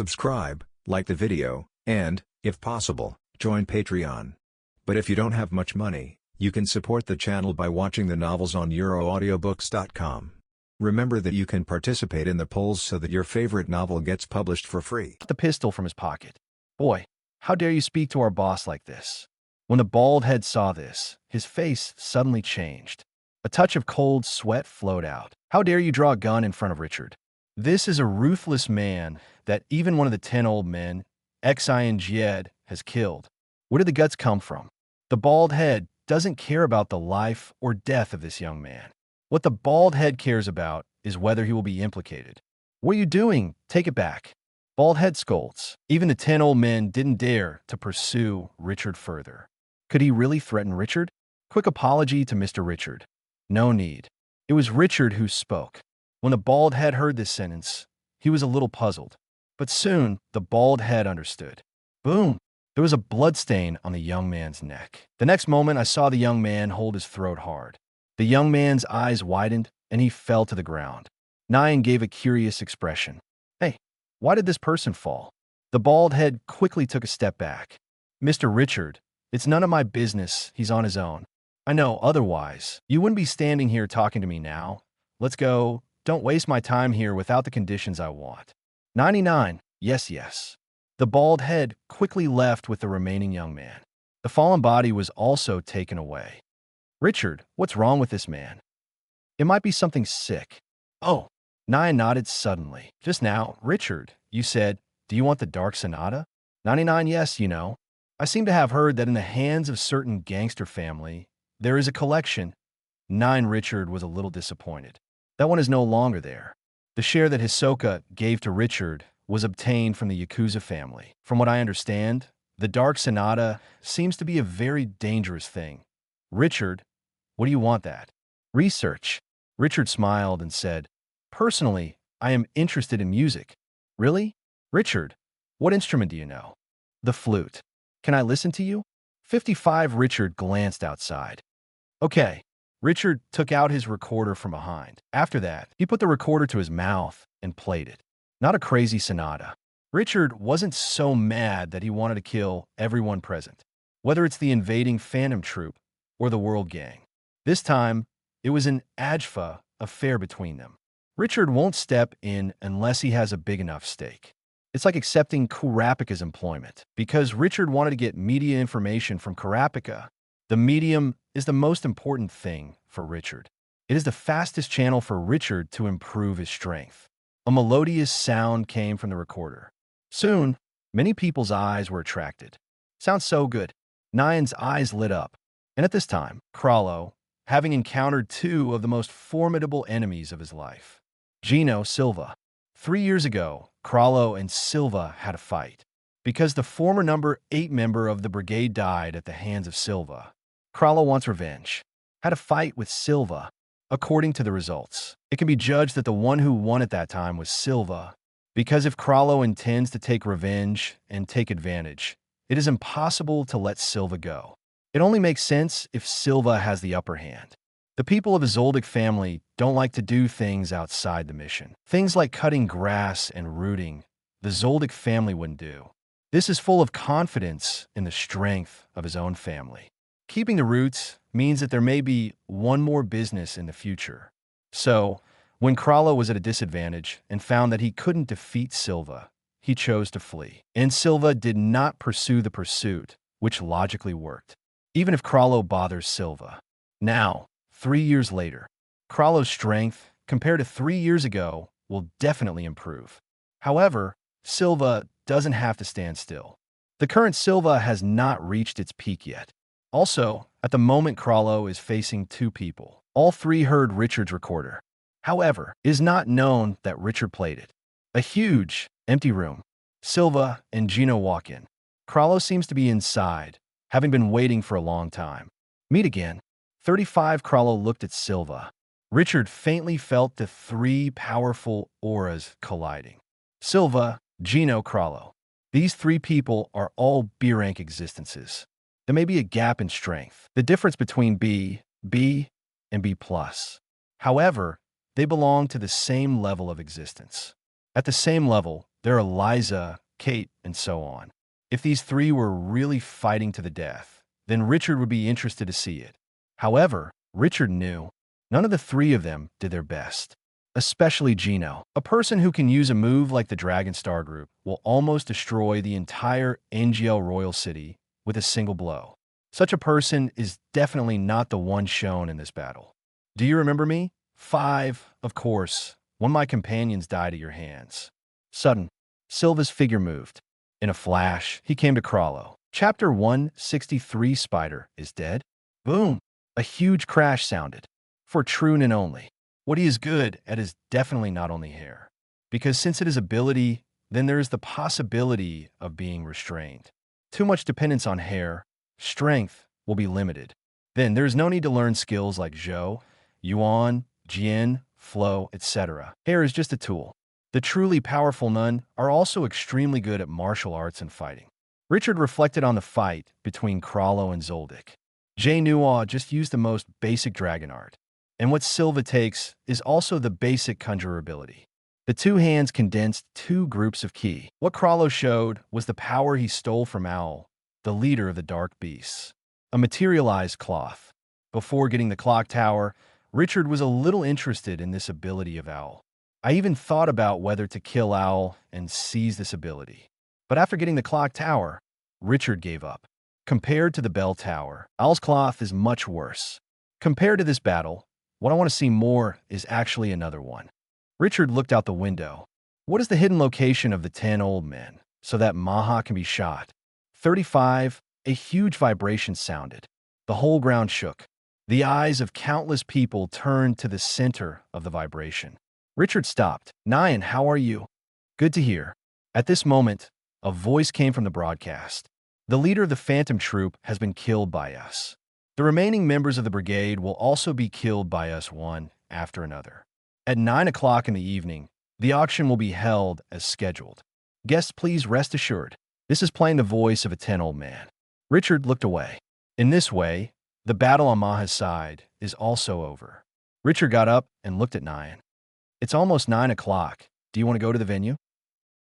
subscribe, like the video, and, if possible, join Patreon. But if you don't have much money, you can support the channel by watching the novels on euroaudiobooks.com. Remember that you can participate in the polls so that your favorite novel gets published for free. The pistol from his pocket. Boy, how dare you speak to our boss like this? When the bald head saw this, his face suddenly changed. A touch of cold sweat flowed out. How dare you draw a gun in front of Richard? This is a ruthless man that even one of the 10 old men, Exinged, has killed. Where did the guts come from? The bald head doesn't care about the life or death of this young man. What the bald head cares about is whether he will be implicated. What are you doing? Take it back. Bald head scolds. Even the 10 old men didn't dare to pursue Richard further. Could he really threaten Richard? Quick apology to Mr. Richard. No need. It was Richard who spoke. When the bald head heard this sentence, he was a little puzzled. But soon, the bald head understood. Boom! There was a bloodstain on the young man's neck. The next moment, I saw the young man hold his throat hard. The young man's eyes widened, and he fell to the ground. Nyan gave a curious expression. Hey, why did this person fall? The bald head quickly took a step back. Mr. Richard, it's none of my business. He's on his own. I know, otherwise, you wouldn't be standing here talking to me now. Let's go. Don't waste my time here without the conditions I want. 99. Yes, yes. The bald head quickly left with the remaining young man. The fallen body was also taken away. Richard, what's wrong with this man? It might be something sick. Oh, Nyan nodded suddenly. Just now, Richard, you said, do you want the Dark Sonata? 99. Yes, you know. I seem to have heard that in the hands of certain gangster family, there is a collection. 9. Richard was a little disappointed. That one is no longer there. The share that Hisoka gave to Richard was obtained from the Yakuza family. From what I understand, the Dark Sonata seems to be a very dangerous thing. Richard, what do you want that? Research. Richard smiled and said, personally, I am interested in music. Really? Richard, what instrument do you know? The flute. Can I listen to you? 55. Richard glanced outside. Okay. Richard took out his recorder from behind. After that, he put the recorder to his mouth and played it. Not a crazy sonata. Richard wasn't so mad that he wanted to kill everyone present, whether it's the invading Phantom Troop or the World Gang. This time, it was an AJFA affair between them. Richard won't step in unless he has a big enough stake. It's like accepting Kurapika's employment. Because Richard wanted to get media information from Kurapika, the medium is the most important thing for Richard. It is the fastest channel for Richard to improve his strength. A melodious sound came from the recorder. Soon, many people's eyes were attracted. Sounds so good. Nyan's eyes lit up. And at this time, Crusoe, having encountered two of the most formidable enemies of his life. Gino Silva. 3 years ago, Crusoe and Silva had a fight. Because the former number 8 member of the brigade died at the hands of Silva, Crusoe wants revenge. Had a fight with Silva. According to the results, it can be judged that the one who won at that time was Silva. Because if Crusoe intends to take revenge and take advantage, it is impossible to let Silva go. It only makes sense if Silva has the upper hand. The people of the Zoldyck family don't like to do things outside the mission. Things like cutting grass and rooting, the Zoldyck family wouldn't do. This is full of confidence in the strength of his own family. Keeping the roots means that there may be one more business in the future. So, when Crusoe was at a disadvantage and found that he couldn't defeat Silva, he chose to flee. And Silva did not pursue the pursuit, which logically worked, even if Crusoe bothers Silva. Now, 3 years later, Crusoe's strength, compared to 3 years ago, will definitely improve. However, Silva doesn't have to stand still. The current Silva has not reached its peak yet. Also, at the moment Crusoe is facing 2 people. All 3 heard Richard's recorder. However, it is not known that Richard played it. A huge, empty room. Silva and Gino walk in. Crusoe seems to be inside, having been waiting for a long time. Meet again. 35. Crusoe looked at Silva. Richard faintly felt the 3 powerful auras colliding. Silva, Gino, Crusoe. These 3 people are all B-rank existences. There may be a gap in strength, the difference between B, and B+. However, they belong to the same level of existence. At the same level, There are Liza, Kate, and so on. If these three were really fighting to the death, then Richard would be interested to see it. However, Richard knew none of the three of them did their best. Especially Gino. A person who can use a move like the Dragon Star Group will almost destroy the entire NGL Royal City with a single blow. Such a person is definitely not the one shown in this battle. Do you remember me? 5, of course. One of my companions died at your hands. Sudden, Silva's figure moved. In a flash, he came to Crawlo. Chapter 163 Spider is dead. Boom! A huge crash sounded. For Trunin only. What he is good at is definitely not only hair. Because since it is ability, then there is the possibility of being restrained. Too much dependence on hair, strength will be limited. Then there is no need to learn skills like Zhou, Yuan, Jian, Flow, etc. Hair is just a tool. The truly powerful Nun are also extremely good at martial arts and fighting. Richard reflected on the fight between Crawlo and Zoldyck. Jainua just used the most basic dragon art. And what Silva takes is also the basic conjurer ability. The two hands condensed two groups of ki. What Crawlo showed was the power he stole from Owl, the leader of the Dark Beasts. A materialized cloth. Before getting the clock tower, Richard was a little interested in this ability of Owl. I even thought about whether to kill Owl and seize this ability. But after getting the clock tower, Richard gave up. Compared to the bell tower, Owl's cloth is much worse. Compared to this battle, what I want to see more is actually another one. Richard looked out the window. What is the hidden location of the 10 old men, so that Maha can be shot? 35, a huge vibration sounded. The whole ground shook. The eyes of countless people turned to the center of the vibration. Richard stopped. Nyan, how are you? Good to hear. At this moment, a voice came from the broadcast. The leader of the Phantom Troop has been killed by us. The remaining members of the brigade will also be killed by us one after another. At 9 o'clock in the evening, the auction will be held as scheduled. Guests, please rest assured. This is playing the voice of a 10 old man. Richard looked away. In this way, the battle on Maha's side is also over. Richard got up and looked at Nyan. It's almost 9 o'clock. Do you want to go to the venue?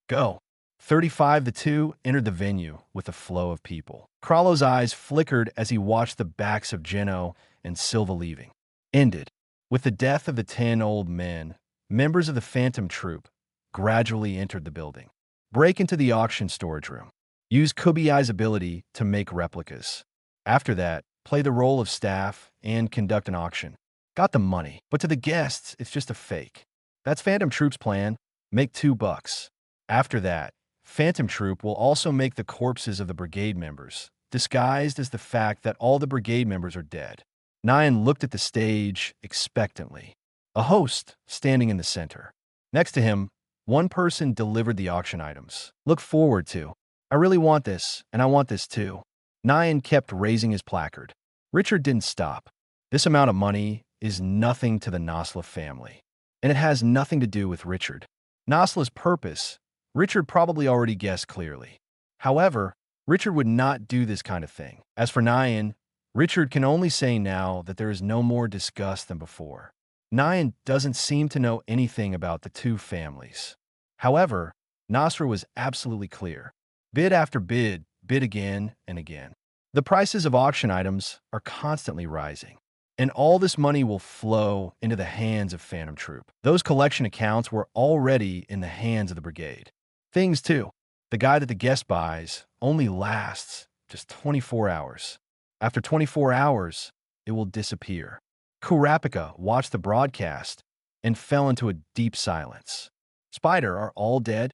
Go. 35 the two entered the venue with a flow of people. Crawlo's eyes flickered as he watched the backs of Geno and Silva leaving. Ended. With the death of the 10 old men, members of the Phantom Troop gradually entered the building. Break into the auction storage room. Use Kubiai's ability to make replicas. After that, play the role of staff and conduct an auction. Got the money, but to the guests, it's just a fake. That's Phantom Troop's plan. Make $2. After that, Phantom Troop will also make the corpses of the brigade members, disguised as the fact that all the brigade members are dead. Nyan looked at the stage expectantly. A host standing in the center. Next to him, one person delivered the auction items. Look forward to. I really want this, and I want this too. Nyan kept raising his placard. Richard didn't stop. This amount of money is nothing to the Nasla family. And it has nothing to do with Richard. Nasla's purpose, Richard probably already guessed clearly. However, Richard would not do this kind of thing. As for Nyan, Richard can only say now that there is no more disgust than before. Nyan doesn't seem to know anything about the two families. However, Nasra was absolutely clear. Bid after bid, bid again and again. The prices of auction items are constantly rising. And all this money will flow into the hands of Phantom Troop. Those collection accounts were already in the hands of the brigade. Things too. The guy that the guest buys only lasts just 24 hours. After 24 hours, it will disappear. Kurapika watched the broadcast and fell into a deep silence. Spider are all dead?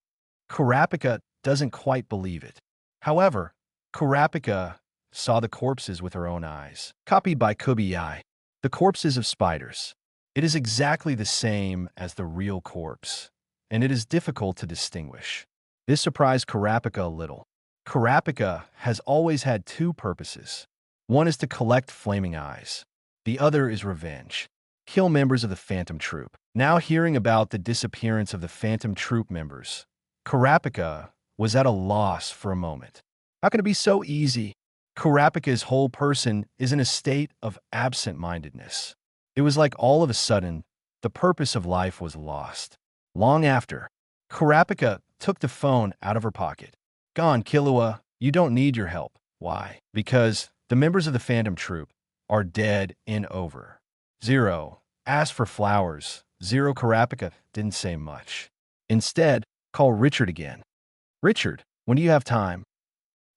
Kurapika doesn't quite believe it. However, Kurapika saw the corpses with her own eyes. Copied by Kubiai. The corpses of spiders. It is exactly the same as the real corpse, and it is difficult to distinguish. This surprised Kurapika a little. Kurapika has always had two purposes. One is to collect flaming eyes. The other is revenge. Kill members of the Phantom Troop. Now hearing about the disappearance of the Phantom Troop members, Kurapika was at a loss for a moment. How can it be so easy? Kurapika's whole person is in a state of absent-mindedness. It was like all of a sudden, the purpose of life was lost. Long after, Kurapika took the phone out of her pocket. Gone, Killua. You don't need your help. Why? Because the members of the Phantom Troop are dead and over. 0 asked for flowers. 0 Kurapika didn't say much. Instead, call Richard again. Richard, when do you have time?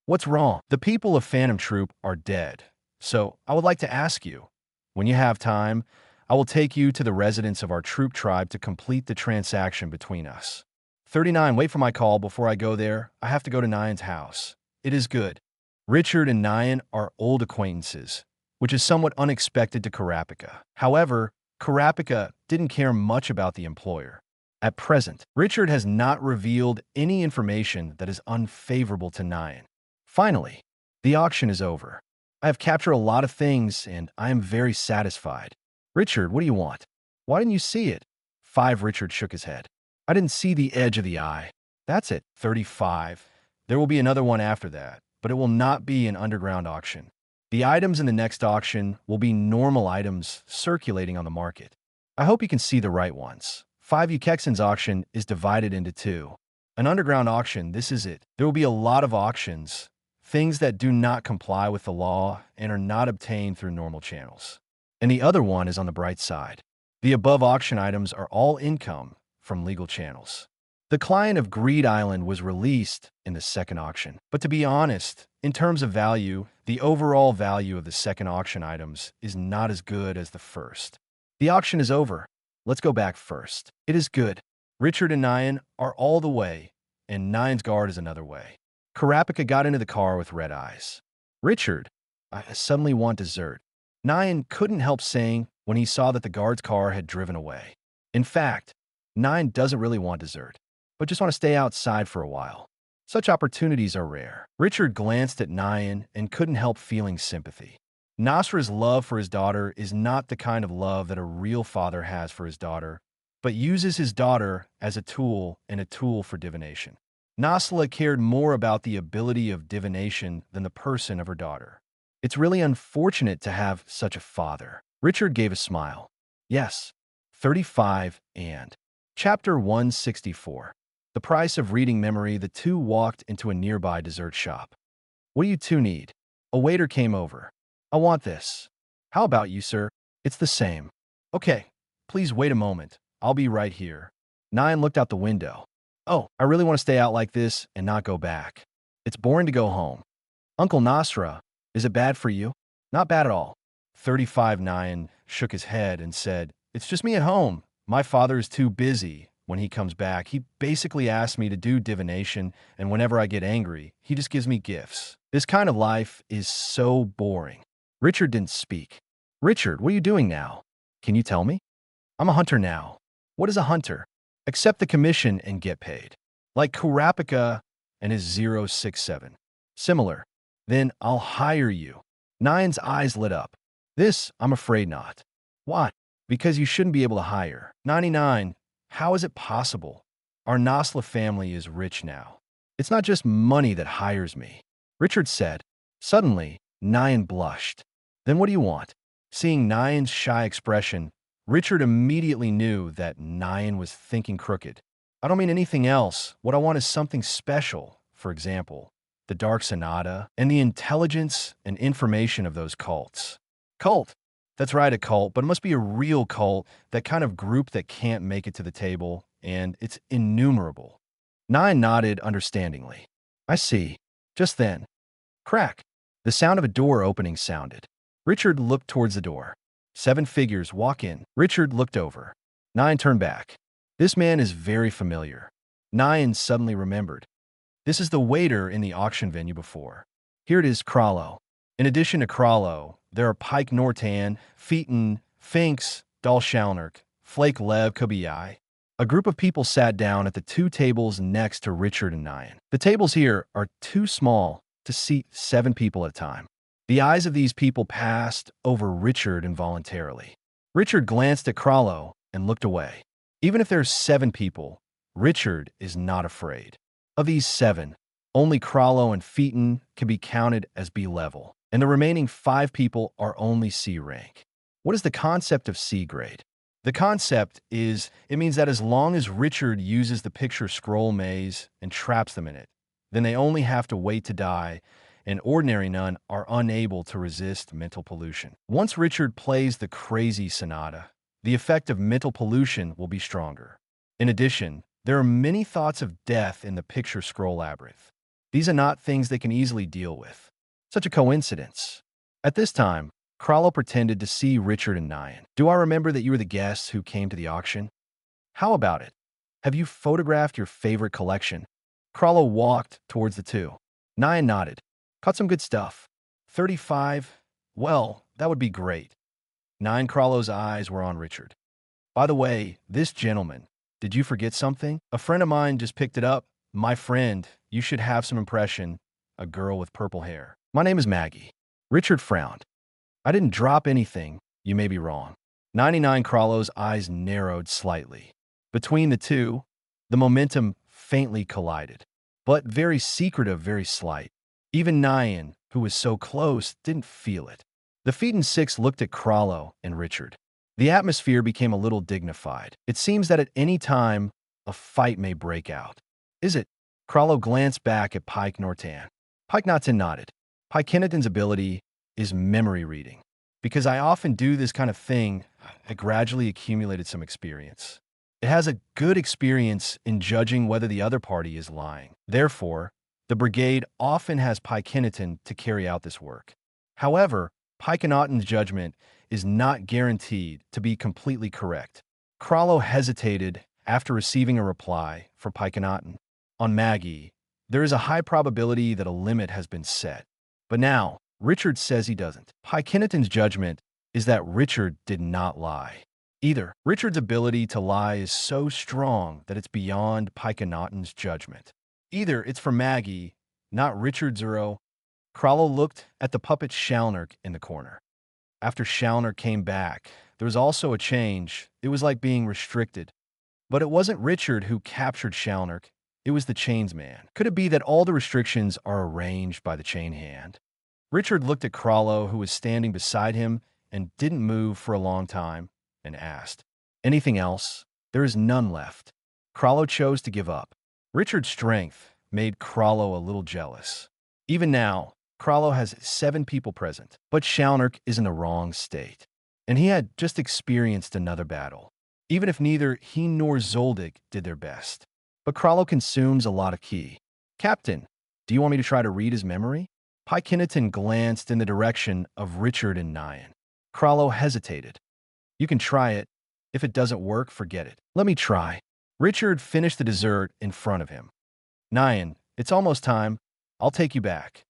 What's wrong? The people of Phantom Troop are dead. So I would like to ask you, when you have time, I will take you to the residence of our troop tribe to complete the transaction between us. 39, wait for my call before I go there. I have to go to Nyan's house. It is good. Richard and Nyan are old acquaintances, which is somewhat unexpected to Kurapika. However, Kurapika didn't care much about the employer. At present, Richard has not revealed any information that is unfavorable to Nyan. Finally, the auction is over. I have captured a lot of things, and I am very satisfied. Richard, what do you want? Why didn't you see it? 5 Richard shook his head. I didn't see the edge of the eye. That's it. 35. There will be another one after that, but it will not be an underground auction. The items in the next auction will be normal items circulating on the market. I hope you can see the right ones. 5 Ukexin's auction is divided into 2. An underground auction, this is it. There will be a lot of auctions, things that do not comply with the law and are not obtained through normal channels. And the other one is on the bright side. The above auction items are all income from legal channels. The client of Greed Island was released in the second auction. But to be honest, in terms of value, the overall value of the second auction items is not as good as the first. The auction is over. Let's go back first. It is good. Richard and Nyan are all the way, and Nyan's guard is another way. Kurapika got into the car with red eyes. Richard, I suddenly want dessert. Nyan couldn't help saying when he saw that the guard's car had driven away. In fact, Nyan doesn't really want dessert, but just want to stay outside for a while. Such opportunities are rare. Richard glanced at Nyan and couldn't help feeling sympathy. Nasra's love for his daughter is not the kind of love that a real father has for his daughter, but uses his daughter as a tool and a tool for divination. Nasla cared more about the ability of divination than the person of her daughter. It's really unfortunate to have such a father. Richard gave a smile. Yes, 35 and. Chapter 164. The price of reading memory. The two walked into a nearby dessert shop. What do you two need? A waiter came over. I want this. How about you, sir? It's the same. Okay, please wait a moment. I'll be right here. Nyan looked out the window. Oh, I really want to stay out like this and not go back. It's boring to go home. Uncle Nasra, is it bad for you? Not bad at all. 35 Nyan shook his head and said, It's just me at home. My father is too busy. When he comes back, he basically asks me to do divination, and whenever I get angry, he just gives me gifts. This kind of life is so boring. Richard didn't speak. Richard, what are you doing now? Can you tell me? I'm a hunter now. What is a hunter? Accept the commission and get paid. Like Kurapika and his 067. Similar. Then I'll hire you. Nyan's eyes lit up. This, I'm afraid not. What? Because you shouldn't be able to hire. 99. How is it possible? Our Nasla family is rich now. It's not just money that hires me. Richard said. Suddenly, Nyan blushed. Then what do you want? Seeing Nyan's shy expression, Richard immediately knew that Nyan was thinking crooked. I don't mean anything else. What I want is something special. For example, the Dark Sonata and the intelligence and information of those cults. Cult. That's right, a cult, but it must be a real cult, that kind of group that can't make it to the table, and it's innumerable. Nyan nodded understandingly. I see. Just then. Crack. The sound of a door opening sounded. Richard looked towards the door. 7 figures walk in. Richard looked over. Nyan turned back. This man is very familiar. Nyan suddenly remembered. This is the waiter in the auction venue before. Here it is, Krallo. In addition to Krallo, there are Pike Nortan, Featon, Finks, Dalshalnark, Flake Lev Kubiai. A group of people sat down at the 2 tables next to Richard and Nyan. The tables here are too small to seat 7 people at a time. The eyes of these people passed over Richard involuntarily. Richard glanced at Krallo and looked away. Even if there's 7 people, Richard is not afraid. Of these 7, only Krallo and Featon can be counted as B level, and the remaining 5 people are only C rank. What is the concept of C grade? The concept is, it means that as long as Richard uses the picture scroll maze and traps them in it, then they only have to wait to die, and ordinary none are unable to resist mental pollution. Once Richard plays the crazy Sonata, the effect of mental pollution will be stronger. In addition, there are many thoughts of death in the picture scroll labyrinth. These are not things they can easily deal with. Such a coincidence. At this time, Crollo pretended to see Richard and Nyan. Do I remember that you were the guests who came to the auction? How about it? Have you photographed your favorite collection? Crollo walked towards the two. Nyan nodded. Caught some good stuff. 35? Well, that would be great. Crollo's eyes were on Richard. By the way, this gentleman, did you forget something? A friend of mine just picked it up. My friend, you should have some impression. A girl with purple hair. My name is Maggie. Richard frowned. I didn't drop anything. You may be wrong. 99 Crollo's eyes narrowed slightly. Between the two, the momentum faintly collided, but very secretive, very slight. Even Nyan, who was so close, didn't feel it. The Phaeton Six looked at Crollo and Richard. The atmosphere became a little dignified. It seems that at any time, a fight may break out. Is it? Crollo glanced back at Pike Nortan. Pike Nortan nodded. Pike Kenneton's ability is memory reading. Because I often do this kind of thing, I gradually accumulated some experience. It has a good experience in judging whether the other party is lying. Therefore, the brigade often has Pike Kenneton to carry out this work. However, Pike Kenneton's judgment is not guaranteed to be completely correct. Crollo hesitated after receiving a reply from Pike Kenneton. On Maggie, there is a high probability that a limit has been set. But now, Richard says he doesn't. Pike Kenneton's judgment is that Richard did not lie. Either Richard's ability to lie is so strong that it's beyond Pike Kenneton's judgment. Either it's for Maggie, not Richard Zero. Crollo looked at the puppet Shalnark in the corner. After Shalnark came back, there was also a change. It was like being restricted. But it wasn't Richard who captured Shalnark. It was the chains man. Could it be that all the restrictions are arranged by the chain hand? Richard looked at Crollo, who was standing beside him and didn't move for a long time, and asked, "Anything else?" "There is none left." Crollo chose to give up. Richard's strength made Crollo a little jealous. Even now, Crollo has 7 people present, but Shalnark is in the wrong state, and he had just experienced another battle, even if neither he nor Zoldyck did their best. But Crollo consumes a lot of ki. "Captain, do you want me to try to read his memory?" Pike Kenneton glanced in the direction of Richard and Nyan. Crollo hesitated. "You can try it. If it doesn't work, forget it." "Let me try." Richard finished the dessert in front of him. "Nyan, it's almost time. I'll take you back."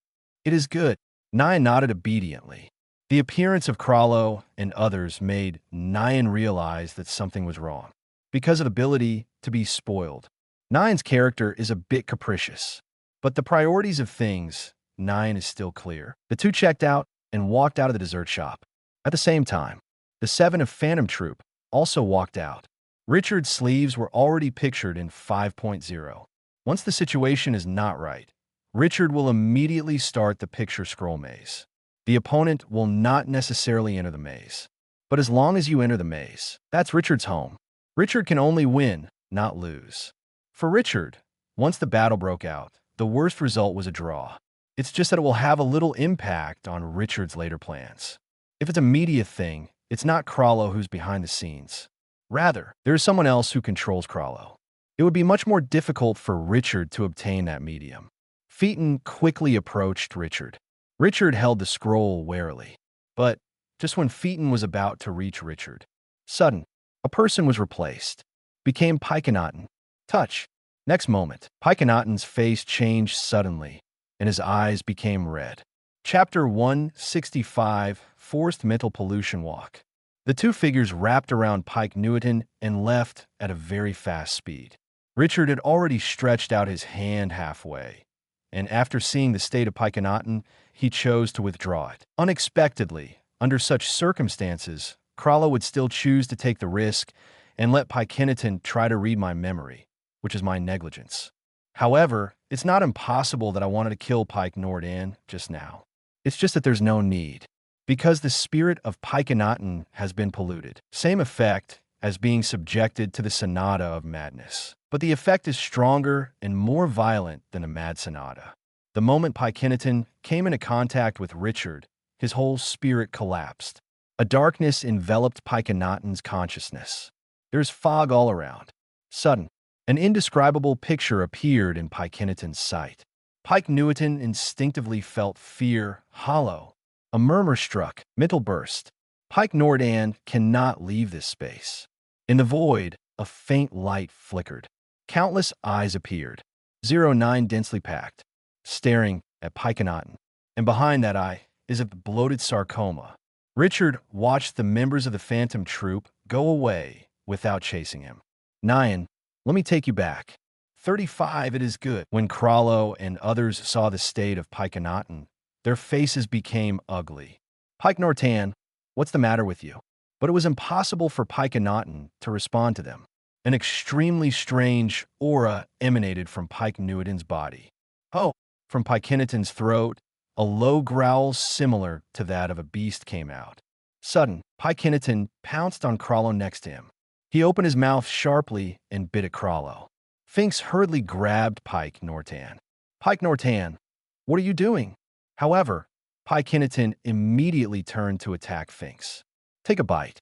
"It is good." Nyan nodded obediently. The appearance of Crollo and others made Nyan realize that something was wrong. Because of ability to be spoiled, Nyan's character is a bit capricious. But the priorities of things, Nyan is still clear. The two checked out and walked out of the dessert shop. At the same time, the 7 of Phantom Troop also walked out. Richard's sleeves were already pictured in 5.0. Once the situation is not right, Richard will immediately start the picture scroll maze. The opponent will not necessarily enter the maze. But as long as you enter the maze, that's Richard's home. Richard can only win, not lose. For Richard, once the battle broke out, the worst result was a draw. It's just that it will have a little impact on Richard's later plans. If it's a media thing, it's not Crollo who's behind the scenes. Rather, there is someone else who controls Crollo. It would be much more difficult for Richard to obtain that medium. Phaeton quickly approached Richard. Richard held the scroll warily. But just when Phaeton was about to reach Richard, sudden, a person was replaced. Became Pike Kenneton. Touch. Next moment, Pike Kenneton's face changed suddenly, and his eyes became red. Chapter 165, Forced Mental Pollution Walk. The two figures wrapped around Pike Kenneton and left at a very fast speed. Richard had already stretched out his hand halfway, and after seeing the state of Pike Kenneton, he chose to withdraw it. Unexpectedly, under such circumstances, Crollo would still choose to take the risk and let Pike Kenneton try to read my memory, which is my negligence. However, it's not impossible that I wanted to kill Pike Nordan just now. It's just that there's no need, because the spirit of Pike Kenneton has been polluted. Same effect as being subjected to the sonata of madness. But the effect is stronger and more violent than a mad sonata. The moment Pycinoton came into contact with Richard, his whole spirit collapsed. A darkness enveloped Pycinoton's consciousness. There's fog all around. Sudden, an indescribable picture appeared in Pycinoton's sight. Pycinoton instinctively felt fear hollow. A murmur struck, mental burst. Pike Nordan cannot leave this space. In the void, a faint light flickered. Countless eyes appeared. 09 densely packed, staring at Pycinoton. And behind that eye is a bloated sarcoma. Richard watched the members of the Phantom Troop go away without chasing him. 9. Let me take you back. 35, it is good. When Crusoe and others saw the state of Pycinoton, their faces became ugly. Pike Nortan, what's the matter with you? But it was impossible for Pycinoton to respond to them. An extremely strange aura emanated from Pycinoton's body. Oh! From Pycinoton's throat, a low growl similar to that of a beast came out. Sudden, Pycinoton pounced on Crusoe next to him. He opened his mouth sharply and bit at Crusoe. Finks hurriedly grabbed Pike Nortan. Pike Nortan, what are you doing? However, Pycinoton immediately turned to attack Finks. Take a bite.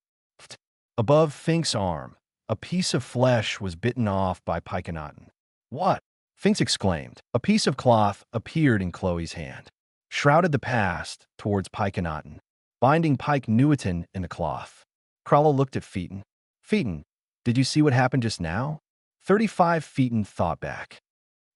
Above Finks' arm, a piece of flesh was bitten off by Pycinoton. What? Finks exclaimed. A piece of cloth appeared in Chloe's hand, shrouded the past towards Pycinoton, binding Pycinoton in the cloth. Crusoe looked at Phaeton. Phaeton, did you see what happened just now? 35 Phaeton thought back.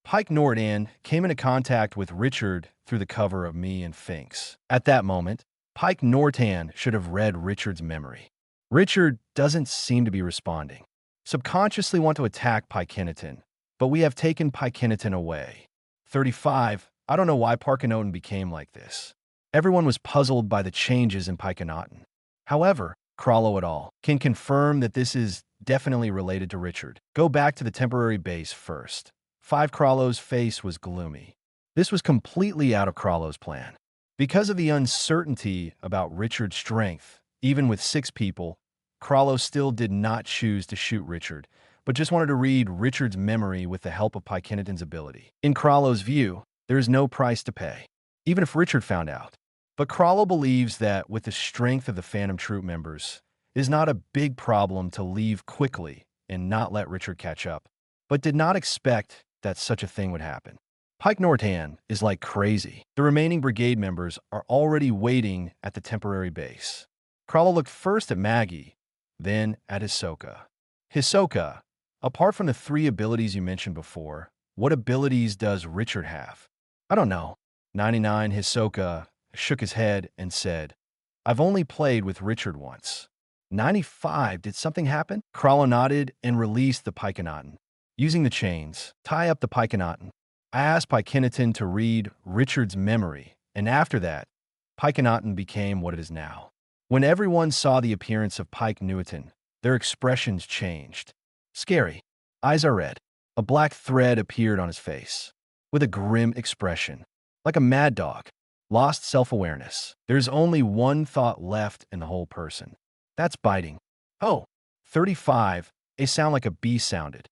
Pike Nordan came into contact with Richard through the cover of me and Finks. At that moment, Pike Nortan should have read Richard's memory. Richard doesn't seem to be responding. Subconsciously want to attack Pycinoton, but we have taken Pycinoton away. 35. I don't know why Pycinoton became like this. Everyone was puzzled by the changes in Pycinoton. However, Crusoe et al. Can confirm that this is definitely related to Richard. Go back to the temporary base first. 5. Crusoe's face was gloomy. This was completely out of Crusoe's plan. Because of the uncertainty about Richard's strength, even with 6 people, Crusoe still did not choose to shoot Richard, but just wanted to read Richard's memory with the help of Pycinoton's ability. In Crusoe's view, there is no price to pay, even if Richard found out. But Crusoe believes that with the strength of the Phantom Troop members, it is not a big problem to leave quickly and not let Richard catch up, but did not expect that such a thing would happen. Pike Nortan is like crazy. The remaining brigade members are already waiting at the temporary base. Crusoe looked first at Maggie, then at Hisoka. Hisoka, apart from the 3 abilities you mentioned before, what abilities does Richard have? I don't know. 99 Hisoka shook his head and said, I've only played with Richard once. 95, did something happen? Crusoe nodded and released the Pycinoton. Using the chains, tie up the Pycinoton. I asked Pycinoton to read Richard's memory, and after that, Pycinoton became what it is now. When everyone saw the appearance of Pycinoton, their expressions changed. Scary. Eyes are red. A black thread appeared on his face, with a grim expression, like a mad dog. Lost self-awareness. There's only one thought left in the whole person. That's biting. Oh, 35, a sound like a bee sounded.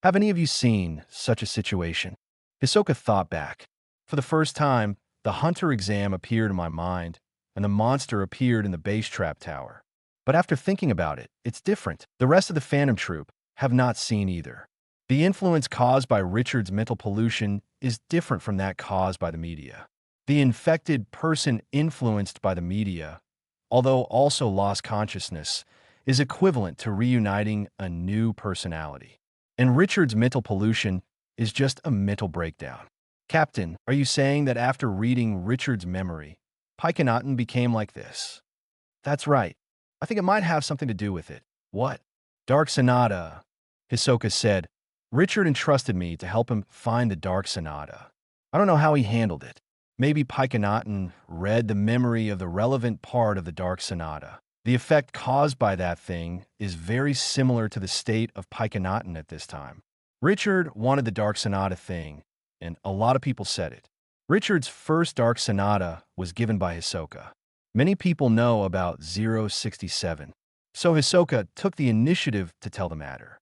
Have any of you seen such a situation? Hisoka thought back. For the first time, the hunter exam appeared in my mind, and the monster appeared in the base trap tower. But after thinking about it, it's different. The rest of the Phantom Troop have not seen either. The influence caused by Richard's mental pollution is different from that caused by the media. The infected person influenced by the media, although also lost consciousness, is equivalent to reuniting a new personality. And Richard's mental pollution is just a mental breakdown. Captain, are you saying that after reading Richard's memory, Pycinoton became like this? That's right. I think it might have something to do with it. What? Dark Sonata, Hisoka said. Richard entrusted me to help him find the Dark Sonata. I don't know how he handled it. Maybe Pycinoton read the memory of the relevant part of the Dark Sonata. The effect caused by that thing is very similar to the state of Pycinoton at this time. Richard wanted the Dark Sonata thing, and a lot of people said it. Richard's first Dark Sonata was given by Hisoka. Many people know about 067. So Hisoka took the initiative to tell the matter.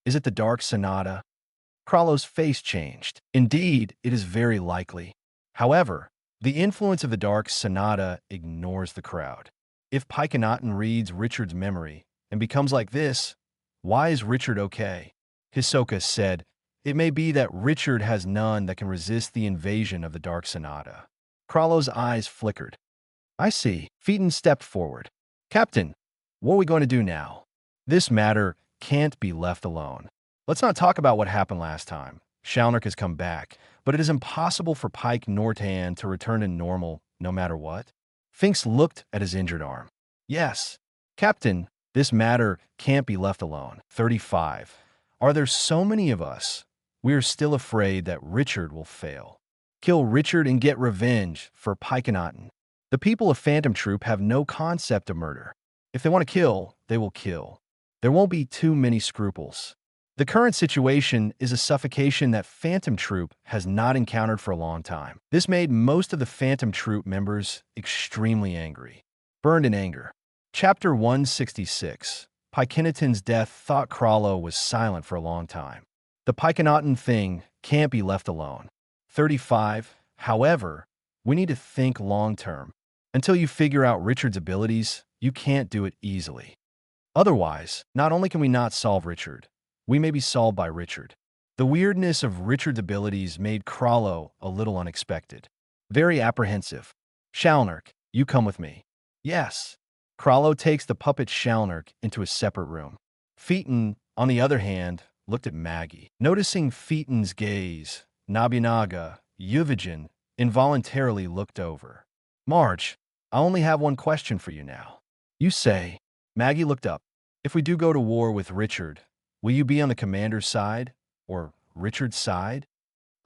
Is it the Dark Sonata? Kralo's face changed. Indeed, it is very likely. However, the influence of the Dark Sonata ignores the crowd. If Pikenaton reads Richard's memory and becomes like this, why is Richard okay? Hisoka said, it may be that Richard has none that can resist the invasion of the Dark Sonata. Kralo's eyes flickered. I see. Phaeton stepped forward. Captain, what are we going to do now? This matter can't be left alone. Let's not talk about what happened last time. Shalnark has come back, but it is impossible for Pike Nortan to return to normal no matter what. Finks looked at his injured arm. Yes. Captain, this matter can't be left alone. 35. Are there so many of us? We are still afraid that Richard will fail. Kill Richard and get revenge for Pikenaton. The people of Phantom Troop have no concept of murder. If they want to kill, they will kill. There won't be too many scruples. The current situation is a suffocation that Phantom Troop has not encountered for a long time. This made most of the Phantom Troop members extremely angry. Burned in anger. Chapter 166. Pikenaton's death thought Kralo was silent for a long time. The Pikenaton thing can't be left alone. 35. However, we need to think long-term. Until you figure out Richard's abilities, you can't do it easily. Otherwise, not only can we not solve Richard, we may be solved by Richard. The weirdness of Richard's abilities made Kralo a little unexpected. Very apprehensive. Shalnark, you come with me. Yes. Kralo takes the puppet Shalnark into a separate room. Phaeton, on the other hand, looked at Maggie. Noticing Phaeton's gaze, Nobunaga, Yuvijin, involuntarily looked over. Marge, I only have one question for you now. You say. Maggie looked up. If we do go to war with Richard, will you be on the commander's side or Richard's side?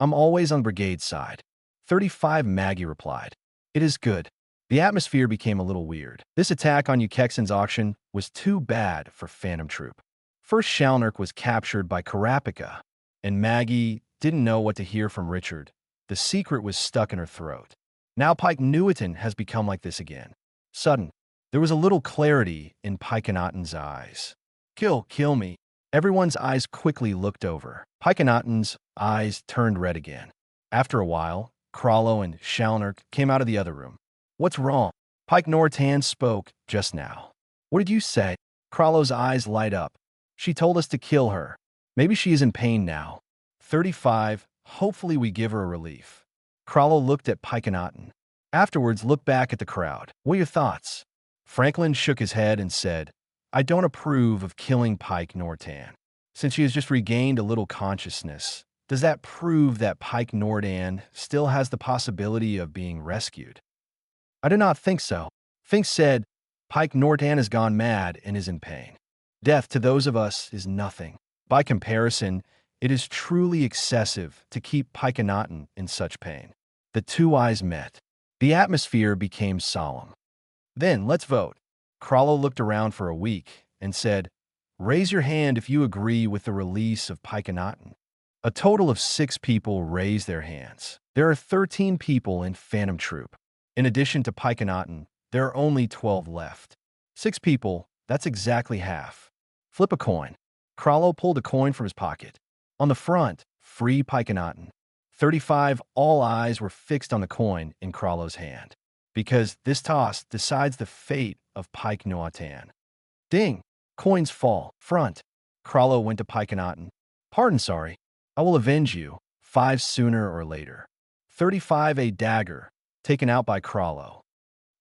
I'm always on Brigade's side. 35. Maggie replied. It is good. The atmosphere became a little weird. This attack on Ukexen's auction was too bad for Phantom Troop. First, Shalnark was captured by Karapika, and Maggie didn't know what to hear from Richard. The secret was stuck in her throat. Now Pike Newton has become like this again. Sudden. There was a little clarity in Pikenaton's eyes. Kill me. Everyone's eyes quickly looked over. Pikenaton's eyes turned red again. After a while, Kralo and Shalnark came out of the other room. What's wrong? Pike Nortan spoke just now. What did you say? Kralo's eyes light up. She told us to kill her. Maybe she is in pain now. 35. Hopefully we give her a relief. Kralo looked at Pikenaton. Afterwards, looked back at the crowd. What are your thoughts? Franklin shook his head and said, I don't approve of killing Pike Nortan. Since she has just regained a little consciousness, does that prove that Pike Nortan still has the possibility of being rescued? I do not think so. Fink said, Pike Nortan has gone mad and is in pain. Death to those of us is nothing. By comparison, it is truly excessive to keep Pikenaton in such pain. The two eyes met. The atmosphere became solemn. Then, let's vote. Kralo looked around for a week and said, raise your hand if you agree with the release of Pikenaton. A total of 6 people raised their hands. There are 13 people in Phantom Troop. In addition to Pikenaton, there are only 12 left. 6 people, that's exactly half. Flip a coin. Kralo pulled a coin from his pocket. On the front, free Pikenaton. 35. All eyes were fixed on the coin in Kralo's hand, because this toss decides the fate of Pike Nortan. Ding! Coins fall. Front. Kralo went to Pikenaton. Pardon, sorry. I will avenge you. 5 sooner or later. 35. A dagger, taken out by Kralo.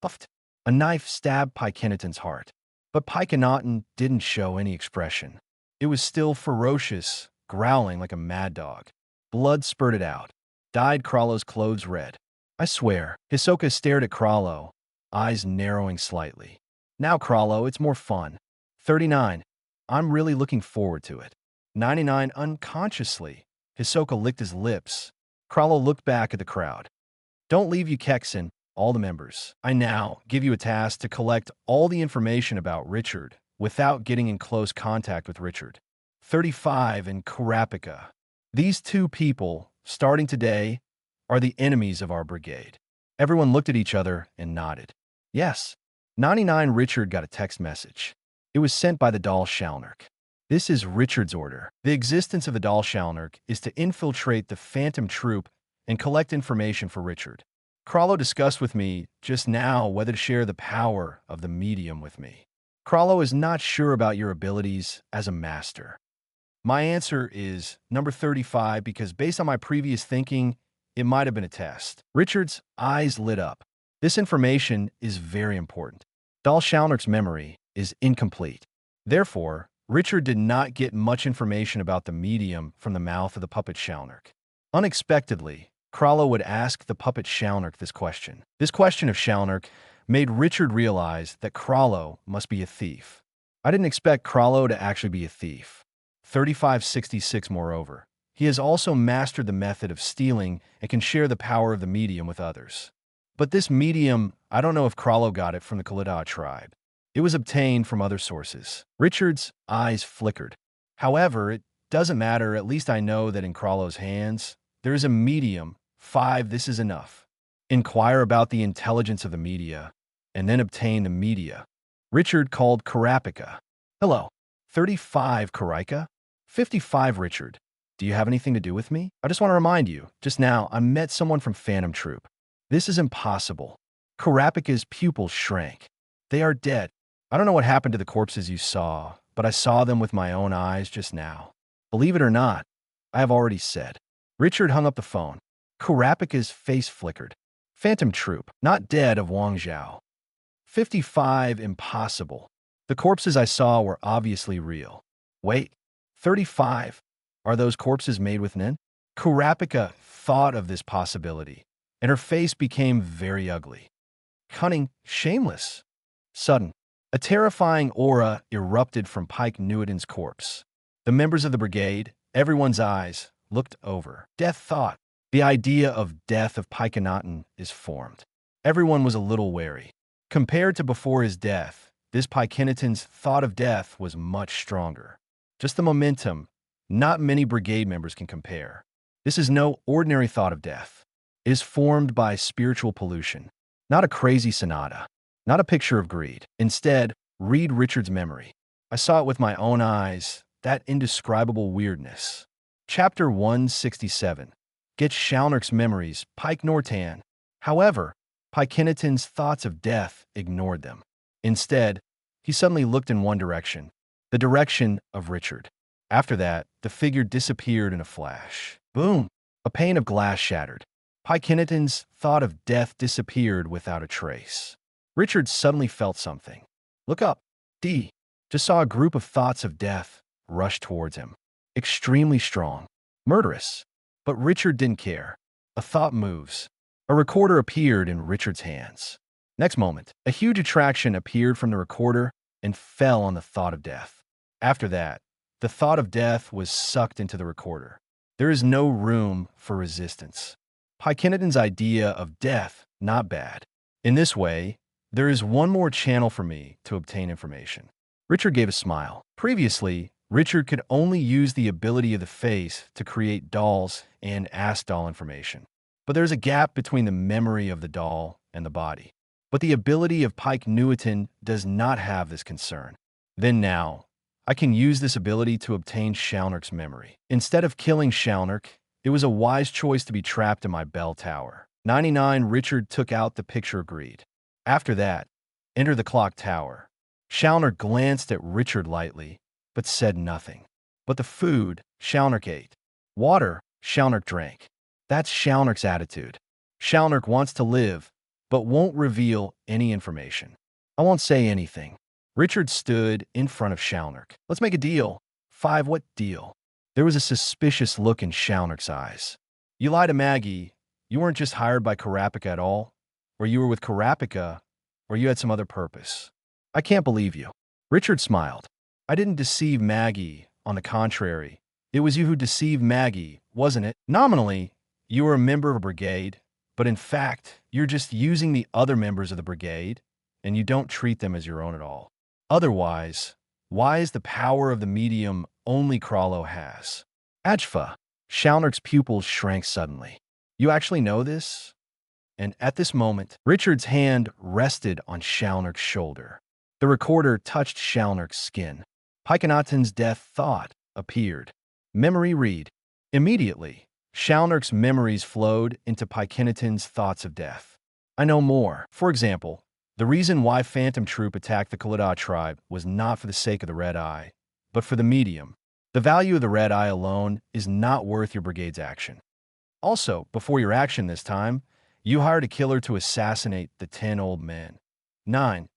Puffed. A knife stabbed Pikenaton's heart. But Pikenaton didn't show any expression. It was still ferocious, growling like a mad dog. Blood spurted out. Dyed Kralo's clothes red. I swear. Hisoka stared at Kralo, eyes narrowing slightly. Now, Kralo, it's more fun. 39. I'm really looking forward to it. 99. Unconsciously. Hisoka licked his lips. Kralo looked back at the crowd. Don't leave Ukexen, all the members. I now give you a task to collect all the information about Richard without getting in close contact with Richard. 35. And Karapika. These 2 people, starting today, are the enemies of our brigade. Everyone looked at each other and nodded. Yes. 99. Richard got a text message. It was sent by the Dal Shalnark. This is Richard's order. The existence of the Dal Shalnark is to infiltrate the Phantom Troop and collect information for Richard. Crusoe discussed with me just now whether to share the power of the medium with me. Crusoe is not sure about your abilities as a master. My answer is number 35 because based on my previous thinking, it might have been a test. Richard's eyes lit up. This information is very important. Dal Shalnark's memory is incomplete. Therefore, Richard did not get much information about the medium from the mouth of the puppet Shalnark. Unexpectedly, Crusoe would ask the puppet Shalnark this question. This question of Shalnark made Richard realize that Crusoe must be a thief. I didn't expect Crusoe to actually be a thief. 3566, moreover, he has also mastered the method of stealing and can share the power of the medium with others. But this medium, I don't know if Crusoe got it from the Cthulhu tribe. It was obtained from other sources. Richard's eyes flickered. However, it doesn't matter, at least I know that in Crusoe's hands, there is a medium. 5, this is enough. Inquire about the intelligence of the media, and then obtain the media. Richard called Karapika. Hello. 35, Karika. 55, Richard. Do you have anything to do with me? I just want to remind you, just now I met someone from Phantom Troop. This is impossible. Karapika's pupils shrank. They are dead. I don't know what happened to the corpses you saw, but I saw them with my own eyes just now. Believe it or not, I have already said. Richard hung up the phone. Karapika's face flickered. Phantom Troop, not dead of Wangzhou. 55, impossible. The corpses I saw were obviously real. Wait, 35. Are those corpses made with Nin? Karapika thought of this possibility, and her face became very ugly. Cunning, shameless. Sudden, a terrifying aura erupted from Pike Newton's corpse. The members of the brigade, everyone's eyes, looked over. Death thought. The idea of death of Pike Newton is formed. Everyone was a little wary. Compared to before his death, this Pike Newton's thought of death was much stronger. Just the momentum, not many brigade members can compare. This is no ordinary thought of death. It is formed by spiritual pollution, not a crazy sonata, not a picture of greed. Instead, read Richard's memory. I saw it with my own eyes, that indescribable weirdness. Chapter 167. Get Shalnark's memories, Pike Nortan. However, Pike Newton's thoughts of death ignored them. Instead, he suddenly looked in one direction, the direction of Richard. After that, the figure disappeared in a flash. Boom! A pane of glass shattered. Pike Newton's thought of death disappeared without a trace. Richard suddenly felt something. Look up. D. Just saw a group of thoughts of death rush towards him. Extremely strong. Murderous. But Richard didn't care. A thought moves. A recorder appeared in Richard's hands. Next moment, a huge attraction appeared from the recorder and fell on the thought of death. After that, the thought of death was sucked into the recorder. There is no room for resistance. Pike Newton's idea of death, not bad. In this way, there is one more channel for me to obtain information. Richard gave a smile. Previously, Richard could only use the ability of the face to create dolls and ask doll information. But there's a gap between the memory of the doll and the body. But the ability of Pike Newton does not have this concern. Then now, I can use this ability to obtain Shalnark's memory. Instead of killing Shalnark, it was a wise choice to be trapped in my bell tower. 99, Richard took out the picture of greed. After that, enter the clock tower. Shalnark glanced at Richard lightly, but said nothing. But the food, Shalnark ate. Water, Shalnark drank. That's Shalnark's attitude. Shalnark wants to live, but won't reveal any information. I won't say anything. Richard stood in front of Shalnark. Let's make a deal. 5, what deal? There was a suspicious look in Shalnark's eyes. You lied to Maggie. You weren't just hired by Karapika at all. Or you were with Karapika, or you had some other purpose. I can't believe you. Richard smiled. I didn't deceive Maggie. On the contrary, it was you who deceived Maggie, wasn't it? Nominally, you were a member of a brigade, but in fact, you're just using the other members of the brigade, and you don't treat them as your own at all. Otherwise, why is the power of the medium only Crusoe has? Ajfa. Shalnark's pupils shrank suddenly. You actually know this? And at this moment, Richard's hand rested on Shalnark's shoulder. The recorder touched Shalnark's skin. Pikenatun's death thought appeared. Memory read. Immediately, Shalnark's memories flowed into Pikenatun's thoughts of death. I know more. For example, the reason why Phantom Troop attacked the Cthulhu tribe was not for the sake of the Red Eye, but for the medium. The value of the Red Eye alone is not worth your brigade's action. Also, before your action this time, you hired a killer to assassinate the 10 old men. 9.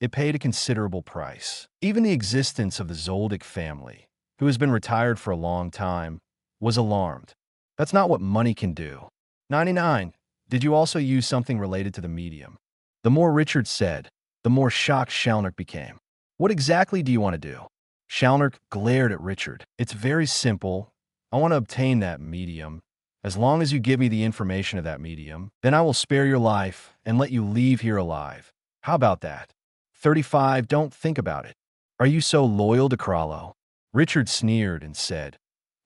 It paid a considerable price. Even the existence of the Zoldyck family, who has been retired for a long time, was alarmed. That's not what money can do. 99. Did you also use something related to the medium? The more Richard said, the more shocked Shalnark became. What exactly do you want to do? Shalnark glared at Richard. It's very simple. I want to obtain that medium. As long as you give me the information of that medium, then I will spare your life and let you leave here alive. How about that? 35. Don't think about it. Are you so loyal to Crusoe? Richard sneered and said,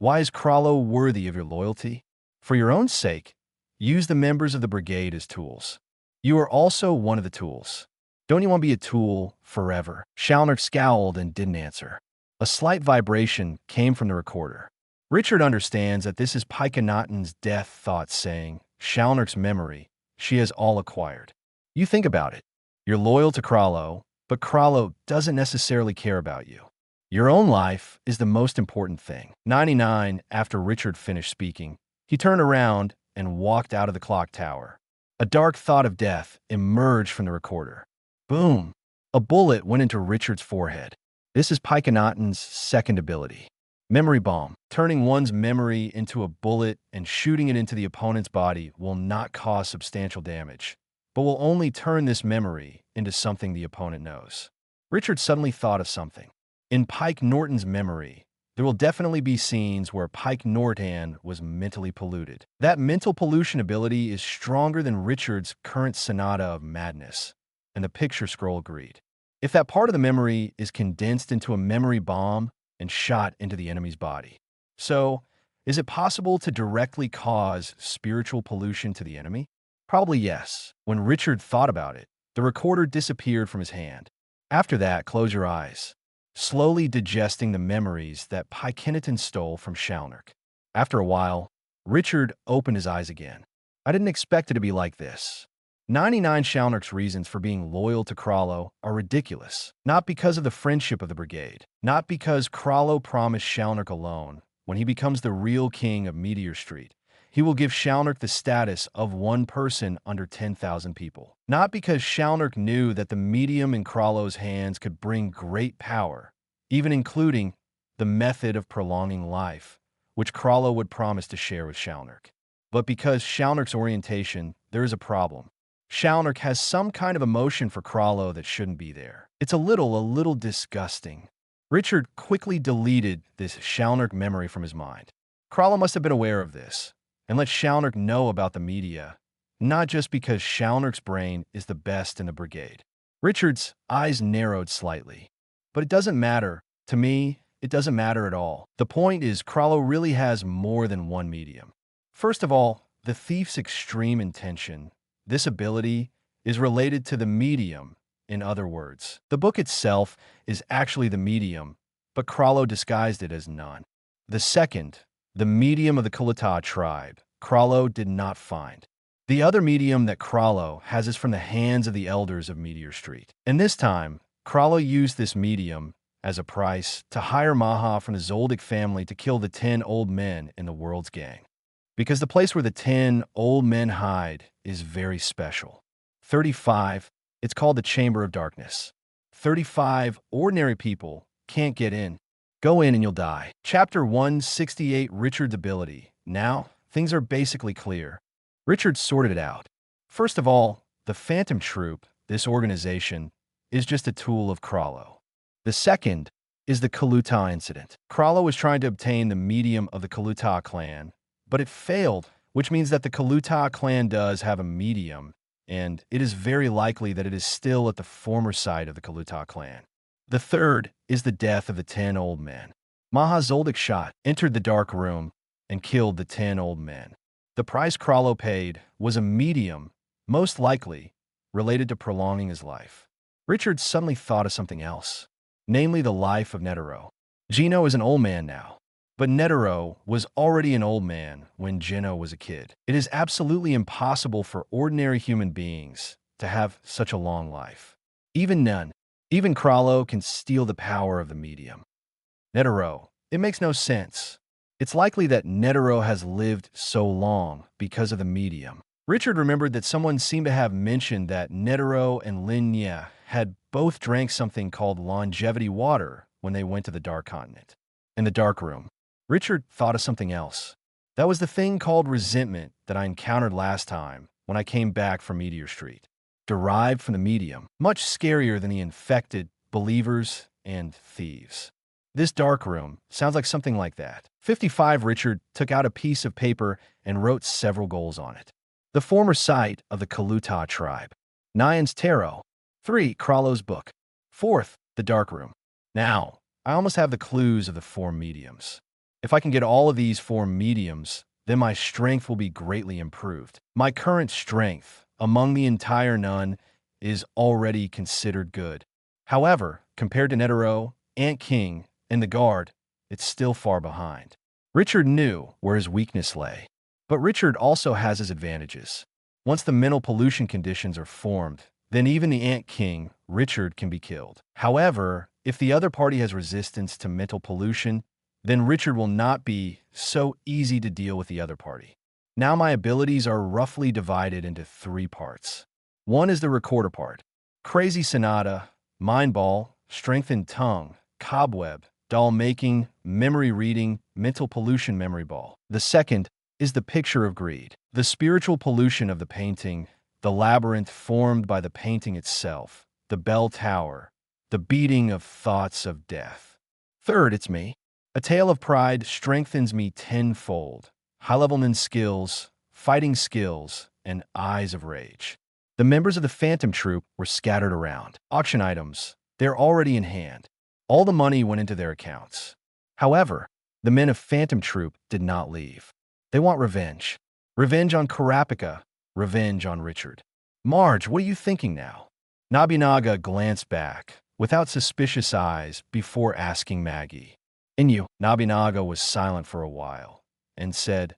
why is Crusoe worthy of your loyalty? For your own sake, use the members of the brigade as tools. You are also one of the tools. Don't you want to be a tool forever? Shalnark scowled and didn't answer. A slight vibration came from the recorder. Richard understands that this is Pikenatun's death thoughts saying, Shalnark's memory, she has all acquired. You think about it. You're loyal to Crusoe, but Crusoe doesn't necessarily care about you. Your own life is the most important thing. 99. After Richard finished speaking, he turned around and walked out of the clock tower. A dark thought of death emerged from the recorder. Boom! A bullet went into Richard's forehead. This is Pikenatun's second ability. Memory bomb. Turning one's memory into a bullet and shooting it into the opponent's body will not cause substantial damage, but will only turn this memory into something the opponent knows. Richard suddenly thought of something. In Pike Norton's memory, there will definitely be scenes where Pike Norton was mentally polluted. That mental pollution ability is stronger than Richard's current Sonata of madness, and the picture scroll agreed. If that part of the memory is condensed into a memory bomb and shot into the enemy's body. So, is it possible to directly cause spiritual pollution to the enemy? Probably yes. When Richard thought about it, the recorder disappeared from his hand. After that, close your eyes, slowly digesting the memories that Pikenaton stole from Shalnark. After a while, Richard opened his eyes again. I didn't expect it to be like this. 99 Shalnark's reasons for being loyal to Crusoe are ridiculous. Not because of the friendship of the brigade. Not because Crusoe promised Shalnark alone. When he becomes the real king of Meteor Street, he will give Shalnark the status of one person under 10,000 people. Not because Shalnark knew that the medium in Crusoe's hands could bring great power, even including the method of prolonging life, which Crusoe would promise to share with Shalnark. But because Shalnark's orientation, there is a problem. Shalnark has some kind of emotion for Crusoe that shouldn't be there. It's a little disgusting. Richard quickly deleted this Shalnark memory from his mind. Crusoe must have been aware of this, and let Shalnark know about the media, not just because Shalnark's brain is the best in the brigade. Richard's eyes narrowed slightly. But it doesn't matter. To me, it doesn't matter at all. The point is, Crusoe really has more than one medium. First of all, the thief's extreme intention. This ability is related to the medium, in other words. The book itself is actually the medium, but Crusoe disguised it as none. The second, the medium of the Cthulhu tribe, Crusoe did not find. The other medium that Crusoe has is from the hands of the elders of Meteor Street. And this time, Crusoe used this medium as a price to hire Maha from the Zoldyck family to kill the 10 old men in the World's Gang. Because the place where the 10 old men hide is very special. 35, it's called the Chamber of Darkness. 35 ordinary people can't get in. Go in and you'll die. Chapter 168, Richard's ability. Now, things are basically clear. Richard sorted it out. First of all, the Phantom Troop, this organization, is just a tool of Crusoe. The second is the Cthulhu incident. Crusoe was trying to obtain the medium of the Cthulhu clan, but it failed, which means that the Cthulhu clan does have a medium, and it is very likely that it is still at the former site of the Cthulhu clan. The third is the death of the 10 old men. Maha Zoldyck shot, entered the dark room, and killed the 10 old men. The price Crusoe paid was a medium, most likely, related to prolonging his life. Richard suddenly thought of something else, namely the life of Netero. Gino is an old man now, but Netero was already an old man when Gino was a kid. It is absolutely impossible for ordinary human beings to have such a long life. Even none, even Krallo can steal the power of the medium. Netero, it makes no sense. It's likely that Netero has lived so long because of the medium. Richard remembered that someone seemed to have mentioned that Netero and Linya had both drank something called longevity water when they went to the Dark Continent. In the dark room, Richard thought of something else. That was the thing called resentment that I encountered last time when I came back from Meteor Street. Derived from the medium, much scarier than the infected, believers, and thieves. This dark room sounds like something like that. 55 Richard took out a piece of paper and wrote several goals on it. The former site of the Kaluta tribe. Nyan's tarot. 3. Krallo's book. 4th, the dark room. Now, I almost have the clues of the 4 mediums. If I can get all of these 4 mediums, then my strength will be greatly improved. My current strength among the entire Nun is already considered good. However, compared to Netero, Ant King, and the Guard, it's still far behind. Richard knew where his weakness lay, but Richard also has his advantages. Once the mental pollution conditions are formed, then even the Ant King, Richard, can be killed. However, if the other party has resistance to mental pollution, then Richard will not be so easy to deal with the other party. Now my abilities are roughly divided into 3 parts. 1 is the recorder part. Crazy Sonata, Mind Ball, Strengthened Tongue, Cobweb, Doll Making, Memory Reading, Mental Pollution Memory Ball. The 2nd is the Picture of Greed, the spiritual pollution of the painting, the labyrinth formed by the painting itself, the bell tower, the beating of thoughts of death. 3rd, it's me. A Tale of Pride strengthens me tenfold. High-level nin skills, fighting skills, and eyes of rage. The members of the Phantom Troop were scattered around. Auction items, they're already in hand. All the money went into their accounts. However, the men of Phantom Troop did not leave. They want revenge. Revenge on Karapika, revenge on Richard. Marge, what are you thinking now? Nobinaga glanced back, without suspicious eyes, before asking Maggie. And you? Nobinaga was silent for a while, and said,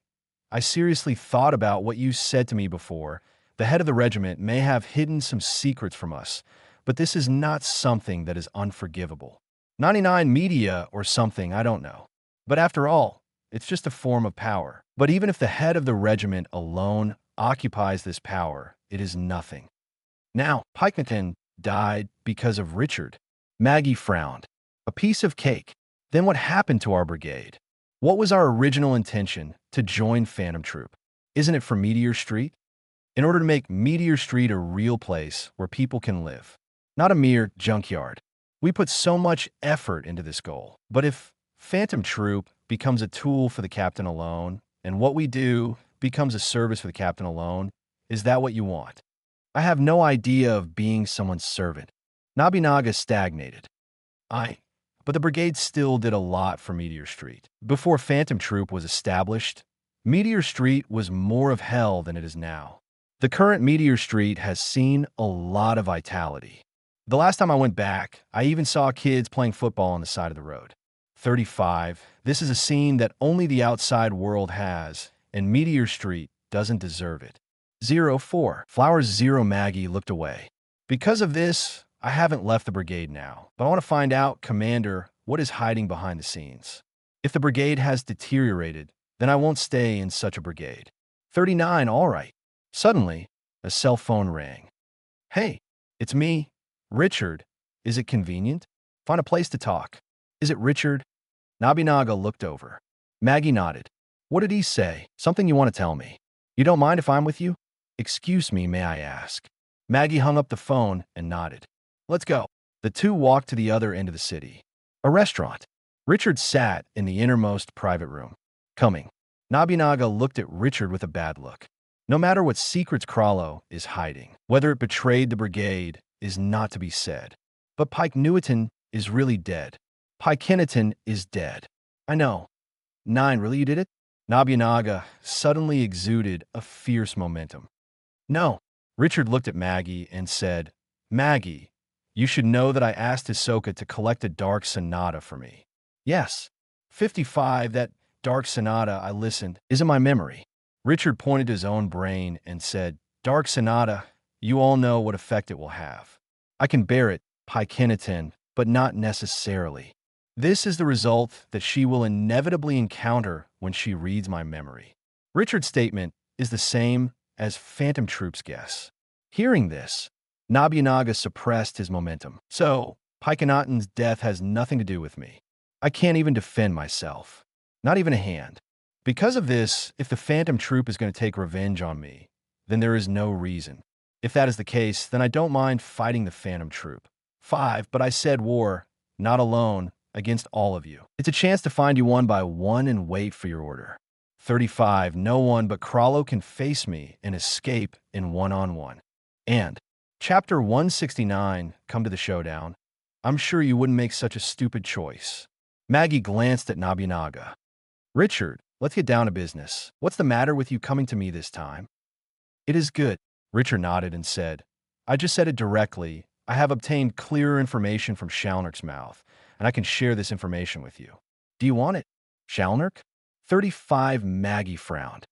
I seriously thought about what you said to me before. The head of the regiment may have hidden some secrets from us, but this is not something that is unforgivable. 99 media or something, I don't know. But after all, it's just a form of power. But even if the head of the regiment alone occupies this power, it is nothing. Now, Piketon died because of Richard. Maggie frowned. A piece of cake. Then what happened to our brigade? What was our original intention to join Phantom Troop? Isn't it for Meteor Street? In order to make Meteor Street a real place where people can live, not a mere junkyard. We put so much effort into this goal. But if Phantom Troop becomes a tool for the captain alone, and what we do becomes a service for the captain alone, is that what you want? I have no idea of being someone's servant. Nobinaga stagnated. But the brigade still did a lot for Meteor Street. Before Phantom Troop was established, Meteor Street was more of hell than it is now. The current Meteor Street has seen a lot of vitality. The last time I went back, I even saw kids playing football on the side of the road. 35. This is a scene that only the outside world has, and Meteor Street doesn't deserve it. 04. Flowers 0 Maggie looked away. Because of this, I haven't left the brigade now, but I want to find out, Commander, what is hiding behind the scenes. If the brigade has deteriorated, then I won't stay in such a brigade. 39. All right. Suddenly, a cell phone rang. Hey, it's me. Richard, is it convenient? Find a place to talk. Is it Richard? Nobinaga looked over. Maggie nodded. What did he say? Something you want to tell me. You don't mind if I'm with you? Excuse me, may I ask? Maggie hung up the phone and nodded. Let's go. The two walked to the other end of the city. A restaurant. Richard sat in the innermost private room. Coming. Nobinaga looked at Richard with a bad look. No matter what secrets Krallo is hiding, whether it betrayed the brigade is not to be said. But Pike Newiton is really dead. Pike Kenneton is dead. I know. 9, really you did it? Nobinaga suddenly exuded a fierce momentum. No. Richard looked at Maggie and said, Maggie, You should know that I asked Hisoka to collect a dark sonata for me. Yes. 55, that dark sonata, I listened, is in my memory. Richard pointed to his own brain and said, Dark sonata, you all know what effect it will have. I can bear it, Paikinatan, but not necessarily. This is the result that she will inevitably encounter when she reads my memory. Richard's statement is the same as Phantom Troop's guess. Hearing this, Nobunaga suppressed his momentum. So, Paikinatan's death has nothing to do with me. I can't even defend myself. Not even a hand. Because of this, if the Phantom Troop is going to take revenge on me, then there is no reason. If that is the case, then I don't mind fighting the Phantom Troop. 5, but I said war, not alone, against all of you. It's a chance to find you one by one and wait for your order. 35, no one but Crawlo can face me and escape in one-on-one. And, Chapter 169, come to the showdown. I'm sure you wouldn't make such a stupid choice. Maggie glanced at Nobunaga. Richard, let's get down to business. What's the matter with you coming to me this time? It is good. Richard nodded and said, I just said it directly. I have obtained clearer information from Shalnark's mouth, and I can share this information with you. Do you want it? Shalnark? 35, Maggie frowned.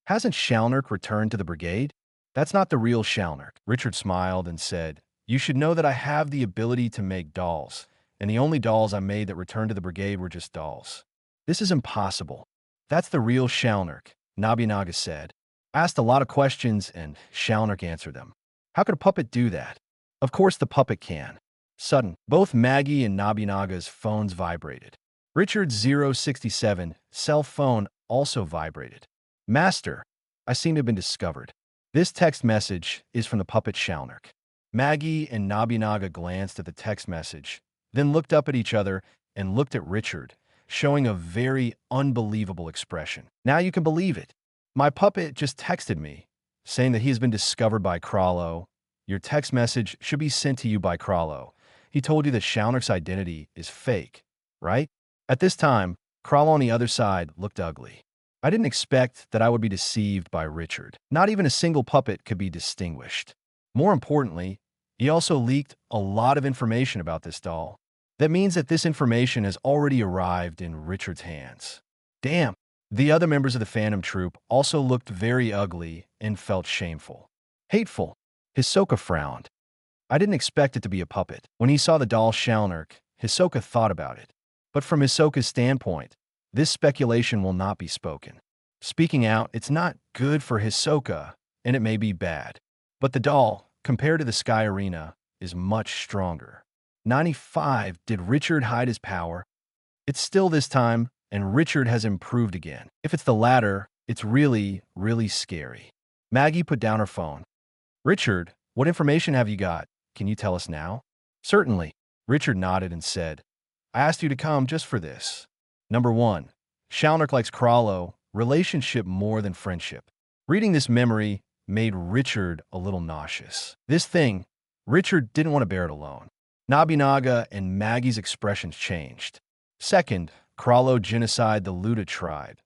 Hasn't Shalnark returned to the brigade? That's not the real Shalnark. Richard smiled and said, You should know that I have the ability to make dolls, and the only dolls I made that returned to the brigade were just dolls. This is impossible. That's the real Shalnark, Nobunaga said. I asked a lot of questions, and Shalnark answered them. How could a puppet do that? Of course the puppet can. Sudden, both Maggie and Nobunaga's phones vibrated. Richard's 067 cell phone also vibrated. Master, I seem to have been discovered. This text message is from the puppet Shalnark. Maggie and Nobunaga glanced at the text message, then looked up at each other and looked at Richard, showing a very unbelievable expression. Now you can believe it. My puppet just texted me, saying that he has been discovered by Crawlo. Your text message should be sent to you by Crawlo. He told you that Shalnark's identity is fake, right? At this time, Crawlo on the other side looked ugly. I didn't expect that I would be deceived by Richard. Not even a single puppet could be distinguished. More importantly, he also leaked a lot of information about this doll. That means that this information has already arrived in Richard's hands. Damn. The other members of the Phantom Troop also looked very ugly and felt shameful. Hateful. Hisoka frowned. I didn't expect it to be a puppet. When he saw the doll Shalnark, Hisoka thought about it. But from Hisoka's standpoint, this speculation will not be spoken. Speaking out, it's not good for Hisoka, and it may be bad. But the doll, compared to the Sky Arena, is much stronger. 95, did Richard hide his power? It's still this time, and Richard has improved again. If it's the latter, it's really, really scary. Maggie put down her phone. Richard, what information have you got? Can you tell us now? Certainly. Richard nodded and said, I asked you to come just for this. Number 1. Shalnark likes Crawlo, relationship more than friendship. Reading this memory made Richard a little nauseous. This thing, Richard didn't want to bear it alone. Nobunaga and Maggie's expressions changed. Second, Crawlo genocide the Luda tribe.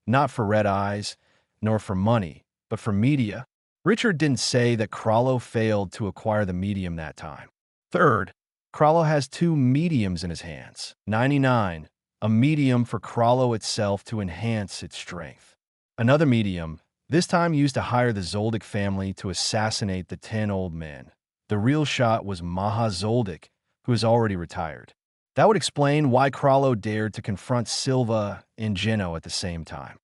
Not for red eyes, nor for money, but for media. Richard didn't say that Crawlo failed to acquire the medium that time. Third, Crawlo has 2 mediums in his hands. 99, a medium for Crawlo itself to enhance its strength. Another medium, this time used to hire the Zoldyck family to assassinate the 10 old men. The real shot was Maha Zoldyck, who is already retired. That would explain why Crawlo dared to confront Silva and Geno at the same time.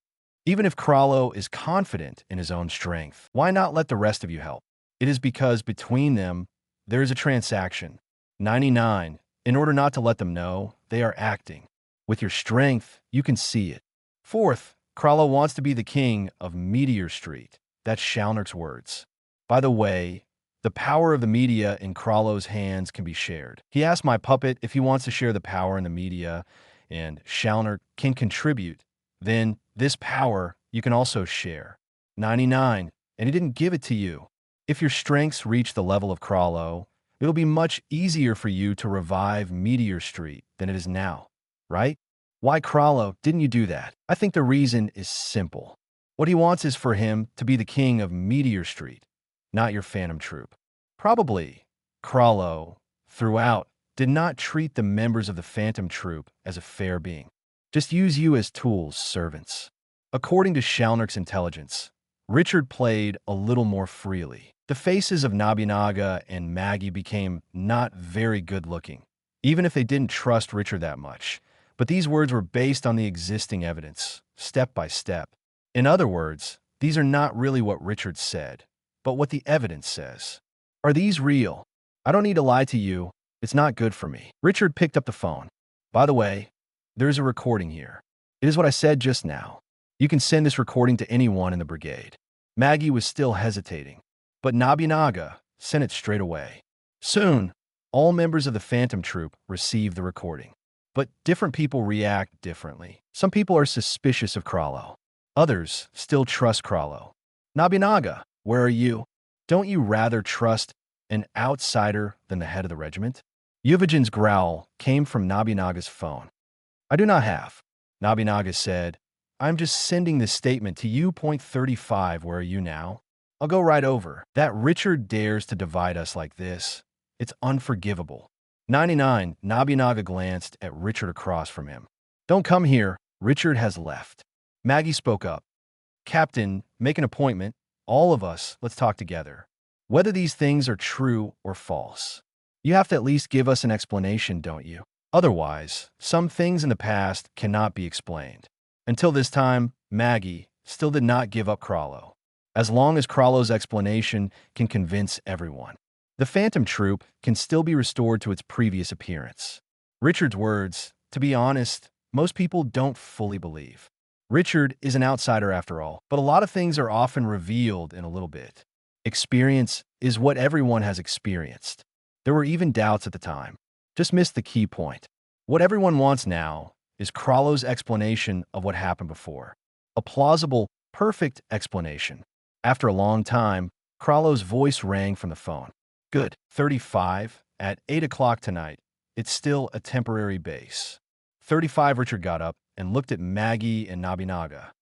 Even if Crawlo is confident in his own strength, why not let the rest of you help? It is because between them, there is a transaction. 99, in order not to let them know, they are acting. With your strength, you can see it. Fourth, Crawlo wants to be the king of Meteor Street. That's Shalnark's words. By the way, the power of the media in Crawlo's hands can be shared. He asked my puppet if he wants to share the power in the media, and Shalnark can contribute. Then, this power you can also share. 99, and he didn't give it to you. If your strengths reach the level of Crawlo, it'll be much easier for you to revive Meteor Street than it is now, right? Why Crawlo didn't you do that? I think the reason is simple. What he wants is for him to be the king of Meteor Street, not your Phantom Troop. Probably, Crawlo throughout, did not treat the members of the Phantom Troop as a fair being. Just use you as tools, servants. According to Shalnark's intelligence, Richard played a little more freely. The faces of Nobunaga and Maggie became not very good-looking, even if they didn't trust Richard that much. But these words were based on the existing evidence, step by step. In other words, these are not really what Richard said, but what the evidence says. Are these real? I don't need to lie to you. It's not good for me. Richard picked up the phone. By the way, there's a recording here. It is what I said just now. You can send this recording to anyone in the brigade. Maggie was still hesitating, but Nobunaga sent it straight away. Soon, all members of the Phantom Troop received the recording. But different people react differently. Some people are suspicious of Crusoe. Others still trust Crusoe. Nobunaga, where are you? Don't you rather trust an outsider than the head of the regiment? Yuvajin's growl came from Nobunaga's phone. I do not have. Nobunaga said, I'm just sending this statement to you. Point 35, where are you now? I'll go right over. That Richard dares to divide us like this. It's unforgivable. 99, Nobunaga glanced at Richard across from him. Don't come here. Richard has left. Maggie spoke up. Captain, make an appointment. All of us, let's talk together. Whether these things are true or false. You have to at least give us an explanation, don't you? Otherwise, some things in the past cannot be explained. Until this time, Maggie still did not give up Crusoe. As long as Crusoe's explanation can convince everyone, the Phantom Troop can still be restored to its previous appearance. Richard's words, to be honest, most people don't fully believe. Richard is an outsider after all, but a lot of things are often revealed in a little bit. Experience is what everyone has experienced. There were even doubts at the time. Just missed the key point. What everyone wants now is Crusoe's explanation of what happened before. A plausible, perfect explanation. After a long time, Crusoe's voice rang from the phone. Good. 35, at 8 o'clock tonight. It's still a temporary base. 35, Richard got up and looked at Maggie and Nobunaga.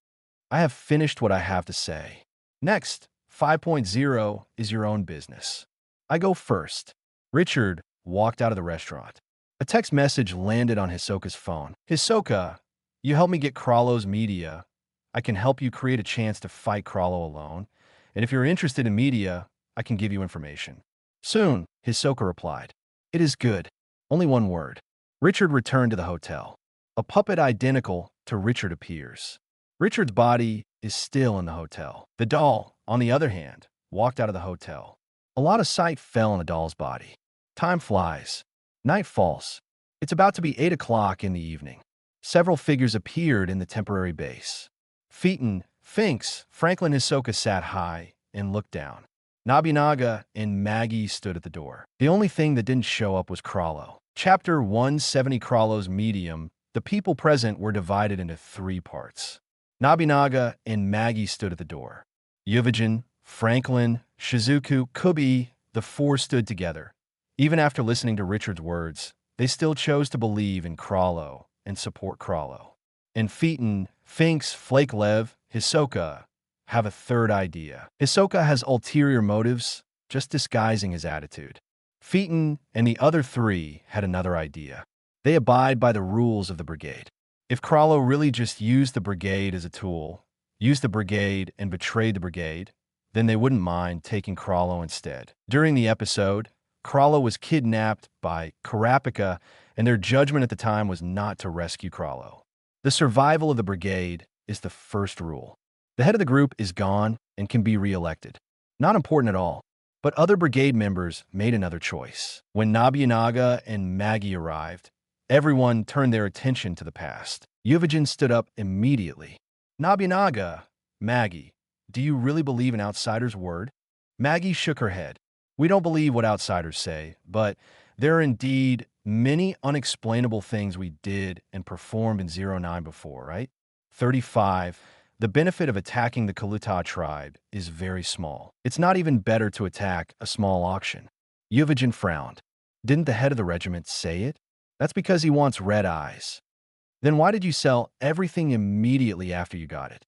I have finished what I have to say. Next, 5.0 is your own business. I go first. Richard walked out of the restaurant. A text message landed on Hisoka's phone. Hisoka, you help me get Crusoe's media. I can help you create a chance to fight Crusoe alone. And if you're interested in media, I can give you information. Soon, Hisoka replied. It is good. Only one word. Richard returned to the hotel. A puppet identical to Richard appears. Richard's body is still in the hotel. The doll, on the other hand, walked out of the hotel. A lot of sight fell on the doll's body. Time flies. Night falls. It's about to be 8 o'clock in the evening. Several figures appeared in the temporary base. Phaeton, Finks, Franklin Hisoka sat high and looked down. Nobunaga and Maggie stood at the door. The only thing that didn't show up was Crusoe. Chapter 170, Crusoe's medium. The people present were divided into 3 parts. Nobunaga and Maggie stood at the door. Yuvajin, Franklin, Shizuku, Kubi, the 4 stood together. Even after listening to Richard's words, they still chose to believe in Crusoe and support Crusoe. And Phaeton, Finks, Flakelev, Hisoka have a third idea. Hisoka has ulterior motives, just disguising his attitude. Phaeton and the other 3 had another idea. They abide by the rules of the brigade. If Crusoe really just used the brigade as a tool, used the brigade and betrayed the brigade, then they wouldn't mind taking Crusoe instead. During the episode, Crusoe was kidnapped by Karapika, and their judgment at the time was not to rescue Crusoe. The survival of the brigade is the first rule. The head of the group is gone and can be re-elected. Not important at all, but other brigade members made another choice. When Nobunaga and Maggie arrived, everyone turned their attention to the past. Yuvajin stood up immediately. Nobunaga, Maggie, do you really believe an outsider's word? Maggie shook her head. We don't believe what outsiders say, but there are indeed many unexplainable things we did and performed in 09 before, right? 35. The benefit of attacking the Kaluta tribe is very small. It's not even better to attack a small auction. Yuvajin frowned. Didn't the head of the regiment say it? That's because he wants red eyes. Then why did you sell everything immediately after you got it?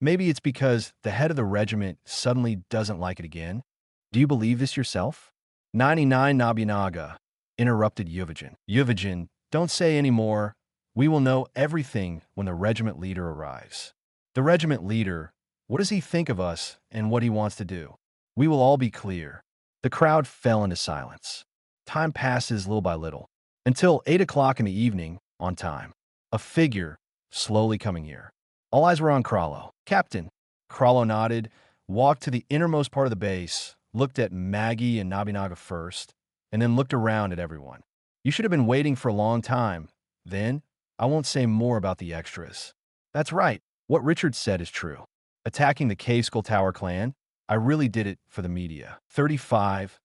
Maybe it's because the head of the regiment suddenly doesn't like it again. Do you believe this yourself? 99, Nobunaga. interrupted Yuvigin. Yuvigin, don't say any more. We will know everything when the regiment leader arrives. The regiment leader, what does he think of us and what he wants to do? We will all be clear. The crowd fell into silence. Time passes little by little, until 8 o'clock in the evening, on time. A figure, slowly coming near. All eyes were on Crusoe. Captain. Crusoe nodded, walked to the innermost part of the base, looked at Maggie and Nabinaga first, and then looked around at everyone. You should have been waiting for a long time. Then, I won't say more about the extras. That's right. What Richard said is true. Attacking the Cave Skull Tower clan, I really did it for the media. 35.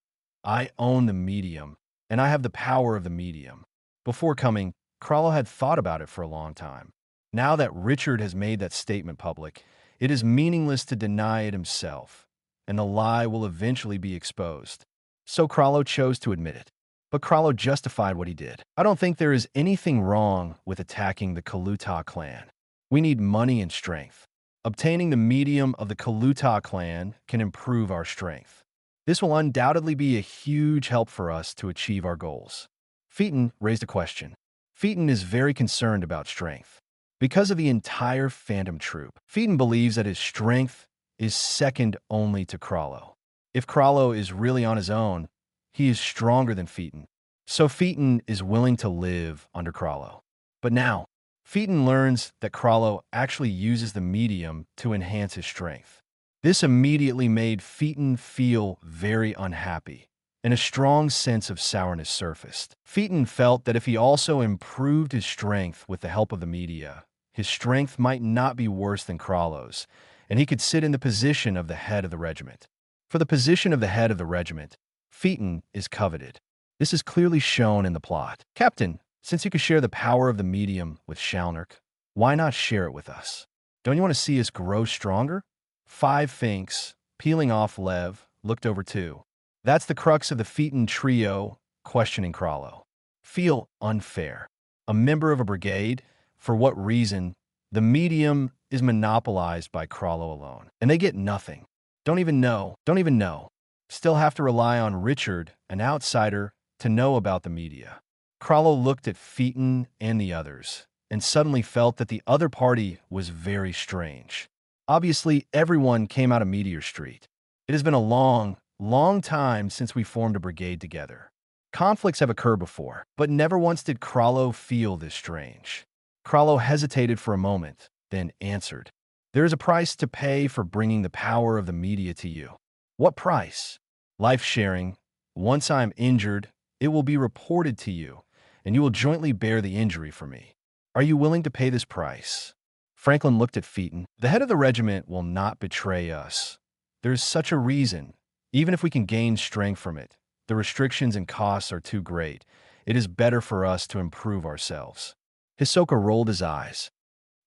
I own the medium, and I have the power of the medium. Before coming, Crusoe had thought about it for a long time. Now that Richard has made that statement public, it is meaningless to deny it himself, and the lie will eventually be exposed. So Crusoe chose to admit it. But Crusoe justified what he did. I don't think there is anything wrong with attacking the Cthulhu clan. We need money and strength. Obtaining the medium of the Cthulhu clan can improve our strength. This will undoubtedly be a huge help for us to achieve our goals. Phaeton raised a question. Phaeton is very concerned about strength. Because of the entire Phantom Troop, Phaeton believes that his strength is second only to Crusoe. If Crusoe is really on his own, he is stronger than Phaeton. So Phaeton is willing to live under Crusoe. But now, Phaeton learns that Crusoe actually uses the medium to enhance his strength. This immediately made Phaeton feel very unhappy, and a strong sense of sourness surfaced. Phaeton felt that if he also improved his strength with the help of the media, his strength might not be worse than Crusoe's, and he could sit in the position of the head of the regiment. For the position of the head of the regiment, Phaeton is coveted. This is clearly shown in the plot. Captain, since you could share the power of the medium with Shalnark, why not share it with us? Don't you want to see us grow stronger? 5 Finks, peeling off Lev, looked over too. That's the crux of the Phaeton trio, questioning Crusoe. Feel unfair. A member of a brigade? For what reason? The medium is monopolized by Crusoe alone, and they get nothing. Don't even know. Still have to rely on Richard, an outsider, to know about the media. Crusoe looked at Phaeton and the others, and suddenly felt that the other party was very strange. Obviously, everyone came out of Meteor Street. It has been a long time since we formed a brigade together. Conflicts have occurred before, but never once did Crusoe feel this strange. Crusoe hesitated for a moment, then answered. There is a price to pay for bringing the power of the media to you. What price? Life sharing. Once I am injured, it will be reported to you, and you will jointly bear the injury for me. Are you willing to pay this price? Franklin looked at Phaeton. The head of the regiment will not betray us. There is such a reason. Even if we can gain strength from it, the restrictions and costs are too great. It is better for us to improve ourselves. Hisoka rolled his eyes.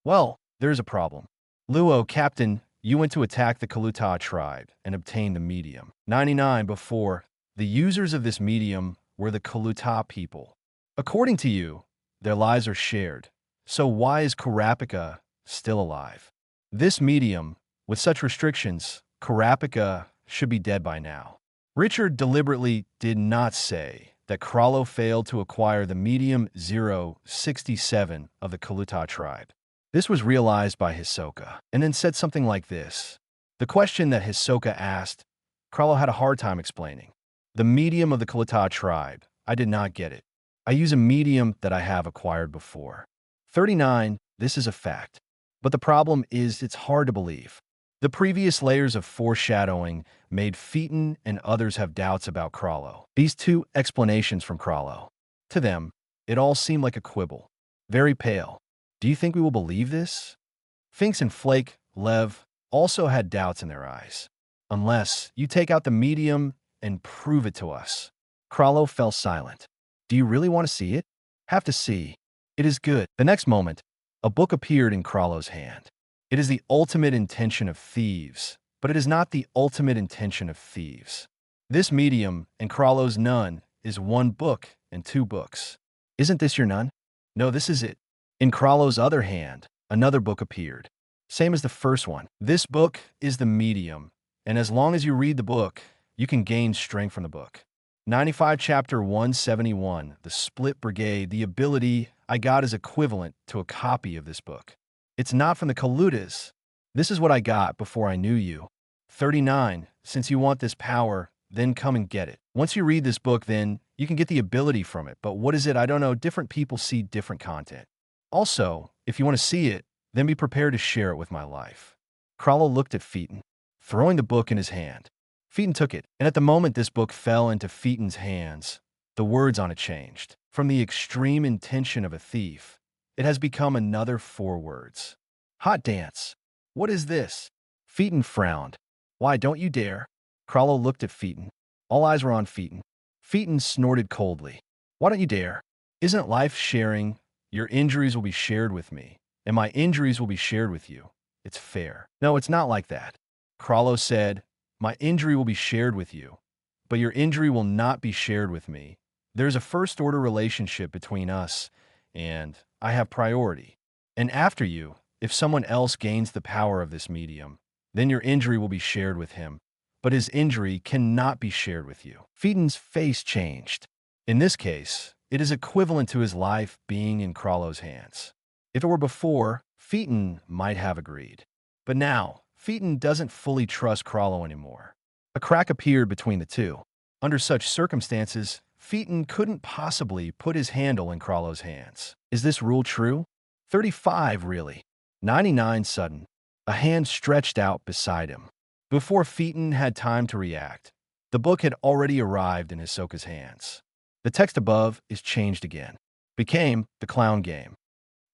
Well, there is a problem. Luo, Captain, you went to attack the Cthulhu tribe and obtain the medium. 99 before, the users of this medium were the Cthulhu people. According to you, their lives are shared. So why is Kurapika still alive? This medium, with such restrictions, Kurapika should be dead by now. Richard deliberately did not say that Crusoe failed to acquire the medium 067 of the Cthulhu tribe. This was realized by Hisoka, and then said something like this. The question that Hisoka asked, Crusoe had a hard time explaining. The medium of the Cthulhu tribe, I did not get it. I use a medium that I have acquired before. 39, this is a fact. But the problem is it's hard to believe. The previous layers of foreshadowing made Phaeton and others have doubts about Crusoe. These 2 explanations from Crusoe. To them, it all seemed like a quibble. Very pale. Do you think we will believe this? Finks and Flake, Lev, also had doubts in their eyes. Unless you take out the medium and prove it to us. Crusoe fell silent. Do you really want to see it? Have to see. It is good. The next moment, a book appeared in Crusoe's hand. It is the ultimate intention of thieves, but it is not the ultimate intention of thieves. This medium and Crusoe's nun is 1 book and 2 books. Isn't this your nun? No, this is it. In Crusoe's other hand, another book appeared. Same as the first one. This book is the medium, and as long as you read the book, you can gain strength from the book. 95 Chapter 171, The Split Brigade. The ability I got is equivalent to a copy of this book. It's not from the Coludas. This is what I got before I knew you. 39. Since you want this power, then come and get it. Once you read this book, then you can get the ability from it. But what is it? I don't know. Different people see different content. Also, if you want to see it, then be prepared to share it with my life. Crollo looked at Phaeton, throwing the book in his hand. Phaeton took it, and at the moment this book fell into Phaeton's hands, the words on it changed. From the extreme intention of a thief, it has become another 4 words. Hot dance. What is this? Phaeton frowned. Why, don't you dare. Crollo looked at Phaeton. All eyes were on Phaeton. Phaeton snorted coldly. Why don't you dare? Isn't life sharing? Your injuries will be shared with me, and my injuries will be shared with you. It's fair. No, it's not like that. Crollo said, my injury will be shared with you, but your injury will not be shared with me. There's a first-order relationship between us, and I have priority. And after you, if someone else gains the power of this medium, then your injury will be shared with him, but his injury cannot be shared with you. Phaeton's face changed. In this case, it is equivalent to his life being in Crollo's hands. If it were before, Phaeton might have agreed. But now, Phaeton doesn't fully trust Crollo anymore. A crack appeared between the two. Under such circumstances, Phaeton couldn't possibly put his handle in Crollo's hands. Is this rule true? 35, really. 99 sudden. A hand stretched out beside him. Before Phaeton had time to react, the book had already arrived in Hisoka's hands. The text above is changed again. Became the clown game.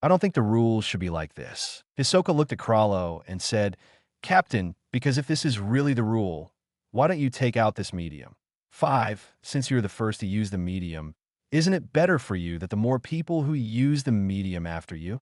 I don't think the rules should be like this. Hisoka looked at Crollo and said, Captain, because if this is really the rule, why don't you take out this medium? 5. Since you're the first to use the medium, isn't it better for you that the more people who use the medium after you?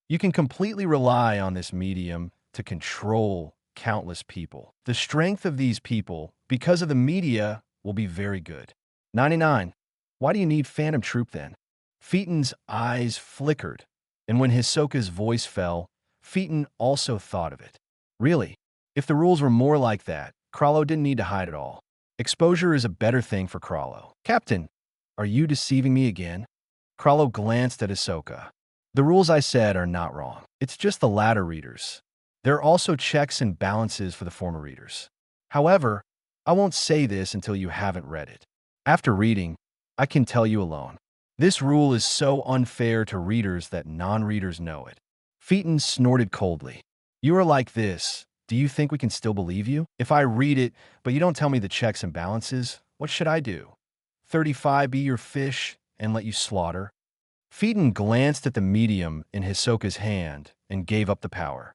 You can completely rely on this medium to control countless people. The strength of these people, because of the media, will be very good. 99. Why do you need Phantom Troop then? Phaeton's eyes flickered, and when Hisoka's voice fell, Phaeton also thought of it. Really, if the rules were more like that, Crollo didn't need to hide it all. Exposure is a better thing for Crollo. Captain, are you deceiving me again? Crollo glanced at Hisoka. The rules I said are not wrong. It's just the latter readers. There are also checks and balances for the former readers. However, I won't say this until you haven't read it. After reading, I can tell you alone. This rule is so unfair to readers that non-readers know it. Phaeton snorted coldly. You are like this. Do you think we can still believe you? If I read it, but you don't tell me the checks and balances, what should I do? 35 be your fish and let you slaughter? Phaeton glanced at the medium in Hisoka's hand and gave up the power.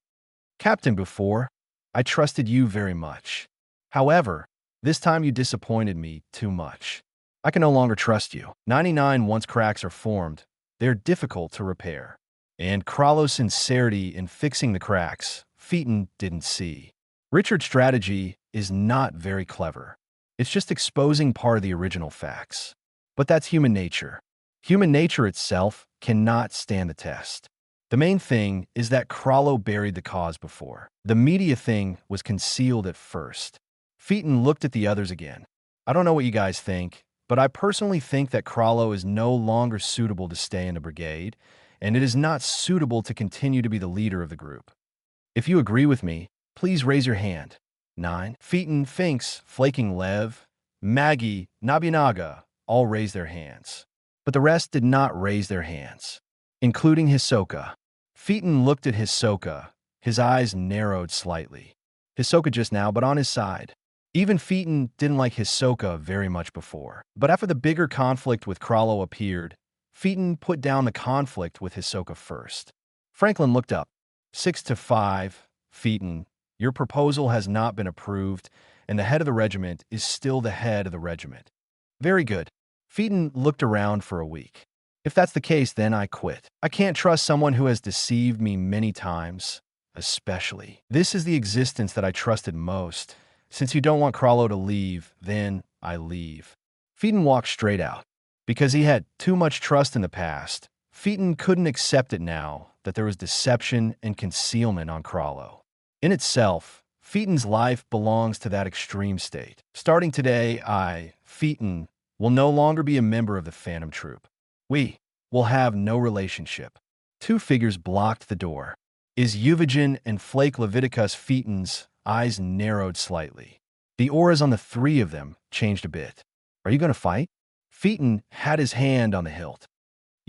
Captain, before, I trusted you very much. However, this time you disappointed me too much. I can no longer trust you. 99 Once cracks are formed, they are difficult to repair. And Crollo's sincerity in fixing the cracks, Phaeton didn't see. Richard's strategy is not very clever. It's just exposing part of the original facts. But that's human nature. Human nature itself cannot stand the test. The main thing is that Crollo buried the cause before. The media thing was concealed at first. Phaeton looked at the others again. I don't know what you guys think, but I personally think that Crollo is no longer suitable to stay in the brigade, and it is not suitable to continue to be the leader of the group. If you agree with me, please raise your hand. 9. Phaeton, Finks, Flaking Lev, Maggie, Nabinaga all raised their hands. But the rest did not raise their hands, including Hisoka. Phaeton looked at Hisoka. His eyes narrowed slightly. Hisoka just now, but on his side. Even Phaeton didn't like Hisoka very much before. But after the bigger conflict with Crollo appeared, Phaeton put down the conflict with Hisoka first. Franklin looked up. 6-5, Phaeton, your proposal has not been approved, and the head of the regiment is still the head of the regiment. Very good. Phaeton looked around for a week. If that's the case, then I quit. I can't trust someone who has deceived me many times, especially. This is the existence that I trusted most. Since you don't want Crollo to leave, then I leave. Phaeton walked straight out. Because he had too much trust in the past, Phaeton couldn't accept it now that there was deception and concealment on Crollo. In itself, Phaeton's life belongs to that extreme state. Starting today, I, Phaeton, will no longer be a member of the Phantom Troop. We will have no relationship. Two figures blocked the door. Is Euvigen and Flake Leviticus Phaeton's eyes narrowed slightly. The auras on the three of them changed a bit. Are you going to fight? Phaeton had his hand on the hilt.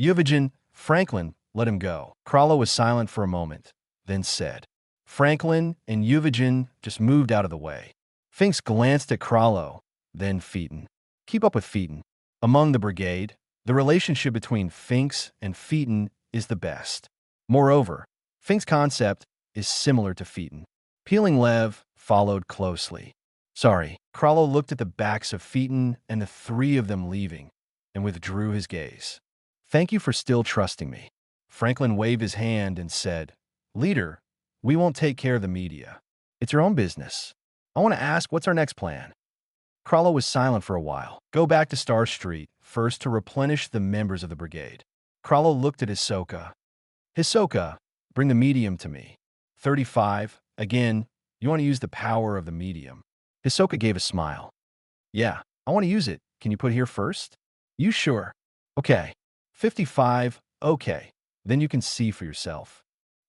Euvigen, Franklin, let him go. Crawlo was silent for a moment, then said. Franklin and Euvigen just moved out of the way. Finks glanced at Crawlo, then Phaeton. Keep up with Phaeton. Among the brigade, the relationship between Finks and Phaeton is the best. Moreover, Finks' concept is similar to Phaeton. Peeling Lev followed closely. Sorry, Crawlo looked at the backs of Phaeton and the three of them leaving, and withdrew his gaze. Thank you for still trusting me. Franklin waved his hand and said, Leader, we won't take care of the media. It's your own business. I want to ask, what's our next plan? Crawlo was silent for a while. Go back to Star Street, first to replenish the members of the brigade. Crawlo looked at Hisoka. Hisoka, bring the medium to me. 35, again, you want to use the power of the medium. Hisoka gave a smile. Yeah, I want to use it. Can you put it here first? You sure? Okay. 55, okay. Then you can see for yourself.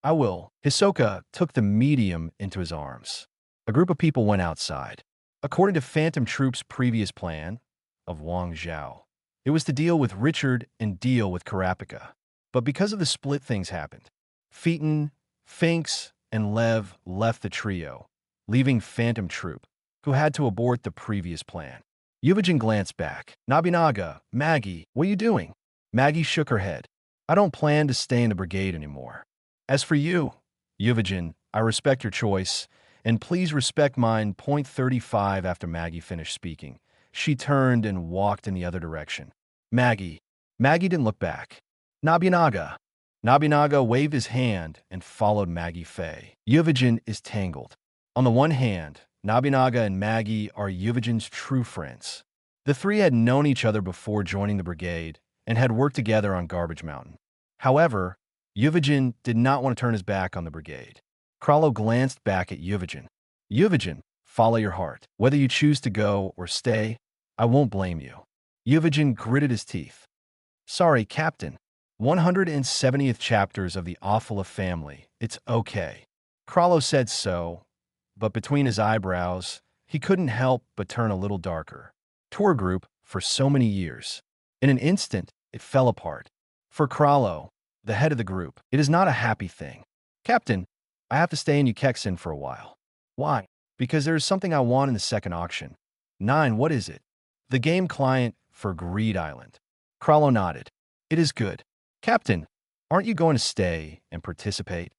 I will. Hisoka took the medium into his arms. A group of people went outside. According to Phantom Troop's previous plan, of Wang Zhao, it was to deal with Richard and deal with Karapika. But because of the split, things happened. Phaeton, Finks, and Lev left the trio, leaving Phantom Troop, who had to abort the previous plan. Euvigen glanced back. Nabinaga, Maggie, what are you doing? Maggie shook her head. I don't plan to stay in the brigade anymore. As for you, Euvigen, I respect your choice, and please respect mine. 35 after Maggie finished speaking. She turned and walked in the other direction. Maggie didn't look back. Nabinaga. Nabinaga waved his hand and followed Maggie Faye. Euvigen is tangled. On the one hand, Nabinaga and Maggie are Euvigen's true friends. The three had known each other before joining the brigade and had worked together on Garbage Mountain. However, Euvigen did not want to turn his back on the brigade. Crawlo glanced back at Euvigen. Euvigen, follow your heart. Whether you choose to go or stay, I won't blame you. Euvigen gritted his teeth. Sorry, Captain. 170th chapters of the Awfula family. It's okay. Crawlo said so, but between his eyebrows, he couldn't help but turn a little darker. Tour group for so many years. In an instant, it fell apart. For Crawlo, the head of the group, it is not a happy thing. Captain, I have to stay in Ukexin for a while. Why? Because there is something I want in the second auction. 9, what is it? The game client for Greed Island. Crawlo nodded. It is good. Captain, aren't you going to stay and participate?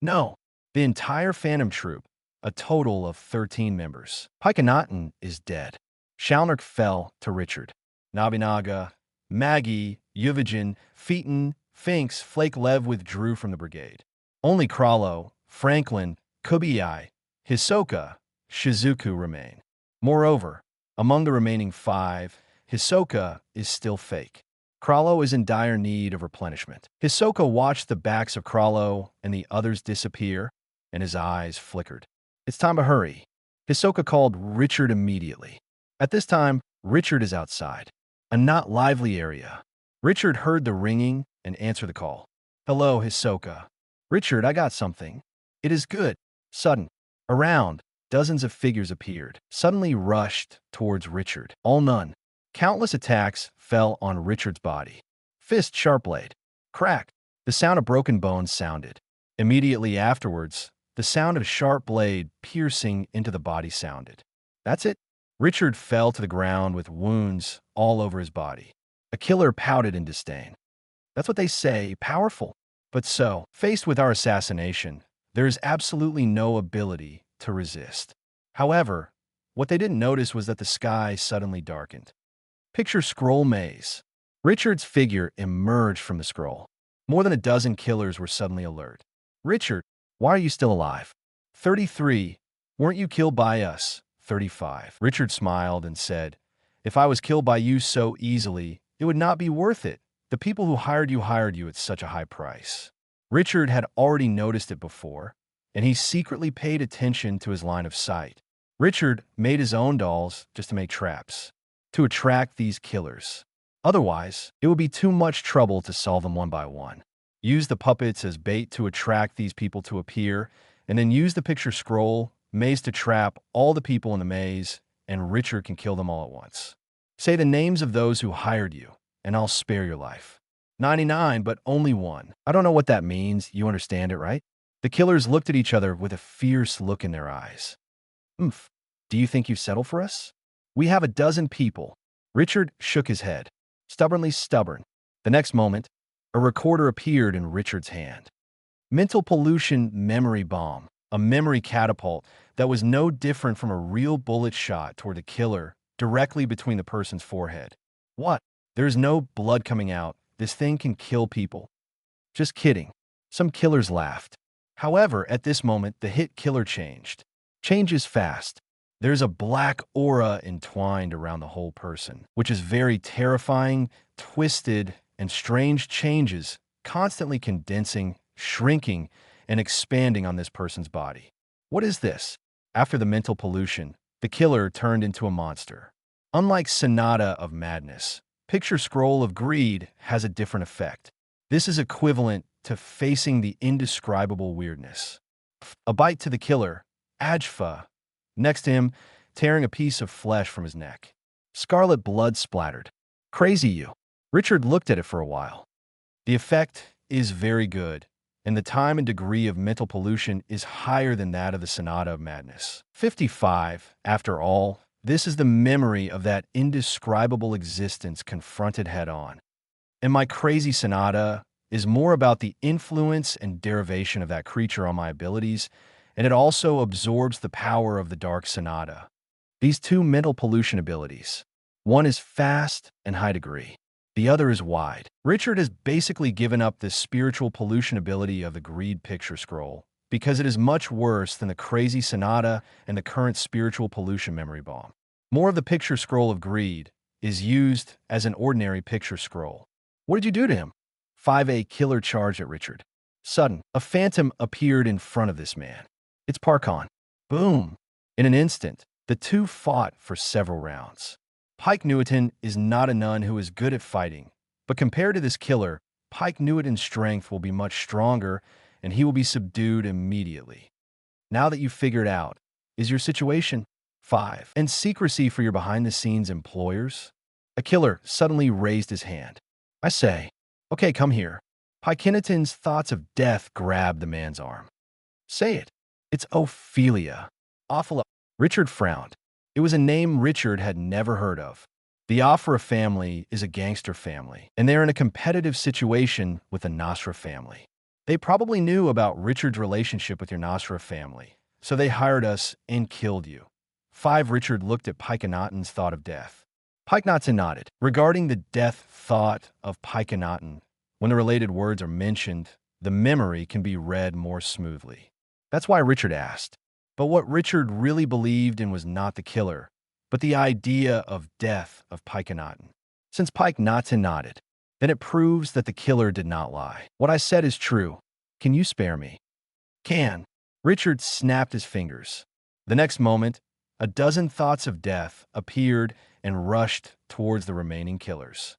No. The entire Phantom Troop, a total of 13 members. Pikanaten is dead. Shalnark fell to Richard. Nabinaga, Maggie, Euvigen, Phaeton, Finks, Flake Lev withdrew from the brigade. Only Crawlo, Franklin, Kubiai, Hisoka, Shizuku remain. Moreover, among the remaining 5, Hisoka is still fake. Crawlo is in dire need of replenishment. Hisoka watched the backs of Crawlo and the others disappear, and his eyes flickered. It's time to hurry. Hisoka called Richard immediately. At this time, Richard is outside. A not lively area. Richard heard the ringing and answered the call. Hello, Hisoka. Richard, I got something. It is good. Sudden. Around, dozens of figures appeared, suddenly rushed towards Richard. All none. Countless attacks fell on Richard's body. Fist, sharp blade. Crack. The sound of broken bones sounded. Immediately afterwards, the sound of sharp blade piercing into the body sounded. That's it. Richard fell to the ground with wounds all over his body. A killer pouted in disdain. That's what they say, powerful. But so, faced with our assassination, there is absolutely no ability to resist. However, what they didn't notice was that the sky suddenly darkened. Picture scroll maze. Richard's figure emerged from the scroll. More than a dozen killers were suddenly alert. Richard, why are you still alive? 33. Weren't you killed by us? 35. Richard smiled and said, If I was killed by you so easily, it would not be worth it. The people who hired you at such a high price. Richard had already noticed it before, and he secretly paid attention to his line of sight. Richard made his own dolls just to make traps. to attract these killers. Otherwise, it would be too much trouble to solve them one by one. Use the puppets as bait to attract these people to appear, and then use the picture scroll maze to trap all the people in the maze, and Richard can kill them all at once. Say the names of those who hired you, and I'll spare your life. 99, but only one. I don't know what that means. You understand it, right? The killers looked at each other with a fierce look in their eyes. Oomph. Do you think you settle for us? We have a dozen people. Richard shook his head. Stubbornly stubborn. The next moment, a recorder appeared in Richard's hand. Mental pollution memory bomb. A memory catapult that was no different from a real bullet shot toward the killer directly between the person's forehead. What? There's no blood coming out. This thing can kill people. Just kidding. Some killers laughed. However, at this moment, the hit killer changed. Change is fast. There's a black aura entwined around the whole person, which is very terrifying, twisted, and strange changes, constantly condensing, shrinking, and expanding on this person's body. What is this? After the mental pollution, the killer turned into a monster. Unlike Sonata of Madness, Picture Scroll of Greed has a different effect. This is equivalent to facing the indescribable weirdness. A bite to the killer, Ajfa, next to him, tearing a piece of flesh from his neck. Scarlet blood splattered. Crazy you. Richard looked at it for a while. The effect is very good, and the time and degree of mental pollution is higher than that of the Sonata of Madness. 55, after all, this is the memory of that indescribable existence confronted head-on. And my crazy Sonata is more about the influence and derivation of that creature on my abilities, and it also absorbs the power of the Dark Sonata. These two mental pollution abilities. One is fast and high degree. The other is wide. Richard has basically given up this spiritual pollution ability of the Greed Picture Scroll because it is much worse than the crazy Sonata and the current spiritual pollution memory bomb. More of the Picture Scroll of Greed is used as an ordinary picture scroll. What did you do to him? 5A killer charged at Richard. Sudden, a phantom appeared in front of this man. It's Parkon. Boom! In an instant, the two fought for several rounds. Pike Newton is not a nun who is good at fighting, but compared to this killer, Pike Newton's strength will be much stronger and he will be subdued immediately. Now that you've figured out, is your situation 5 and secrecy for your behind-the-scenes employers? A killer suddenly raised his hand. I say, okay, come here. Pike Newton's thoughts of death grabbed the man's arm. Say it. It's Ophelia. Awful. Richard frowned. It was a name Richard had never heard of. The Afra family is a gangster family, and they're in a competitive situation with the Nasra family. They probably knew about Richard's relationship with your Nasra family, so they hired us and killed you. 5. Richard looked at Pikenaton's thought of death. Pikenaton nodded. Regarding the death thought of Pikenaton, when the related words are mentioned, the memory can be read more smoothly. That's why Richard asked. But what Richard really believed in was not the killer, but the idea of death of Pikenaton. Since Pikenaton nodded, then it proves that the killer did not lie. What I said is true. Can you spare me? Can. Richard snapped his fingers. The next moment, a dozen thoughts of death appeared and rushed towards the remaining killers.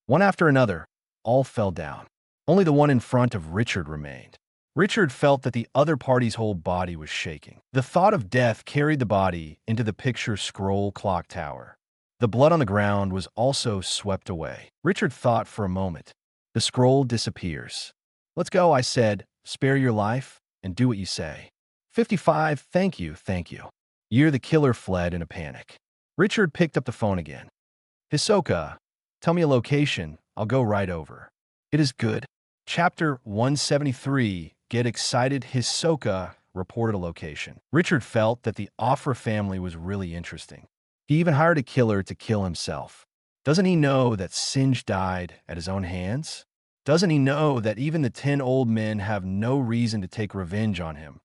One after another, all fell down. Only the one in front of Richard remained. Richard felt that the other party's whole body was shaking. The thought of death carried the body into the picture scroll clock tower. The blood on the ground was also swept away. Richard thought for a moment. The scroll disappears. Let's go, I said. Spare your life and do what you say. 55, thank you, thank you. The killer fled in a panic. Richard picked up the phone again. Hisoka, tell me a location. I'll go right over. It is good. Chapter 173. Get excited. Hisoka reported a location. Richard felt that the Afra family was really interesting. He even hired a killer to kill himself. Doesn't he know that Singe died at his own hands? Doesn't he know that even the 10 old men have no reason to take revenge on him?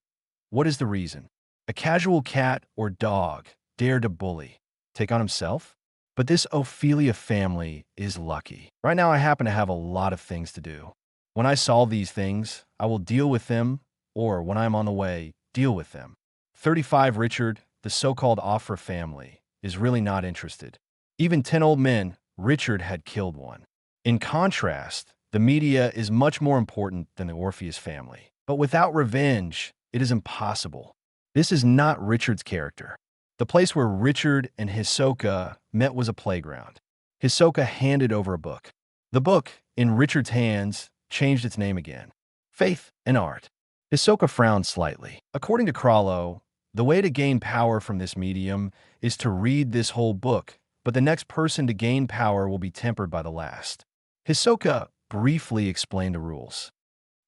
What is the reason? A casual cat or dog dared to bully, take on himself? But this Ophelia family is lucky. Right now I happen to have a lot of things to do. When I solve these things, I will deal with them, or when I am on the way, deal with them. 35 Richard, the so-called Afra family, is really not interested. Even 10 old men, Richard had killed one. In contrast, the media is much more important than the Orpheus family. But without revenge, it is impossible. This is not Richard's character. The place where Richard and Hisoka met was a playground. Hisoka handed over a book. The book, in Richard's hands, changed its name again. Faith and Art. Hisoka frowned slightly. According to Crusoe, the way to gain power from this medium is to read this whole book, but the next person to gain power will be tempered by the last. Hisoka briefly explained the rules.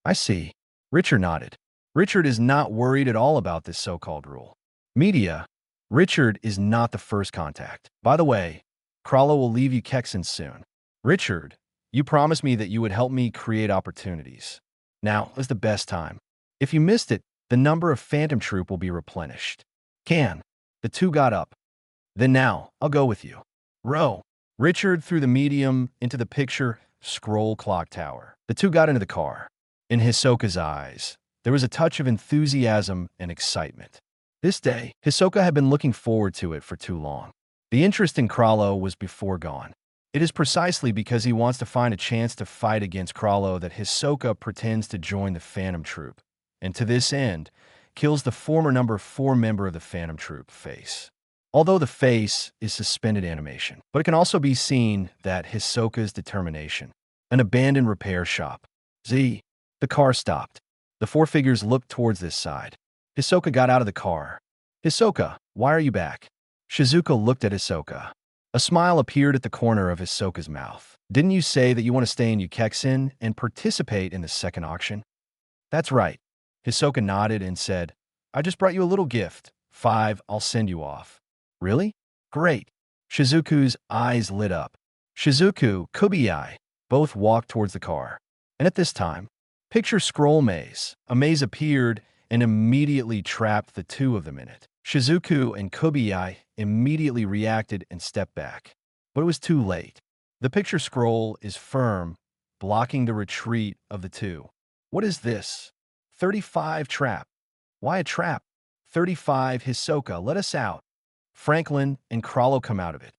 I see. Richard nodded. Richard is not worried at all about this so-called rule. Media. Richard is not the first contact. By the way, Crusoe will leave you Kexen soon. Richard, you promised me that you would help me create opportunities. Now is the best time. If you missed it, the number of Phantom Troop will be replenished. Can. The two got up. Then now, I'll go with you. Row. Richard threw the medium into the picture scroll clock tower. The two got into the car. In Hisoka's eyes, there was a touch of enthusiasm and excitement. This day, Hisoka had been looking forward to it for too long. The interest in Crusoe was before gone. It is precisely because he wants to find a chance to fight against Crusoe that Hisoka pretends to join the Phantom Troop, and to this end, kills the former number 4 member of the Phantom Troop, Face. Although the face is suspended animation, but it can also be seen that Hisoka's determination. An abandoned repair shop. Z. The car stopped. The 4 figures looked towards this side. Hisoka got out of the car. Hisoka, why are you back? Shizuka looked at Hisoka. A smile appeared at the corner of Hisoka's mouth. Didn't you say that you want to stay in Ukexen and participate in the second auction? That's right. Hisoka nodded and said, I just brought you a little gift. 5, I'll send you off. Really? Great. Shizuku's eyes lit up. Shizuku, Kubiai, both walked towards the car. And at this time, picture scroll maze. A maze appeared and immediately trapped the 2 of them in it. Shizuku and Kubiai immediately reacted and stepped back. But it was too late. The picture scroll is firm, blocking the retreat of the 2. What is this? 35 trap. Why a trap? 35 Hisoka, let us out. Franklin and Crusoe come out of it.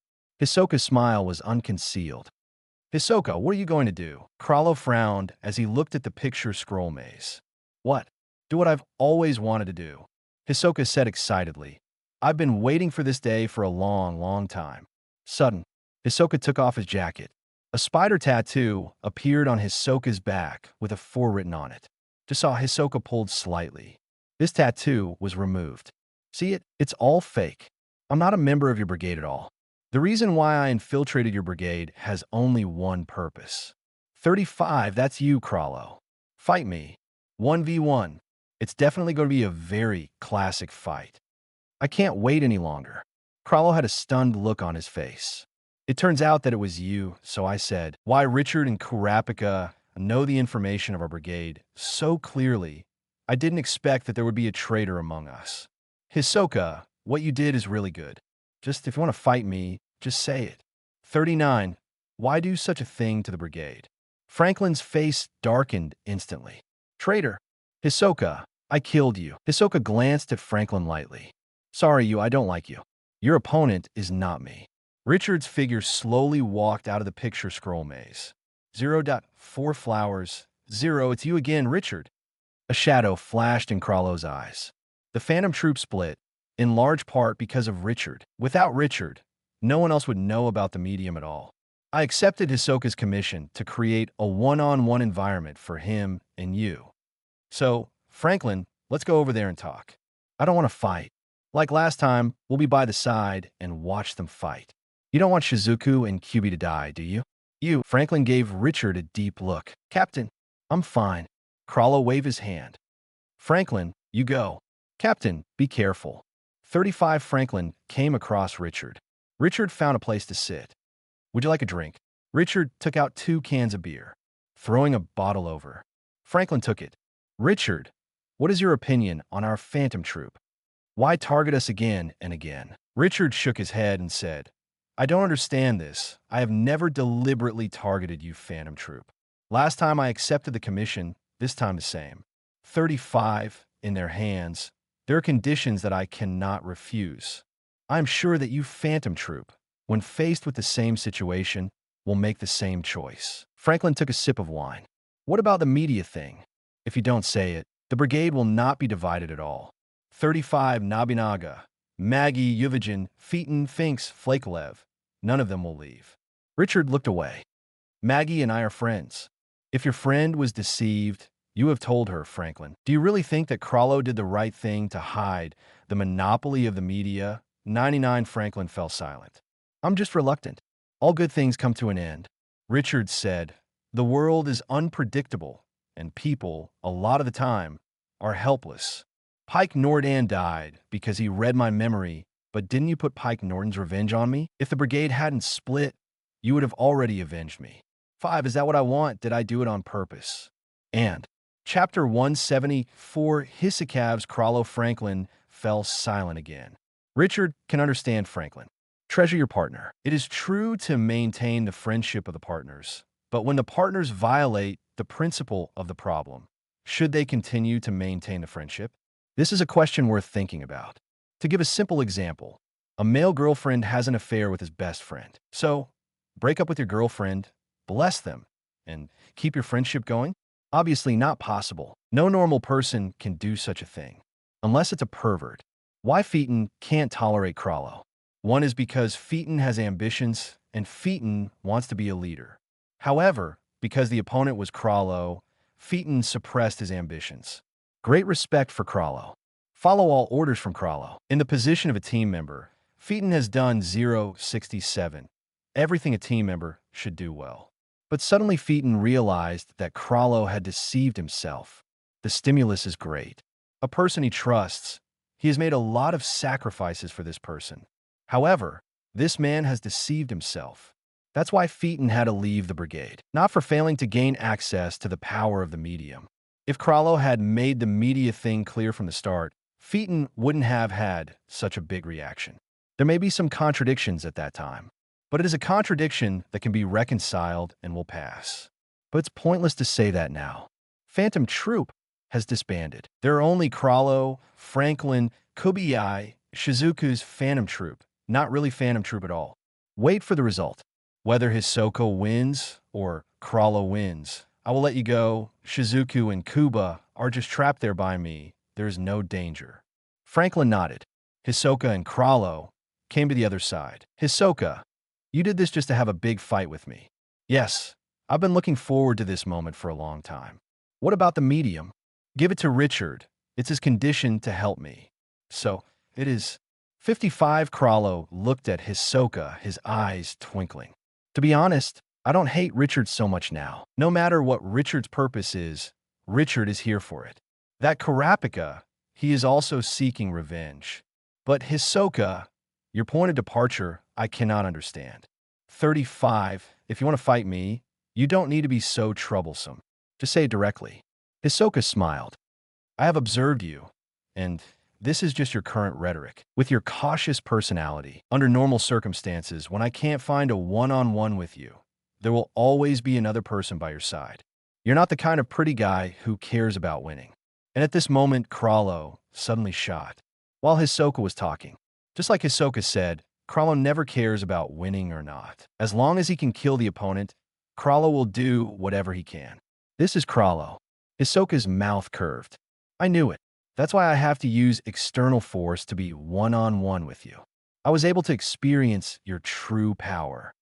Hisoka's smile was unconcealed. Hisoka, what are you going to do? Crusoe frowned as he looked at the picture scroll maze. What? Do what I've always wanted to do. Hisoka said excitedly. I've been waiting for this day for a long, long time. Sudden, Hisoka took off his jacket. A spider tattoo appeared on Hisoka's back with a 4 written on it. Just saw Hisoka pulled slightly. This tattoo was removed. See it? It's all fake. I'm not a member of your brigade at all. The reason why I infiltrated your brigade has only one purpose. 35, that's you, Crusoe. Fight me. 1v1. It's definitely going to be a very classic fight. I can't wait any longer. Crusoe had a stunned look on his face. It turns out that it was you, so I said, why Richard and Kurapika know the information of our brigade so clearly, I didn't expect that there would be a traitor among us. Hisoka, what you did is really good. Just if you want to fight me, just say it. 39. Why do such a thing to the brigade? Franklin's face darkened instantly. Traitor. Hisoka, I killed you. Hisoka glanced at Franklin lightly. Sorry, I don't like you. Your opponent is not me. Richard's figure slowly walked out of the picture scroll maze. 0.4 flowers. 0, it's you again, Richard. A shadow flashed in Crusoe's eyes. The Phantom Troop split, in large part because of Richard. Without Richard, no one else would know about the medium at all. I accepted Hisoka's commission to create a one-on-one environment for him and you. So, Franklin, let's go over there and talk. I don't want to fight. Like last time, we'll be by the side and watch them fight. You don't want Shizuku and Kyubi to die, do you? You, Franklin gave Richard a deep look. Captain, I'm fine. Crusoe waved his hand. Franklin, you go. Captain, be careful. 35 Franklin came across Richard. Richard found a place to sit. Would you like a drink? Richard took out 2 cans of beer, throwing a bottle over. Franklin took it. Richard, what is your opinion on our Phantom Troop? Why target us again and again? Richard shook his head and said, I don't understand this. I have never deliberately targeted you, Phantom Troop. Last time I accepted the commission, this time the same. 35 in their hands. There are conditions that I cannot refuse. I am sure that you, Phantom Troop, when faced with the same situation, will make the same choice. Franklin took a sip of wine. What about the media thing? If you don't say it, the brigade will not be divided at all. 35 Nabinaga, Maggie, Yuvigin, Featon, Finks, Flakelev. None of them will leave. Richard looked away. Maggie and I are friends. If your friend was deceived, you have told her, Franklin. Do you really think that Crusoe did the right thing to hide the monopoly of the media? 99 Franklin fell silent. I'm just reluctant. All good things come to an end. Richard said, the world is unpredictable, and people, a lot of the time, are helpless. Pike Nordan died because he read my memory, but didn't you put Pike Norton's revenge on me? If the brigade hadn't split, you would have already avenged me. 5. Is that what I want? Did I do it on purpose? And Chapter 174, Hisakav's Crusoe. Franklin fell silent again. Richard can understand Franklin. Treasure your partner. It is true to maintain the friendship of the partners, but when the partners violate the principle of the problem, should they continue to maintain the friendship? This is a question worth thinking about. To give a simple example, a male girlfriend has an affair with his best friend. So, break up with your girlfriend, bless them, and keep your friendship going? Obviously not possible. No normal person can do such a thing, unless it's a pervert. Why Featon can't tolerate Crusoe? One is because Featon has ambitions, and Featon wants to be a leader. However, because the opponent was Crusoe, Featon suppressed his ambitions. Great respect for Crusoe. Follow all orders from Crusoe. In the position of a team member, Featon has done 067. Everything a team member should do well. But suddenly Featon realized that Crusoe had deceived himself. The stimulus is great. A person he trusts. He has made a lot of sacrifices for this person. However, this man has deceived himself. That's why Featon had to leave the brigade, not for failing to gain access to the power of the medium. If Crusoe had made the media thing clear from the start, Featon wouldn't have had such a big reaction. There may be some contradictions at that time, but it is a contradiction that can be reconciled and will pass. But it's pointless to say that now. Phantom Troop has disbanded. There are only Crusoe, Franklin, Kubiai, Shizuku's Phantom Troop. Not really Phantom Troop at all. Wait for the result. Whether Hisoka wins or Crusoe wins, I will let you go. Shizuku and Kuba are just trapped there by me. There is no danger. Franklin nodded. Hisoka and Crusoe came to the other side. Hisoka, you did this just to have a big fight with me. Yes, I've been looking forward to this moment for a long time. What about the medium? Give it to Richard. It's his condition to help me. So, it is. 55 Crusoe looked at Hisoka, his eyes twinkling. To be honest, I don't hate Richard so much now. No matter what Richard's purpose is, Richard is here for it. That Karapika, he is also seeking revenge. But Hisoka, your point of departure, I cannot understand. 35, if you want to fight me, you don't need to be so troublesome. Just say it directly. Hisoka smiled. I have observed you, and this is just your current rhetoric. With your cautious personality, under normal circumstances, when I can't find a one-on-one with you, there will always be another person by your side. You're not the kind of pretty guy who cares about winning. And at this moment, Crusoe suddenly shot, while Hisoka was talking. Just like Hisoka said, Crusoe never cares about winning or not. As long as he can kill the opponent, Crusoe will do whatever he can. This is Crusoe. Hisoka's mouth curved. I knew it. That's why I have to use external force to be one-on-one with you. I was able to experience your true power.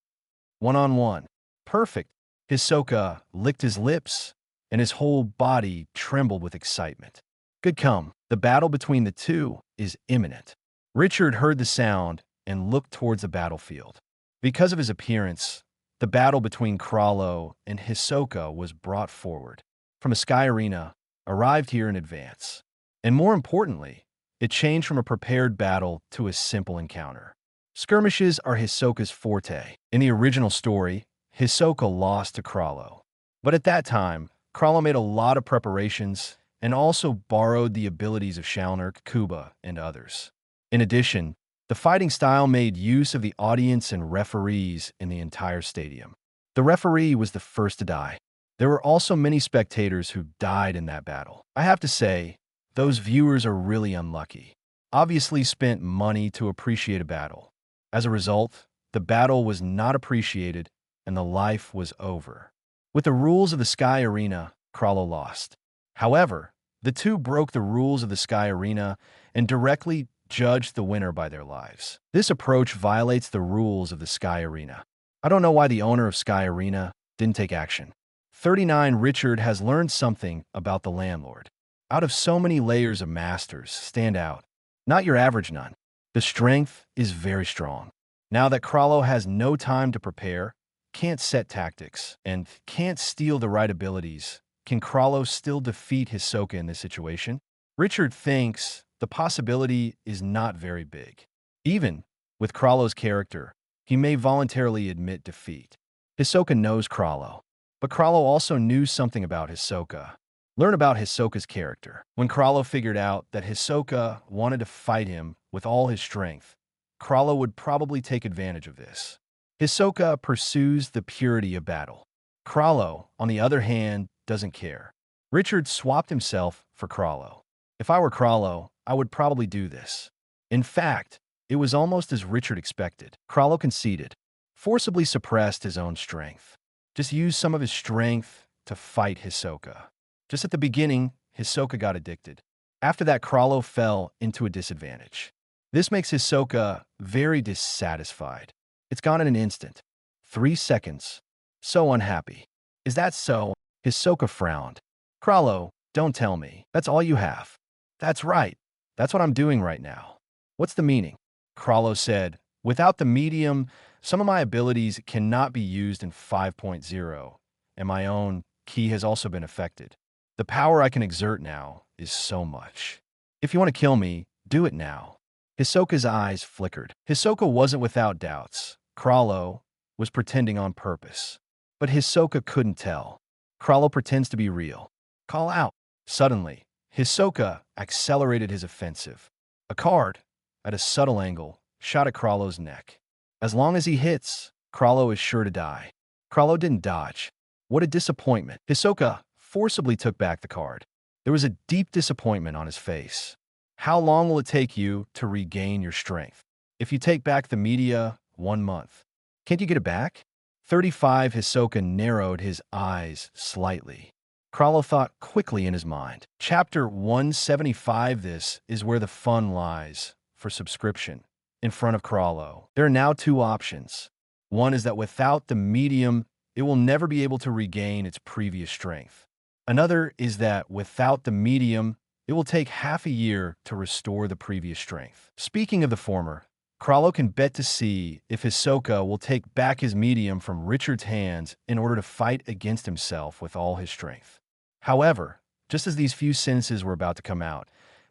One-on-one. Perfect. Hisoka licked his lips, and his whole body trembled with excitement. Good come. The battle between the two is imminent. Richard heard the sound and looked towards the battlefield. Because of his appearance, the battle between Crusoe and Hisoka was brought forward from a sky arena, arrived here in advance. And more importantly, it changed from a prepared battle to a simple encounter. Skirmishes are Hisoka's forte. In the original story, Hisoka lost to Crusoe. But at that time, Crusoe made a lot of preparations and also borrowed the abilities of Shalnir, Kuba, and others. In addition, the fighting style made use of the audience and referees in the entire stadium. The referee was the first to die. There were also many spectators who died in that battle. I have to say, those viewers are really unlucky. Obviously spent money to appreciate a battle. As a result, The battle was not appreciated, and the life was over. With the rules of the Sky Arena, Cthulhu lost. However, the two broke the rules of the Sky Arena and directly judged the winner by their lives. This approach violates the rules of the Sky Arena. I don't know why the owner of Sky Arena didn't take action. 39 Richard has learned something about the landlord. Out of so many layers of masters, stand out. Not your average nun. The strength is very strong. Now that Cthulhu has no time to prepare, can't set tactics, and can't steal the right abilities, can Cthulhu still defeat Hisoka in this situation? Richard thinks the possibility is not very big. Even with Cthulhu's character, he may voluntarily admit defeat. Hisoka knows Cthulhu, but Cthulhu also knew something about Hisoka. Learn about Hisoka's character. When Cthulhu figured out that Hisoka wanted to fight him with all his strength, Cthulhu would probably take advantage of this. Hisoka pursues the purity of battle. Cthulhu, on the other hand, doesn't care. Richard swapped himself for Cthulhu. If I were Cthulhu, I would probably do this. In fact, it was almost as Richard expected. Cthulhu conceded, forcibly suppressed his own strength. Just used some of his strength to fight Hisoka. Just at the beginning, Hisoka got addicted. After that, Cthulhu fell into a disadvantage. This makes Hisoka very dissatisfied. It's gone in an instant. 3 seconds. So unhappy. Is that so? Hisoka frowned. Cthulhu, don't tell me. That's all you have. That's right. That's what I'm doing right now. What's the meaning? Cthulhu said, without the medium, some of my abilities cannot be used in 5.0, and my own ki has also been affected. The power I can exert now is so much. If you want to kill me, do it now. Hisoka's eyes flickered. Hisoka wasn't without doubts. Cthulhu was pretending on purpose. But Hisoka couldn't tell. Cthulhu pretends to be real. Call out. Suddenly, Hisoka accelerated his offensive. A card, at a subtle angle, shot at Cthulhu's neck. As long as he hits, Cthulhu is sure to die. Cthulhu didn't dodge. What a disappointment. Hisoka forcibly took back the card. There was a deep disappointment on his face. How long will it take you to regain your strength? If you take back the media, 1 month. Can't you get it back? 35 Hisoka narrowed his eyes slightly. Cthulhu thought quickly in his mind. Chapter 175. This is where the fun lies. For subscription. In front of Cthulhu. There are now 2 options. One is that without the medium, it will never be able to regain its previous strength. Another is that without the medium, it will take half a year to restore the previous strength. Speaking of the former, Cthulhu can bet to see if Hisoka will take back his medium from Richard's hands in order to fight against himself with all his strength. However, just as these few sentences were about to come out,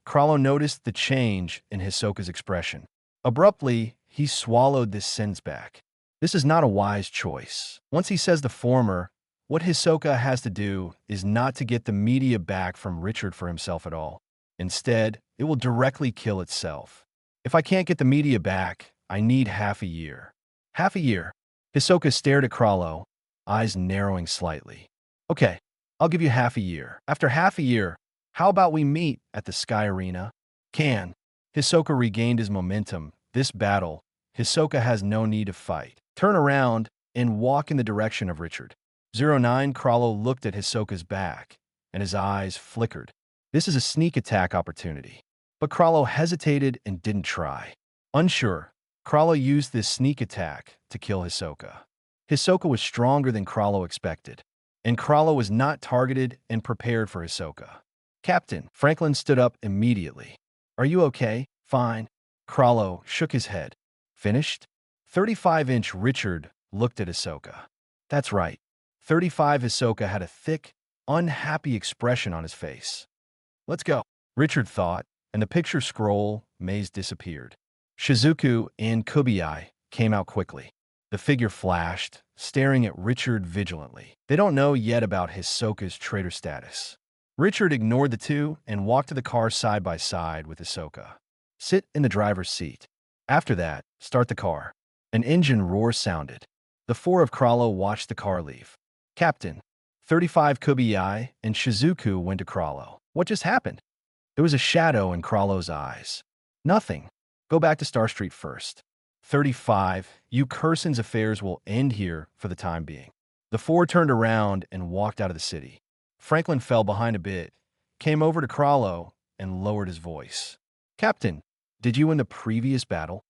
Cthulhu noticed the change in Hisoka's expression. Abruptly, he swallowed this sentence back. This is not a wise choice. Once he says the former, what Hisoka has to do is not to get the media back from Richard for himself at all. Instead, it will directly kill itself. If I can't get the media back, I need half a year. Half a year? Hisoka stared at Cthulhu, eyes narrowing slightly. Okay, I'll give you half a year. After half a year, how about we meet at the Sky Arena? Can. Hisoka regained his momentum. This battle, Hisoka has no need to fight. Turn around and walk in the direction of Richard. 09 Cthulhu looked at Hisoka's back, and his eyes flickered. This is a sneak attack opportunity. But Cthulhu hesitated and didn't try. Unsure, Cthulhu used this sneak attack to kill Hisoka. Hisoka was stronger than Cthulhu expected, and Cthulhu was not targeted and prepared for Hisoka. Captain, Franklin stood up immediately. Are you okay? Fine. Cthulhu shook his head. Finished? 35-inch Richard looked at Hisoka. That's right. 35 Hisoka had a thick, unhappy expression on his face. Let's go, Richard thought, and the picture scroll maze disappeared. Shizuku and Kubiai came out quickly. The figure flashed, staring at Richard vigilantly. They don't know yet about Hisoka's traitor status. Richard ignored the two and walked to the car side by side with Hisoka. Sit in the driver's seat. After that, start the car. An engine roar sounded. The 4 of Cthulhu watched the car leave. Captain, 35 Kubiai and Shizuku went to Cthulhu. What just happened? There was a shadow in Cthulhu's eyes. Nothing. Go back to Star Street first. 35. You Curson's affairs will end here for the time being. The four turned around and walked out of the city. Franklin fell behind a bit, came over to Crusoe, and lowered his voice. Captain, did you win the previous battle?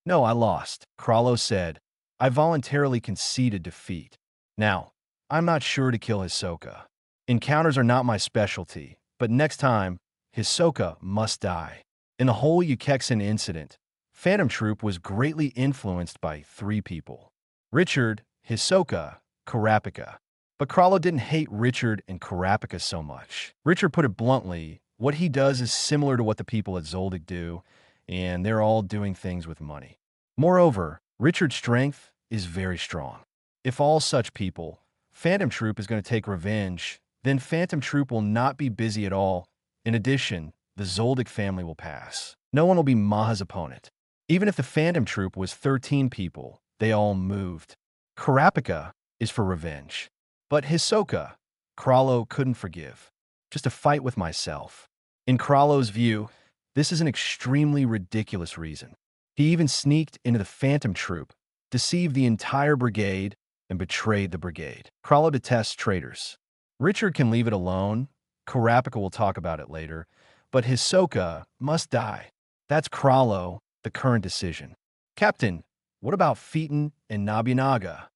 No, I lost, Crusoe said. I voluntarily conceded defeat. Now, I'm not sure to kill Hisoka. Encounters are not my specialty, but next time, Hisoka must die. In the whole Ukexin incident, Phantom Troop was greatly influenced by three people: Richard, Hisoka, Kurapika. But Crusoe didn't hate Richard and Kurapika so much. Richard put it bluntly, what he does is similar to what the people at Zoldyck do, and they're all doing things with money. Moreover, Richard's strength is very strong. If all such people, Phantom Troop is going to take revenge, then Phantom Troop will not be busy at all. In addition, the Zoldyck family will pass. No one will be Maha's opponent. Even if the Phantom Troop was 13 people, they all moved. Kurapika is for revenge. But Hisoka, Crusoe couldn't forgive. Just a fight with myself. In Crusoe's view, this is an extremely ridiculous reason. He even sneaked into the Phantom Troop, deceived the entire brigade, and betrayed the brigade. Crusoe detests traitors. Richard can leave it alone. Kurapika will talk about it later. But Hisoka must die. That's Crusoe, the current decision. Captain, what about Phaeton and Nobunaga?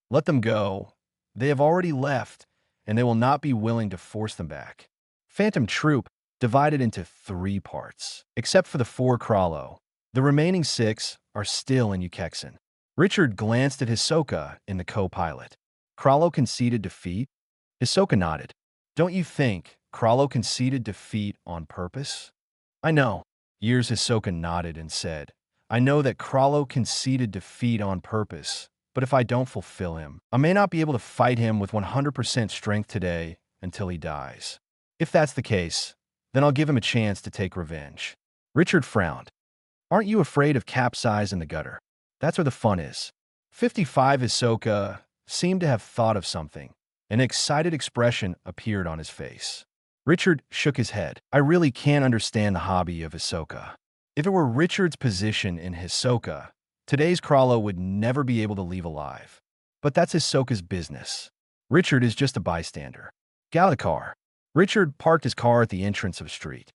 Let them go. They have already left, and they will not be willing to force them back. Phantom Troop divided into 3 parts. Except for the 4 Crusoe, the remaining 6 are still in Ukexin. Richard glanced at Hisoka in the co-pilot. Crusoe conceded defeat? Hisoka nodded. Don't you think Crusoe conceded defeat on purpose? I know. Years Hisoka nodded and said, I know that Crusoe conceded defeat on purpose, but if I don't fulfill him, I may not be able to fight him with 100% strength today until he dies. If that's the case, then I'll give him a chance to take revenge. Richard frowned. Aren't you afraid of capsize in the gutter? That's where the fun is. 55 Hisoka seemed to have thought of something. An excited expression appeared on his face. Richard shook his head. I really can't understand the hobby of Hisoka. If it were Richard's position in Hisoka, today's Crusoe would never be able to leave alive. But that's Hisoka's business. Richard is just a bystander. Get out of the car. Richard parked his car at the entrance of a street.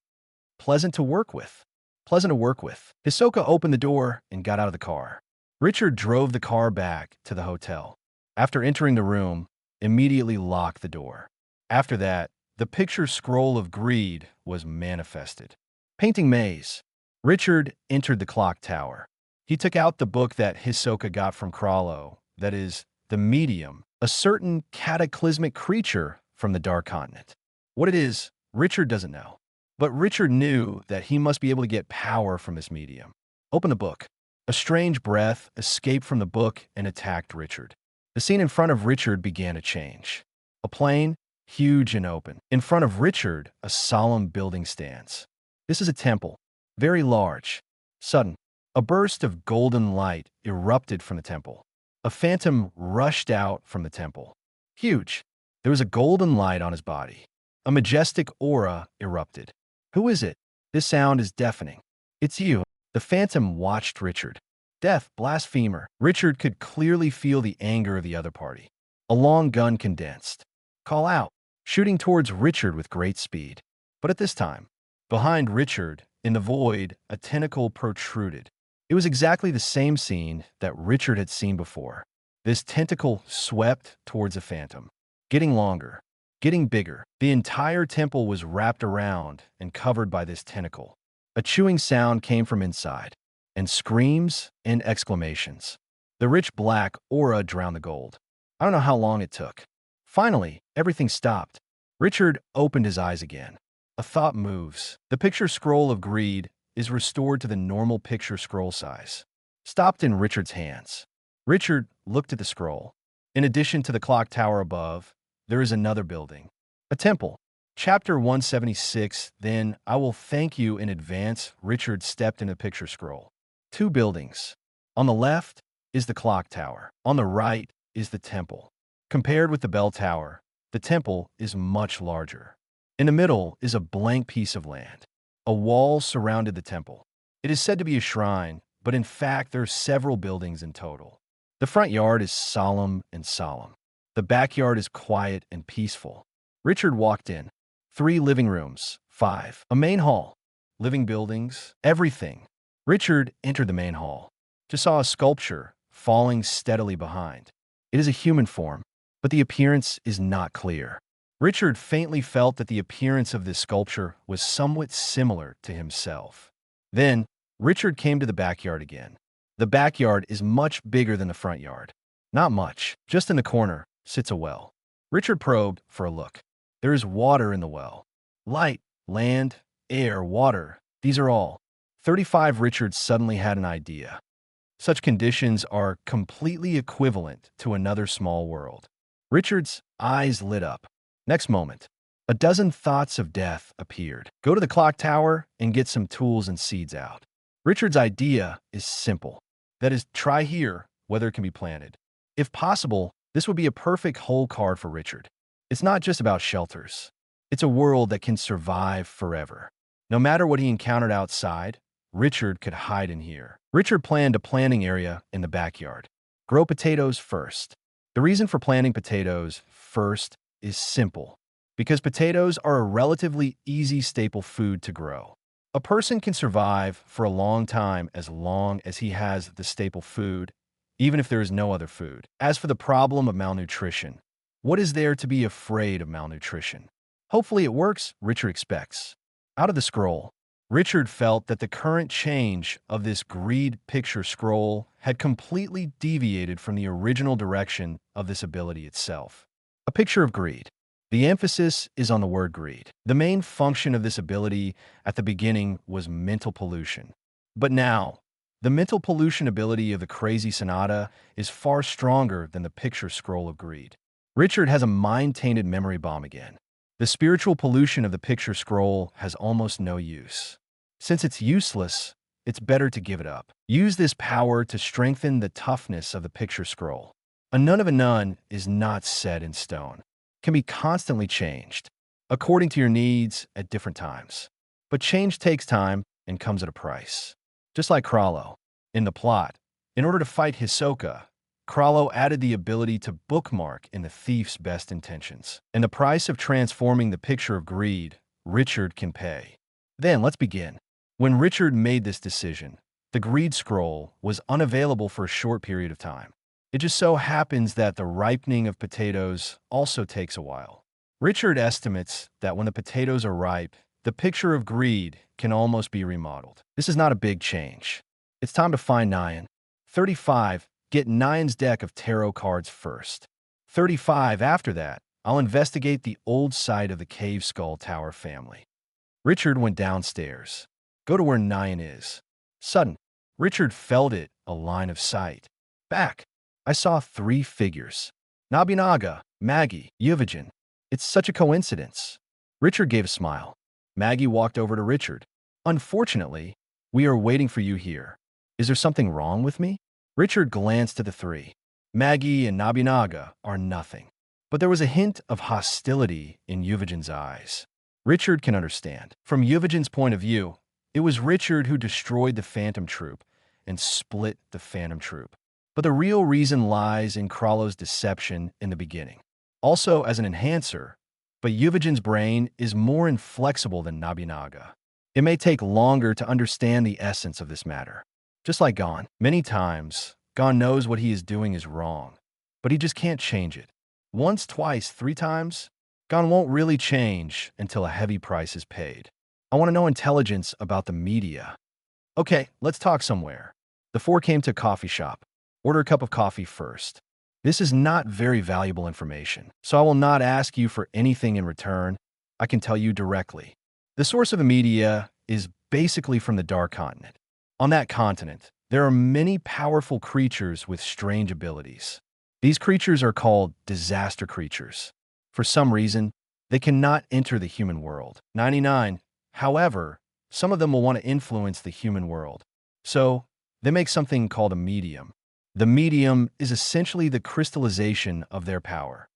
Pleasant to work with. Pleasant to work with. Hisoka opened the door and got out of the car. Richard drove the car back to the hotel. After entering the room, immediately locked the door. After that, the picture scroll of greed was manifested. Painting maze. Richard entered the clock tower. He took out the book that Hisoka got from Crusoe, that is, the medium, a certain cataclysmic creature from the Dark Continent. What it is, Richard doesn't know. But Richard knew that he must be able to get power from this medium. Open the book. A strange breath escaped from the book and attacked Richard. The scene in front of Richard began to change. A plain, huge and open. In front of Richard, a solemn building stands. This is a temple, very large. Sudden, a burst of golden light erupted from the temple. A phantom rushed out from the temple. Huge. There was a golden light on his body. A majestic aura erupted. Who is it? This sound is deafening. It's you. The phantom watched Richard. Death, blasphemer. Richard could clearly feel the anger of the other party. A long gun condensed. Call out, shooting towards Richard with great speed. But at this time, behind Richard, in the void, a tentacle protruded. It was exactly the same scene that Richard had seen before. This tentacle swept towards the phantom, getting longer, getting bigger. The entire temple was wrapped around and covered by this tentacle. A chewing sound came from inside, and screams and exclamations. The rich black aura drowned the gold. I don't know how long it took. Finally, everything stopped. Richard opened his eyes again. A thought moves. The picture scroll of greed is restored to the normal picture scroll size. Stopped in Richard's hands. Richard looked at the scroll. In addition to the clock tower above, there is another building. A temple. Chapter 176, then I will thank you in advance. Richard stepped in the picture scroll. 2 buildings. On the left is the clock tower. On the right is the temple. Compared with the bell tower, the temple is much larger. In the middle is a blank piece of land. A wall surrounded the temple. It is said to be a shrine, but in fact, there are several buildings in total. The front yard is solemn and solemn. The backyard is quiet and peaceful. Richard walked in. 3 living rooms, 5. A main hall. Living buildings, everything. Richard entered the main hall. Just saw a sculpture falling steadily behind. It is a human form, but the appearance is not clear. Richard faintly felt that the appearance of this sculpture was somewhat similar to himself. Then, Richard came to the backyard again. The backyard is much bigger than the front yard. Not much. Just in the corner sits a well. Richard probed for a look. There is water in the well. Light, land, air, water. These are all. 35. Richard suddenly had an idea. Such conditions are completely equivalent to another small world. Richard's eyes lit up. Next moment, a dozen thoughts of death appeared. Go to the clock tower and get some tools and seeds out. Richard's idea is simple. That is, try here whether it can be planted. If possible, this would be a perfect hole card for Richard. It's not just about shelters. It's a world that can survive forever. No matter what he encountered outside, Richard could hide in here. Richard planned a planting area in the backyard. Grow potatoes first. The reason for planting potatoes first is simple. Because potatoes are a relatively easy staple food to grow. A person can survive for a long as he has the staple food, even if there is no other food. As for the problem of malnutrition, what is there to be afraid of malnutrition? Hopefully it works, Richard expects. Out of the scroll, Richard felt that the current change of this greed picture scroll had completely deviated from the original direction of this ability itself. A picture of greed. The emphasis is on the word greed. The main function of this ability at the beginning was mental pollution. But now, the mental pollution ability of the crazy Sonata is far stronger than the picture scroll of greed. Richard has a mind-tainted memory bomb again. The spiritual pollution of the picture scroll has almost no use. Since it's useless, it's better to give it up. Use this power to strengthen the toughness of the picture scroll. A nun of a nun is not set in stone. It can be constantly changed, according to your needs at different times. But change takes time and comes at a price. Just like Crusoe. In the plot, in order to fight Hisoka, Crusoe added the ability to bookmark in the thief's best intentions. And the price of transforming the picture of greed, Richard can pay. Then let's begin. When Richard made this decision, the greed scroll was unavailable for a short period of time. It just so happens that the ripening of potatoes also takes a while. Richard estimates that when the potatoes are ripe, the picture of greed can almost be remodeled. This is not a big change. It's time to find Nyan. 35. Get Nyan's deck of tarot cards first. 35. After that, I'll investigate the old site of the Cave Skull Tower family. Richard went downstairs. Go to where Nyan is. Sudden, Richard felt it, a line of sight. Back. I saw 3 figures. Nobunaga, Maggie, Yuvijin. It's such a coincidence. Richard gave a smile. Maggie walked over to Richard. Unfortunately, we are waiting for you here. Is there something wrong with me? Richard glanced at the 3. Maggie and Nobunaga are nothing. But there was a hint of hostility in Yuvijin's eyes. Richard can understand. From Yuvijin's point of view, it was Richard who destroyed the Phantom Troop and split the Phantom Troop. But the real reason lies in Crusoe's deception in the beginning. Also as an enhancer, but Yuvijin's brain is more inflexible than Nobunaga. It may take longer to understand the essence of this matter. Just like Gon. Many times, Gon knows what he is doing is wrong, but he just can't change it. Once, twice, 3 times, Gon won't really change until a heavy price is paid. I want to know intelligence about the media. Okay, let's talk somewhere. The 4 came to a coffee shop. Order a cup of coffee first. This is not very valuable information, so I will not ask you for anything in return. I can tell you directly. The source of the media is basically from the Dark Continent. On that continent, there are many powerful creatures with strange abilities. These creatures are called disaster creatures. For some reason, they cannot enter the human world. 99. However, some of them will want to influence the human world. So, they make something called a medium. The medium is essentially the crystallization of their power.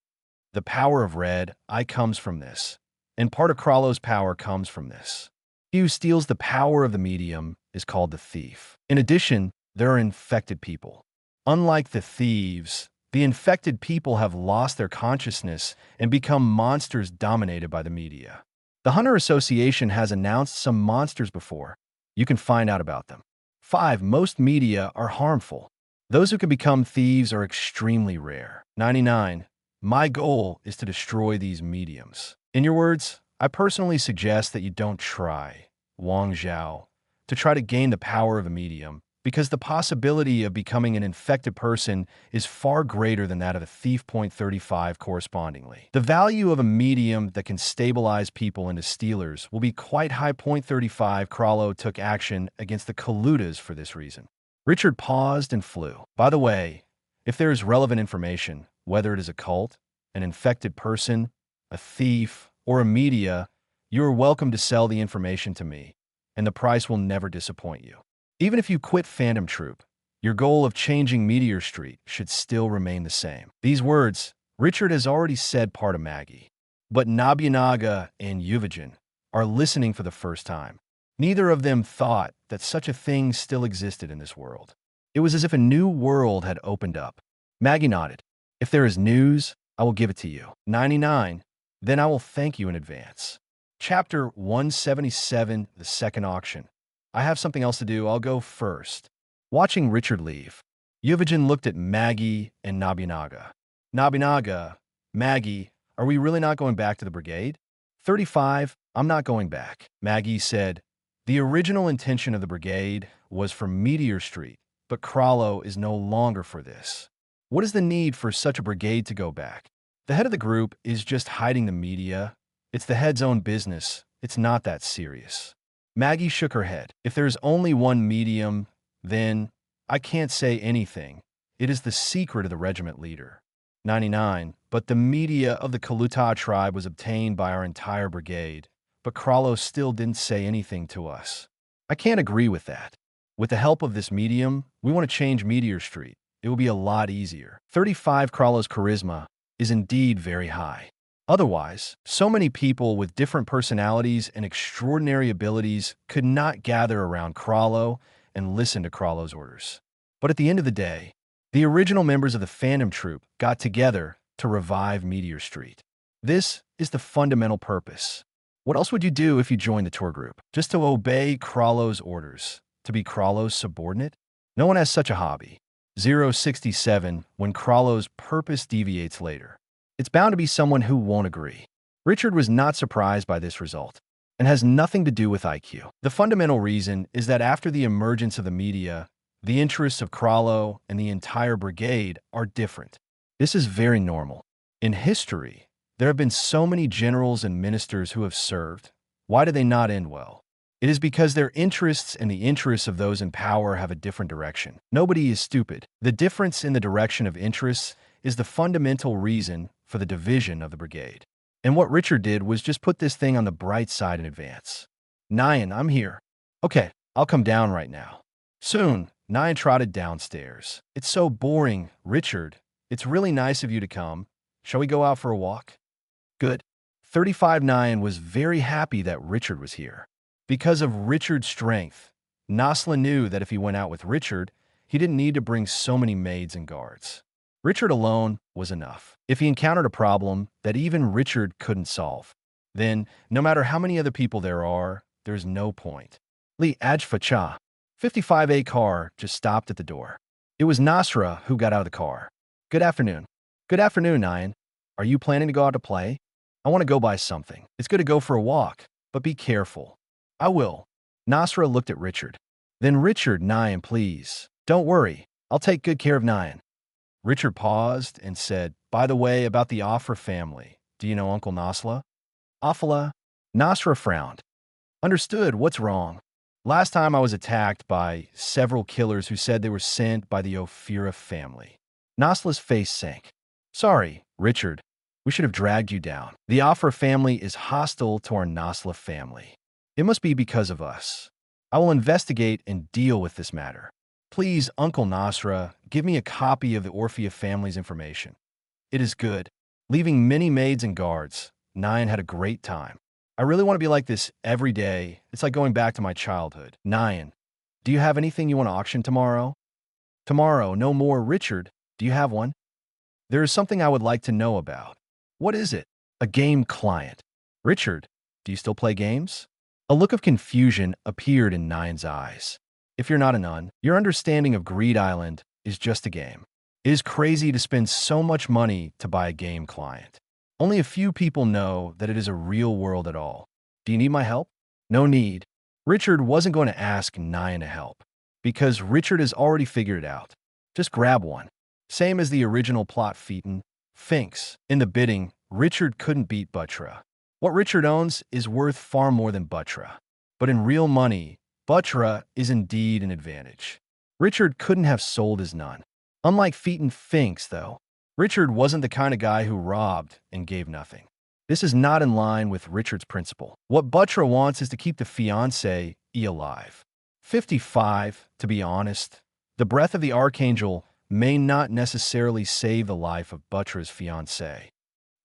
The power of red, I comes from this, and part of Crusoe's power comes from this. He who steals the power of the medium is called the thief. In addition, There are infected people. Unlike the thieves, the infected people have lost their consciousness and become monsters dominated by the media. The Hunter Association has announced some monsters before. You can find out about them. 5. Most media are harmful. Those who can become thieves are extremely rare. 99. My goal is to destroy these mediums. In your words, I personally suggest that you don't try, Wang Zhao, to try to gain the power of a medium, because the possibility of becoming an infected person is far greater than that of a thief. 35 correspondingly. The value of a medium that can stabilize people into stealers will be quite high. 35 Crusoe took action against the Coludas for this reason. Richard paused and flew. By the way, if there is relevant information, whether it is a cult, an infected person, a thief, or a media, you are welcome to sell the information to me, and the price will never disappoint you. Even if you quit Phantom Troop, your goal of changing Meteor Street should still remain the same. These words, Richard has already said part of Maggie, but Nobunaga and Yuvijin are listening for the first time. Neither of them thought that such a thing still existed in this world. It was as if a new world had opened up. Maggie nodded. If there is news, I will give it to you. 99. Then I will thank you in advance. Chapter 177, The Second Auction. I have something else to do. I'll go first. Watching Richard leave, Yuvijin looked at Maggie and Nobunaga. Nobunaga, Maggie, are we really not going back to the brigade? 35. I'm not going back. Maggie said, the original intention of the brigade was for Meteor Street, but Crusoe is no longer for this. What is the need for such a brigade to go back? The head of the group is just hiding the media. It's the head's own business. It's not that serious. Maggie shook her head. If there's only one medium, then I can't say anything. It is the secret of the regiment leader. 99. But the media of the Kaluta tribe was obtained by our entire brigade, but Crusoe still didn't say anything to us. I can't agree with that. With the help of this medium, we want to change Meteor Street. It will be a lot easier. 35. Crusoe's charisma is indeed very high. Otherwise, so many people with different personalities and extraordinary abilities could not gather around Crusoe and listen to Crusoe's orders. But at the end of the day, the original members of the Phantom Troop got together to revive Meteor Street. This is the fundamental purpose. What else would you do if you joined the tour group? Just to obey Crusoe's orders? To be Crusoe's subordinate? No one has such a hobby. 067. When Crusoe's purpose deviates later. It's bound to be someone who won't agree. Richard was not surprised by this result, and has nothing to do with IQ. The fundamental reason is that after the emergence of the media, the interests of Crusoe and the entire brigade are different. This is very normal. In history, there have been so many generals and ministers who have served. Why do they not end well? It is because their interests and the interests of those in power have a different direction. Nobody is stupid. The difference in the direction of interests is the fundamental reason for the division of the brigade. And what Richard did was just put this thing on the bright side in advance. Nyan, I'm here. Okay, I'll come down right now. Soon, Nyan trotted downstairs. It's so boring, Richard. It's really nice of you to come. Shall we go out for a walk? Good. 35 Nyan was very happy that Richard was here. Because of Richard's strength, Nasla knew that if he went out with Richard, he didn't need to bring so many maids and guards. Richard alone was enough. If he encountered a problem that even Richard couldn't solve, then, no matter how many other people there are, there's no point. Li Ajfacha. 55A car just stopped at the door. It was Nasra who got out of the car. Good afternoon. Good afternoon, Nyan. Are you planning to go out to play? I want to go buy something. It's good to go for a walk, but be careful. I will. Nasra looked at Richard. Then Richard, Nyan, please. Don't worry. I'll take good care of Nyan. Richard paused and said, by the way, about the Afra family. Do you know Uncle Nasla? Afala? Nasra frowned. Understood. What's wrong? Last time I was attacked by several killers who said they were sent by the Ophira family. Nasla's face sank. Sorry, Richard. We should have dragged you down. The Afra family is hostile to our Nasla family. It must be because of us. I will investigate and deal with this matter. Please, Uncle Nasra, give me a copy of the Orphea family's information. It is good. Leaving many maids and guards, Nyan had a great time. I really want to be like this every day. It's like going back to my childhood. Nyan, do you have anything you want to auction tomorrow? Tomorrow, no more. Richard, do you have one? There is something I would like to know about. What is it? A game client. Richard, do you still play games? A look of confusion appeared in Nine's eyes. If you're not a nun, your understanding of Greed Island is just a game. It is crazy to spend so much money to buy a game client. Only a few people know that it is a real world at all. Do you need my help? No need. Richard wasn't going to ask Nine to help, because Richard has already figured it out. Just grab one. Same as the original plot Phaeton, Finks. In the bidding, Richard couldn't beat Buttra. What Richard owns is worth far more than Buttra. But in real money, Buttra is indeed an advantage. Richard couldn't have sold his nun. Unlike Phaeton Finks, though, Richard wasn't the kind of guy who robbed and gave nothing. This is not in line with Richard's principle. What Buttra wants is to keep the fiancé alive. 55, to be honest. The breath of the Archangel may not necessarily save the life of Buttra's fiancée.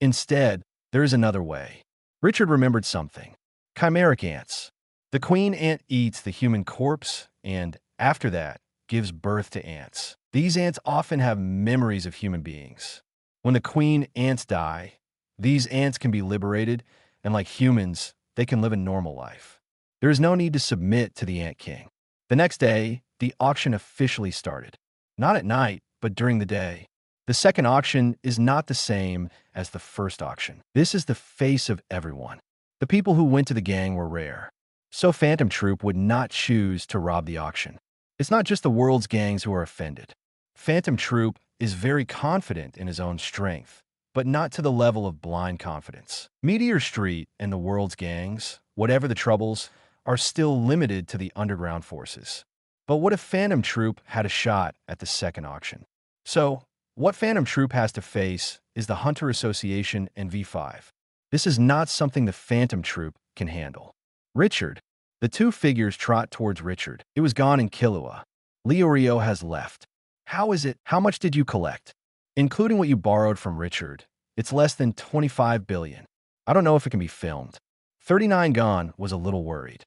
Instead, there is another way. Richard remembered something. Chimeric ants. The queen ant eats the human corpse and, after that, gives birth to ants. These ants often have memories of human beings. When the queen ants die, these ants can be liberated, and like humans, they can live a normal life. There is no need to submit to the Ant King. The next day, the auction officially started. Not at night, but during the day. The second auction is not the same as the first auction. This is the face of everyone. The people who went to the gang were rare. So Phantom Troop would not choose to rob the auction. It's not just the world's gangs who are offended. Phantom Troop is very confident in his own strength, but not to the level of blind confidence. Meteor Street and the world's gangs, whatever the troubles, are still limited to the underground forces. But what if Phantom Troop had a shot at the second auction? So, what Phantom Troop has to face is the Hunter Association and V5. This is not something the Phantom Troop can handle. Richard. The two figures trot towards Richard. It was gone in Killua. Leorio has left. How is it? How much did you collect? Including what you borrowed from Richard, it's less than 25 billion. I don't know if it can be filmed. 39 gone was a little worried.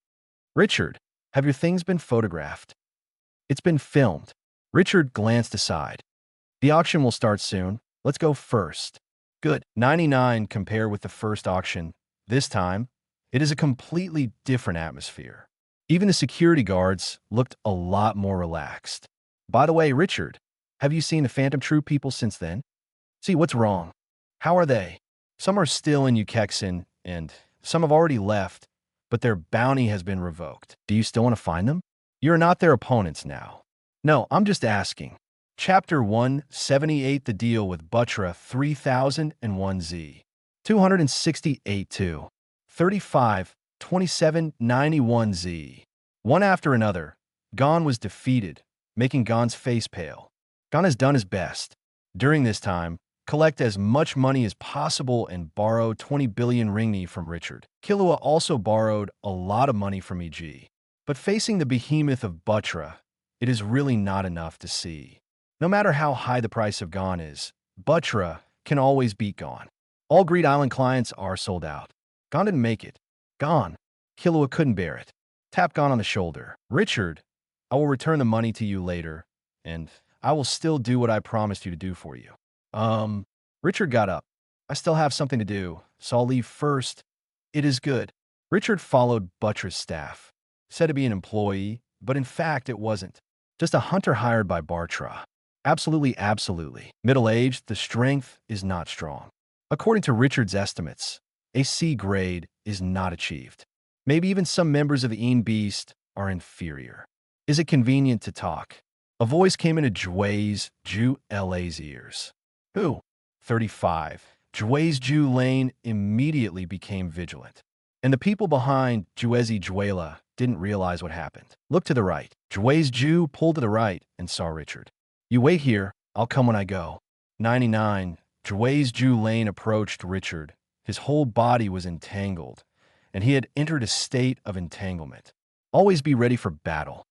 Richard, have your things been photographed? It's been filmed. Richard glanced aside. The auction will start soon. Let's go first. Good. 99 compare with the first auction. This time, it is a completely different atmosphere. Even the security guards looked a lot more relaxed. By the way, Richard, have you seen the Phantom Troop people since then? See, what's wrong? How are they? Some are still in Ukexin, and some have already left, but their bounty has been revoked. Do you still want to find them? You're not their opponents now. No, I'm just asking. Chapter 178, the deal with Buttra 3001Z. 268-2. 35, 27, 91Z. One after another, Gon was defeated, making Gon's face pale. Gon has done his best. During this time, collect as much money as possible and borrow 20 billion ringni from Richard. Killua also borrowed a lot of money from EG. But facing the behemoth of Buttra, it is really not enough to see. No matter how high the price of Gon is, Buttra can always beat Gon. All Greed Island clients are sold out. Gon didn't make it. Gon. Killua couldn't bear it. Tap Gon on the shoulder. Richard, I will return the money to you later, and I will still do what I promised you to do for you. Richard got up. I still have something to do, so I'll leave first. It is good. Richard followed Buttra's staff. Said to be an employee, but in fact it wasn't. Just a hunter hired by Bartra. Absolutely, absolutely. Middle-aged, the strength is not strong. According to Richard's estimates, a C grade is not achieved. Maybe even some members of the Een Beast are inferior. Is it convenient to talk? A voice came into Jue's Ju LA's ears. Who? 35. Jue's Ju Lane immediately became vigilant. And the people behind Juezi Juela didn't realize what happened. Look to the right. Jue's Ju pulled to the right and saw Richard. You wait here, I'll come when I go. 99. Jue's Ju Lane approached Richard. His whole body was entangled, and he had entered a state of entanglement. Always be ready for battle.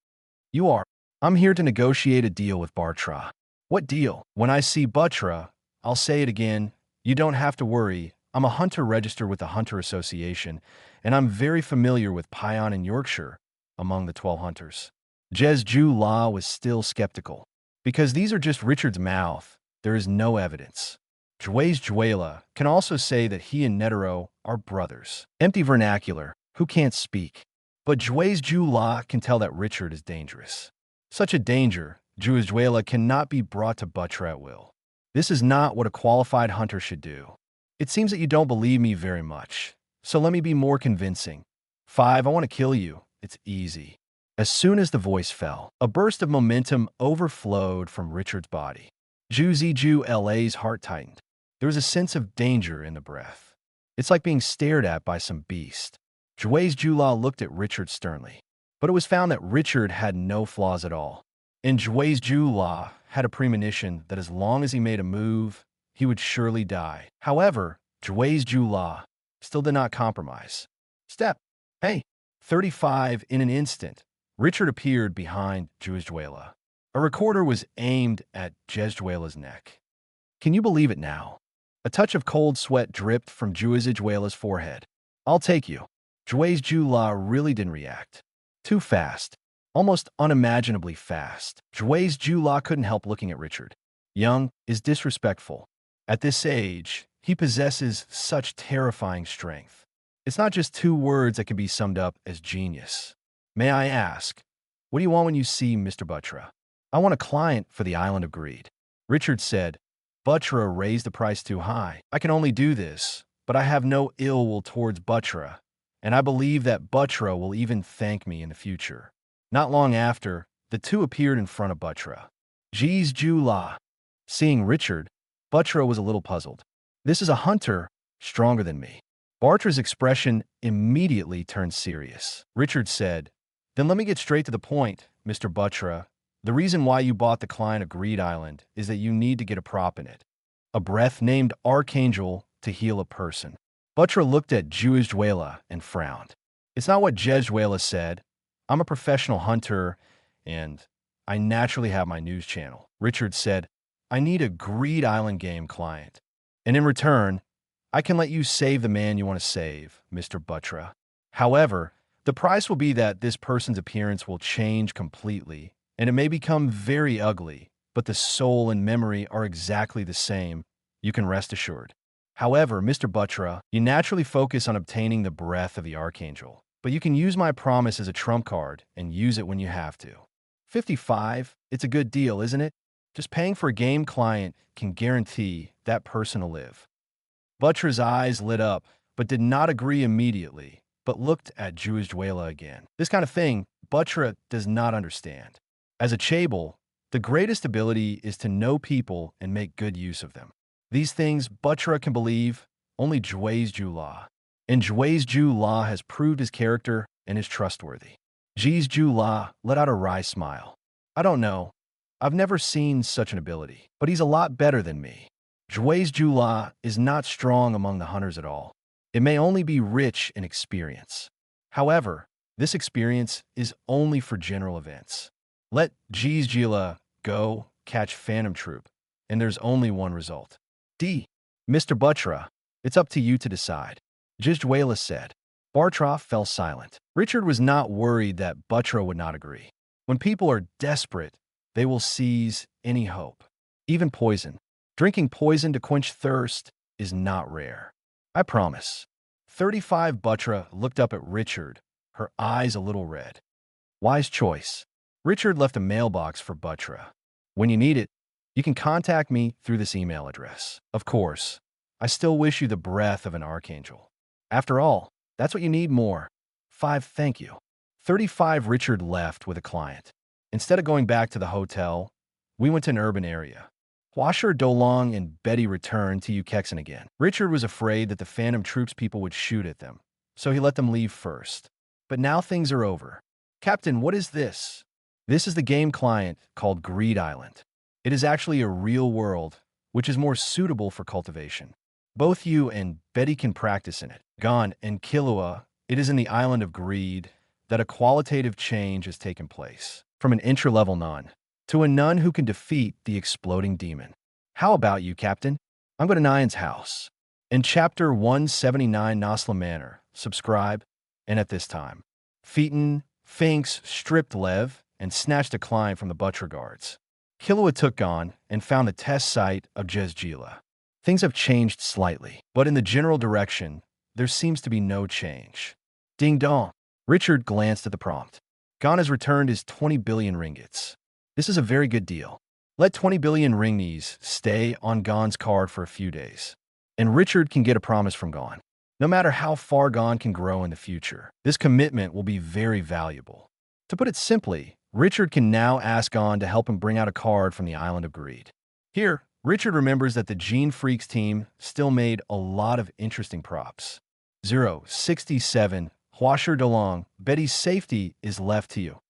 You are. I'm here to negotiate a deal with Bartra. What deal? When I see Buttra, I'll say it again. You don't have to worry. I'm a hunter registered with the Hunter Association, and I'm very familiar with Pion and Yorkshire among the 12 hunters. Jez Ju La was still skeptical. Because these are just Richard's mouth, there is no evidence. Juela can also say that he and Netero are brothers. Empty vernacular, who can't speak. But Juela can tell that Richard is dangerous. Such a danger, Juela cannot be brought to Butcher at will. This is not what a qualified hunter should do. It seems that you don't believe me very much, so let me be more convincing. 5, I want to kill you. It's easy. As soon as the voice fell, a burst of momentum overflowed from Richard's body. Juela's heart tightened. There was a sense of danger in the breath. It's like being stared at by some beast. Jula looked at Richard sternly, but it was found that Richard had no flaws at all. And Jula had a premonition that as long as he made a move, he would surely die. However, Jula still did not compromise. Step. Hey, 35 in an instant. Richard appeared behind Juela. A recorder was aimed at Juela's neck. Can you believe it now? A touch of cold sweat dripped from Juela's forehead. I'll take you. Jula really didn't react. Too fast. Almost unimaginably fast. Jula couldn't help looking at Richard. Young is disrespectful. At this age, he possesses such terrifying strength. It's not just 2 words that can be summed up as genius. May I ask, what do you want when you see Mr. Buttra? I want a client for the Island of Greed. Richard said, Buttra raised the price too high. I can only do this, but I have no ill will towards Buttra, and I believe that Buttra will even thank me in the future. Not long after, the two appeared in front of Buttra. Jula. Seeing Richard, Buttra was a little puzzled. This is a hunter stronger than me. Bartra's expression immediately turned serious. Richard said, Then let me get straight to the point, Mr. Buttra. The reason why you bought the client of Greed Island is that you need to get a prop in it. A breath named Archangel to heal a person. Buttra looked at Juela and frowned. It's not what Juela said. I'm a professional hunter, and I naturally have my news channel. Richard said, I need a Greed Island game client. And in return, I can let you save the man you want to save, Mr. Buttra. However, the price will be that this person's appearance will change completely, and it may become very ugly, but the soul and memory are exactly the same, you can rest assured. However, Mr. Buttra, you naturally focus on obtaining the breath of the Archangel, but you can use my promise as a trump card and use it when you have to. 55, it's a good deal, isn't it? Just paying for a game client can guarantee that person to live. Buttra's eyes lit up, but did not agree immediately, but looked at Juela again. This kind of thing, Buttra does not understand. As a Chable, the greatest ability is to know people and make good use of them. These things Buttra can believe only Jula. And Jula has proved his character and is trustworthy. Jula let out a wry smile. I don't know. I've never seen such an ability, but he's a lot better than me. Jula is not strong among the hunters at all. It may only be rich in experience. However, this experience is only for general events. Let Jula go catch Phantom Troop, and there's only one result. Mr. Buttra, it's up to you to decide. Juela said. Bartra fell silent. Richard was not worried that Buttra would not agree. When people are desperate, they will seize any hope, even poison. Drinking poison to quench thirst is not rare. I promise. 35 Buttra looked up at Richard, her eyes a little red. Wise choice. Richard left a mailbox for Buttra. When you need it, you can contact me through this email address. Of course, I still wish you the breath of an archangel. After all, that's what you need more. 5, thank you. 35 Richard left with a client. Instead of going back to the hotel, we went to an urban area. Washer, Dolong, and Betty returned to Ukexan again. Richard was afraid that the Phantom Troops people would shoot at them, so he let them leave first. But now things are over. Captain, what is this? This is the game client called Greed Island. It is actually a real world, which is more suitable for cultivation. Both you and Betty can practice in it. Gone and Kilua, it is in the Island of Greed that a qualitative change has taken place. From an intra-level nun to a nun who can defeat the exploding demon. How about you, Captain? I'm going to Nyan's house. In Chapter 179 Nosla Manor, subscribe, and at this time. Phaeton, Finks stripped Lev and snatched a client from the Butcher guards. Killua took Gon and found the test site of Jezjila. Things have changed slightly, but in the general direction, there seems to be no change. Ding dong. Richard glanced at the prompt. Gon has returned his 20 billion ringgits. This is a very good deal. Let 20 billion ringgits stay on Gon's card for a few days, and Richard can get a promise from Gon. No matter how far Gon can grow in the future, this commitment will be very valuable. To put it simply, Richard can now ask Gon to help him bring out a card from the Island of Greed. Here, Richard remembers that the Gene Freaks team still made a lot of interesting props. 067, Huasher DeLong, Betty's safety is left to you.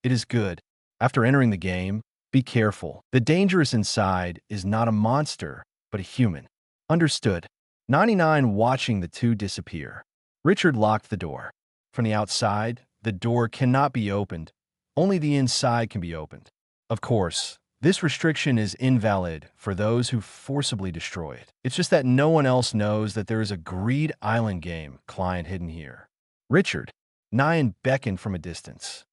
It is good. After entering the game, be careful. The dangerous inside is not a monster, but a human. Understood. 99 watching the two disappear. Richard locked the door. From the outside, the door cannot be opened. Only the inside can be opened. Of course, this restriction is invalid for those who forcibly destroy it. It's just that no one else knows that there is a Greed Island game client hidden here. Richard. Nyan beckoned from a distance.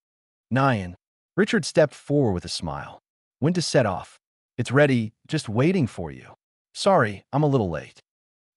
Nyan. Richard stepped forward with a smile. When to set off? It's ready, just waiting for you. Sorry, I'm a little late.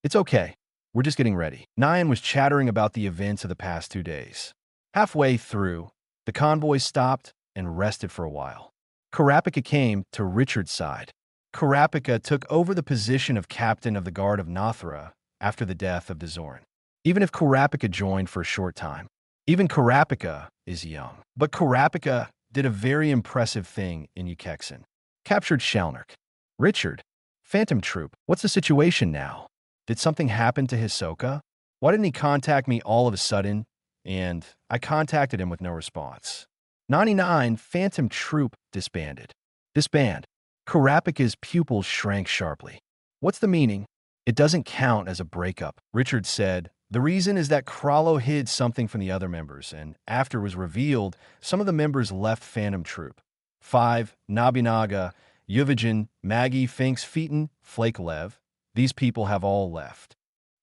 It's okay. We're just getting ready. Nyan was chattering about the events of the past 2 days. Halfway through, the convoy stopped and rested for a while. Kurapika came to Richard's side. Kurapika took over the position of captain of the Guard of Nathra after the death of Dzoran. Even if Kurapika joined for a short time, even Kurapika is young. But Kurapika did a very impressive thing in Ukexin. Captured Shalnark. Richard. Phantom Troop. What's the situation now? Did something happen to Hisoka? Why didn't he contact me all of a sudden? And I contacted him with no response. 99 Phantom Troop disbanded. Disband. Kurapika's pupils shrank sharply. What's the meaning? It doesn't count as a breakup, Richard said. The reason is that Krallo hid something from the other members, and after it was revealed, some of the members left Phantom Troop. 5. Nabinaga, Yuvijin, Maggie, Finks, Feeton, Flakelev. These people have all left.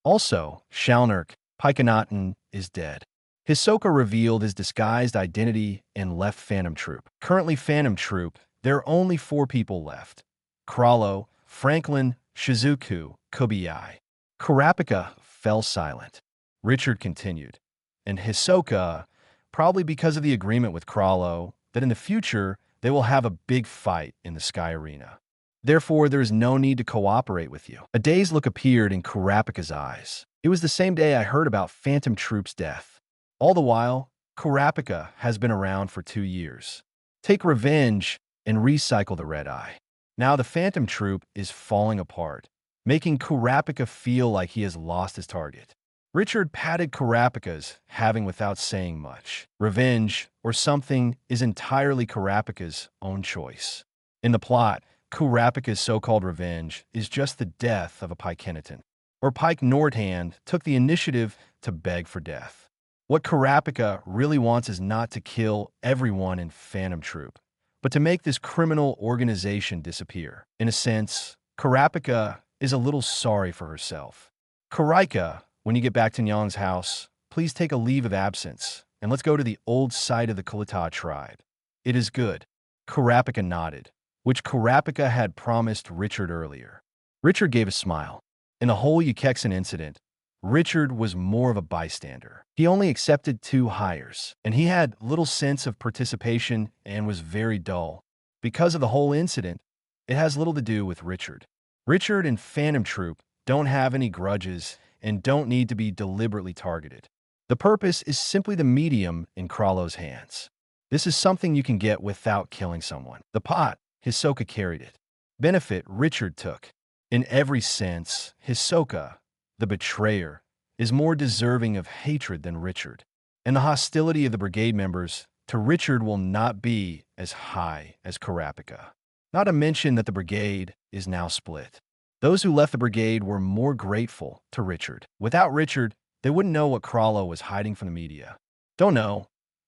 Also, Shalnark, Pikanaten, is dead. Hisoka revealed his disguised identity and left Phantom Troop. Currently Phantom Troop, there are only 4 people left. Krallo, Franklin, Shizuku, Kobayashi. Kurapika fell silent. Richard continued. And Hisoka, probably because of the agreement with Krallo, that in the future they will have a big fight in the Sky Arena. Therefore, there is no need to cooperate with you. A dazed look appeared in Kurapika's eyes. It was the same day I heard about Phantom Troop's death. All the while, Kurapika has been around for 2 years. Take revenge and recycle the Red Eye. Now the Phantom Troop is falling apart, making Kurapika feel like he has lost his target. Richard patted Kurapika's, having without saying much. Revenge, or something, is entirely Kurapika's own choice. In the plot, Kurapika's so-called revenge is just the death of a Pikenitan. Or Pike Nordhand took the initiative to beg for death. What Kurapika really wants is not to kill everyone in Phantom Troop, but to make this criminal organization disappear. In a sense, Kurapika is a little sorry for herself. Karaika, when you get back to Nyang's house, please take a leave of absence, and let's go to the old site of the Kulita tribe. It is good. Kurapika nodded, which Kurapika had promised Richard earlier. Richard gave a smile. In the whole Ukexin incident, Richard was more of a bystander. He only accepted 2 hires, and he had little sense of participation and was very dull. Because of the whole incident, it has little to do with Richard. Richard and Phantom Troop don't have any grudges and don't need to be deliberately targeted. The purpose is simply the medium in Krallo's hands. This is something you can get without killing someone. The pot, Hisoka carried it. Benefit Richard took. In every sense, Hisoka, the betrayer, is more deserving of hatred than Richard. And the hostility of the brigade members to Richard will not be as high as Kurapika. Not to mention that the brigade is now split. Those who left the brigade were more grateful to Richard. Without Richard, they wouldn't know what Krallo was hiding from the media. Don't know.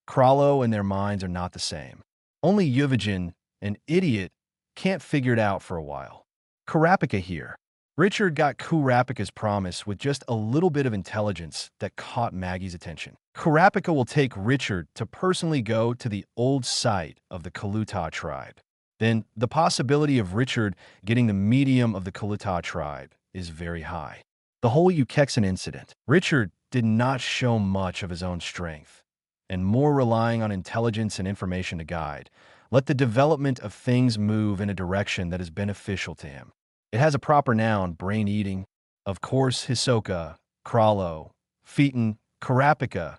Krallo and their minds are not the same. Only Yuvijin, an idiot, can't figure it out for a while. Kurapika here. Richard got Kurapika's promise with just a little bit of intelligence that caught Maggie's attention. Kurapika will take Richard to personally go to the old site of the Kulita tribe. then the possibility of Richard getting the medium of the Kalita tribe is very high. The whole Ukexan incident, Richard did not show much of his own strength, and more relying on intelligence and information to guide, let the development of things move in a direction that is beneficial to him. It has a proper noun, brain-eating. Of course, Hisoka, Crusoe, Phaeton, Karapika,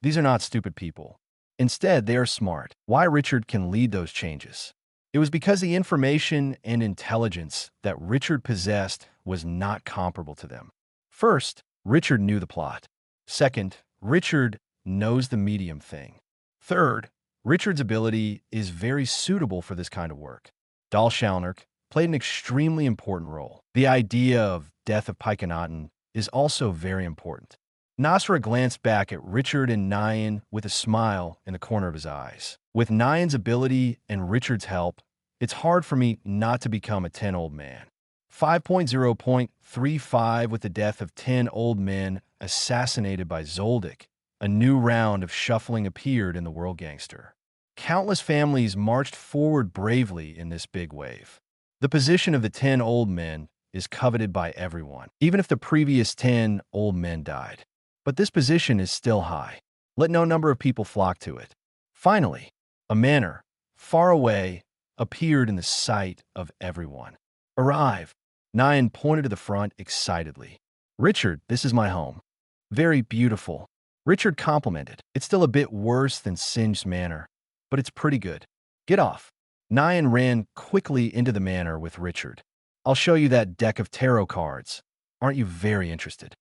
these are not stupid people. Instead, they are smart. Why Richard can lead those changes? It was because the information and intelligence that Richard possessed was not comparable to them. First, Richard knew the plot. Second, Richard knows the medium thing. Third, Richard's ability is very suitable for this kind of work. Dal Shalnark played an extremely important role. The idea of death of Pykenaten is also very important. Nasra glanced back at Richard and Nyan with a smile in the corner of his eyes. With Nyan's ability and Richard's help, it's hard for me not to become a 10 old man. 5.0.35 with the death of 10 old men assassinated by Zoldyck. A new round of shuffling appeared in the World Gangster. Countless families marched forward bravely in this big wave. The position of the 10 old men is coveted by everyone, even if the previous 10 old men died. But this position is still high. Let no number of people flock to it. Finally, a manor, far away, appeared in the sight of everyone. Arrive. Nyan pointed to the front excitedly. Richard, this is my home. Very beautiful. Richard complimented. It's still a bit worse than Singe's manor, but it's pretty good. Get off. Nyan ran quickly into the manor with Richard. I'll show you that deck of tarot cards. Aren't you very interested?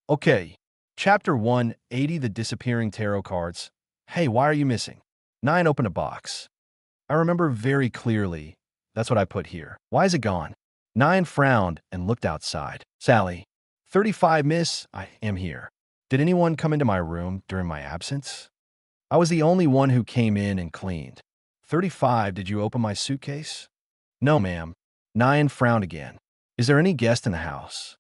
Okay. Chapter 180, The Disappearing Tarot Cards. Hey, why are you missing? Nyan opened a box. I remember very clearly. That's what I put here. Why is it gone? Nyan frowned and looked outside. Sally. 35, miss. I am here. Did anyone come into my room during my absence? I was the only one who came in and cleaned. 35, did you open my suitcase? No, ma'am. Nyan frowned again. Is there any guest in the house?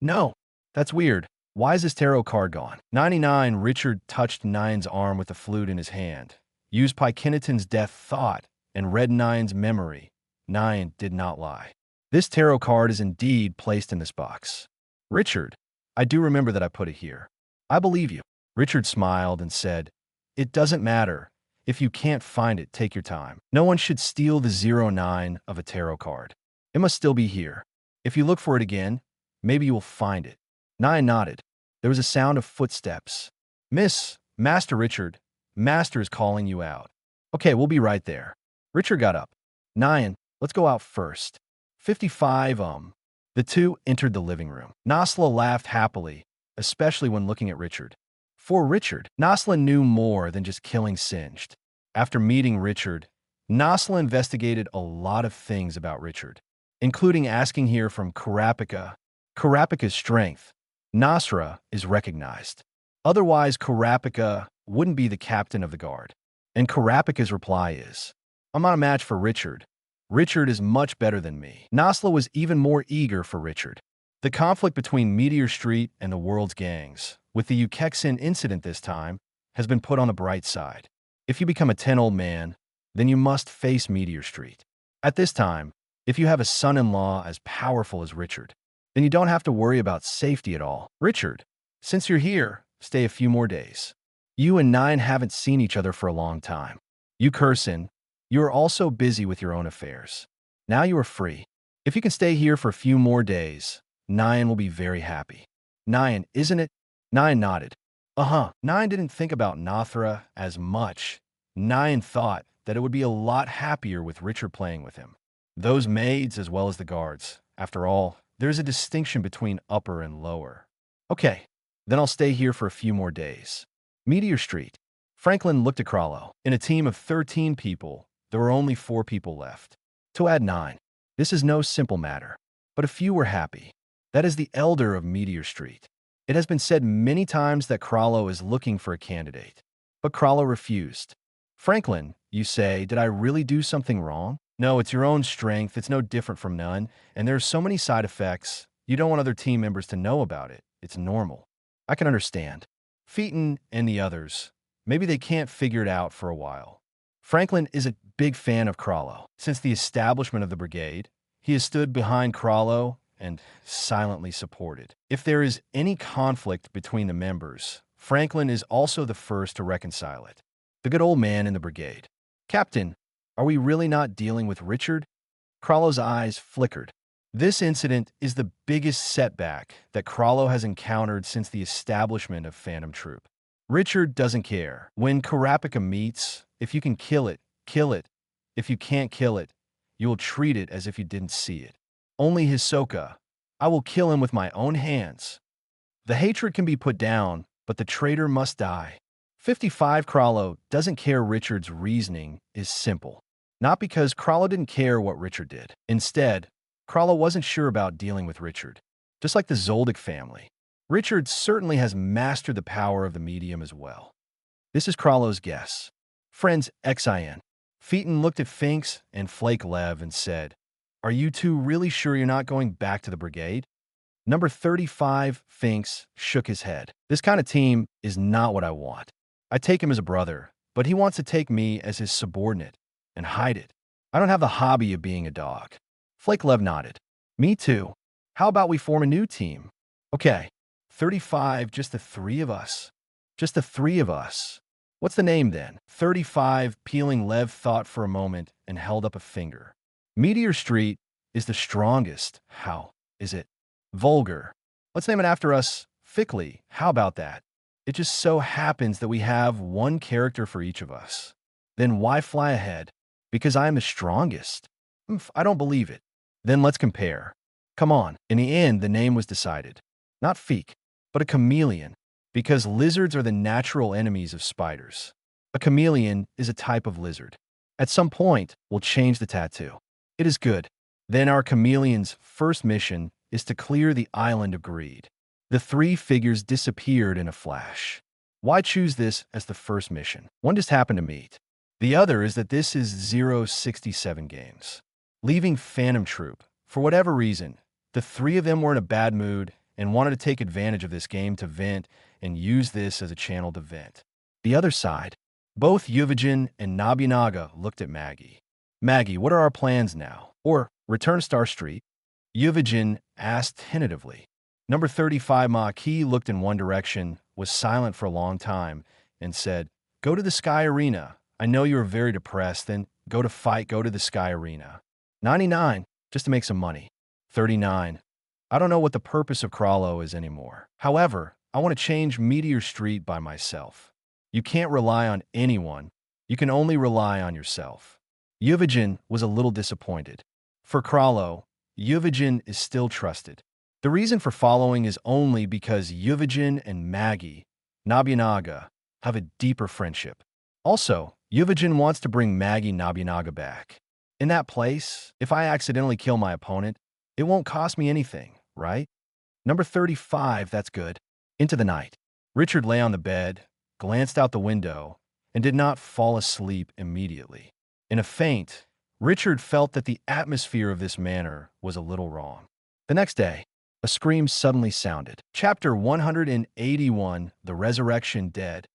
No. That's weird. Why is this tarot card gone? 99, Richard touched Nyan's arm with the flute in his hand, used Pykenaten's death thought, and read Nyan's memory. Nyan did not lie. This tarot card is indeed placed in this box. Richard, I do remember that I put it here. I believe you. Richard smiled and said, it doesn't matter. If you can't find it, take your time. No one should steal the 09 of a tarot card. It must still be here. If you look for it again, maybe you will find it. Nyan nodded. There was a sound of footsteps. Miss, Master Richard, Master is calling you out. Okay, we'll be right there. Richard got up. Nyan, let's go out first. 55, The two entered the living room. Nasla laughed happily, especially when looking at Richard. For Richard, Nasla knew more than just killing Singed. After meeting Richard, Nasla investigated a lot of things about Richard, including asking here from Karapika. Karapika's strength. Nasra is recognized. Otherwise, Karapika wouldn't be the captain of the guard. And Karapika's reply is, I'm not a match for Richard. Richard is much better than me. Nasla was even more eager for Richard. The conflict between Meteor Street and the world's gangs, with the Ukexan incident this time, has been put on the bright side. If you become a 10 old man, then you must face Meteor Street. At this time, if you have a son-in-law as powerful as Richard, then you don't have to worry about safety at all. Richard, since you're here, stay a few more days. You and Nyan haven't seen each other for a long time. You Curson, you are also busy with your own affairs. Now you are free. If you can stay here for a few more days, Nyan will be very happy. Nyan, isn't it? Nyan nodded. Nyan didn't think about Nathra as much. Nyan thought that it would be a lot happier with Richard playing with him. Those maids as well as the guards. After all, there's a distinction between upper and lower. Okay, then I'll stay here for a few more days. Meteor Street. Franklin looked at Crusoe. In a team of 13 people, there were only 4 people left. To add 9. This is no simple matter. But a few were happy. That is the elder of Meteor Street. It has been said many times that Crusoe is looking for a candidate. But Crusoe refused. Franklin, you say, did I really do something wrong? No, it's your own strength. It's no different from none. And there are so many side effects. You don't want other team members to know about it. It's normal. I can understand. Phaeton and the others, maybe they can't figure it out for a while. Franklin is a big fan of Crusoe. Since the establishment of the brigade, he has stood behind Crusoe and silently supported. If there is any conflict between the members, Franklin is also the first to reconcile it. The good old man in the brigade. Captain, are we really not dealing with Richard? Crusoe's eyes flickered. This incident is the biggest setback that Crusoe has encountered since the establishment of Phantom Troop. Richard doesn't care. When Kurapika meets, if you can kill it, kill it. If you can't kill it, you will treat it as if you didn't see it. Only Hisoka. I will kill him with my own hands. The hatred can be put down, but the traitor must die. 55 Crusoe doesn't care. Richard's reasoning is simple. Not because Crusoe didn't care what Richard did. Instead, Crusoe wasn't sure about dealing with Richard. Just like the Zoldyck family, Richard certainly has mastered the power of the medium as well. This is Crusoe's guess. Friends XIN. Phaeton looked at Finks and Flake Lev and said, "Are you two really sure you're not going back to the brigade?" Number 35, Finks, shook his head. This kind of team is not what I want. I take him as a brother, but he wants to take me as his subordinate and hide it. I don't have the hobby of being a dog. Flake Lev nodded. Me too. How about we form a new team? Okay. 35, just the three of us. Just the three of us. What's the name then? 35, peeling. Lev thought for a moment and held up a finger. Meteor Street is the strongest. How is it? Vulgar. Let's name it after us. Fickley. How about that? It just so happens that we have one character for each of us. Then why fly ahead? Because I am the strongest. I don't believe it. Then let's compare. Come on. In the end, the name was decided. Not Feek, but a chameleon, because lizards are the natural enemies of spiders. A chameleon is a type of lizard. At some point, we'll change the tattoo. It is good. Then our chameleon's first mission is to clear the island of greed. The three figures disappeared in a flash. Why choose this as the first mission? One just happened to meet. The other is that this is 067 games. Leaving Phantom Troop, for whatever reason, the three of them were in a bad mood and wanted to take advantage of this game to vent and use this as a channel to vent. The other side, both Yuvajin and Nobunaga looked at Maggie. Maggie, what are our plans now? Or return to Star Street? Yuvajin asked tentatively. Number 35 Maki looked in one direction, was silent for a long time, and said, "Go to the Sky Arena. I know you are very depressed, then go to fight, go to the Sky Arena." 99, just to make some money. 39, I don't know what the purpose of Crusoe is anymore. However, I want to change Meteor Street by myself. You can't rely on anyone. You can only rely on yourself. Yuvajin was a little disappointed. For Crusoe, Yuvajin is still trusted. The reason for following is only because Yuvajin and Maggie, Nobunaga, have a deeper friendship. Also, Yuvajin wants to bring Maggie Nobunaga back. In that place, if I accidentally kill my opponent, it won't cost me anything, right? Number 35, that's good. Into the night. Richard lay on the bed, glanced out the window, and did not fall asleep immediately. In a faint, Richard felt that the atmosphere of this manor was a little wrong. The next day, a scream suddenly sounded. Chapter 181, The Resurrection Dead.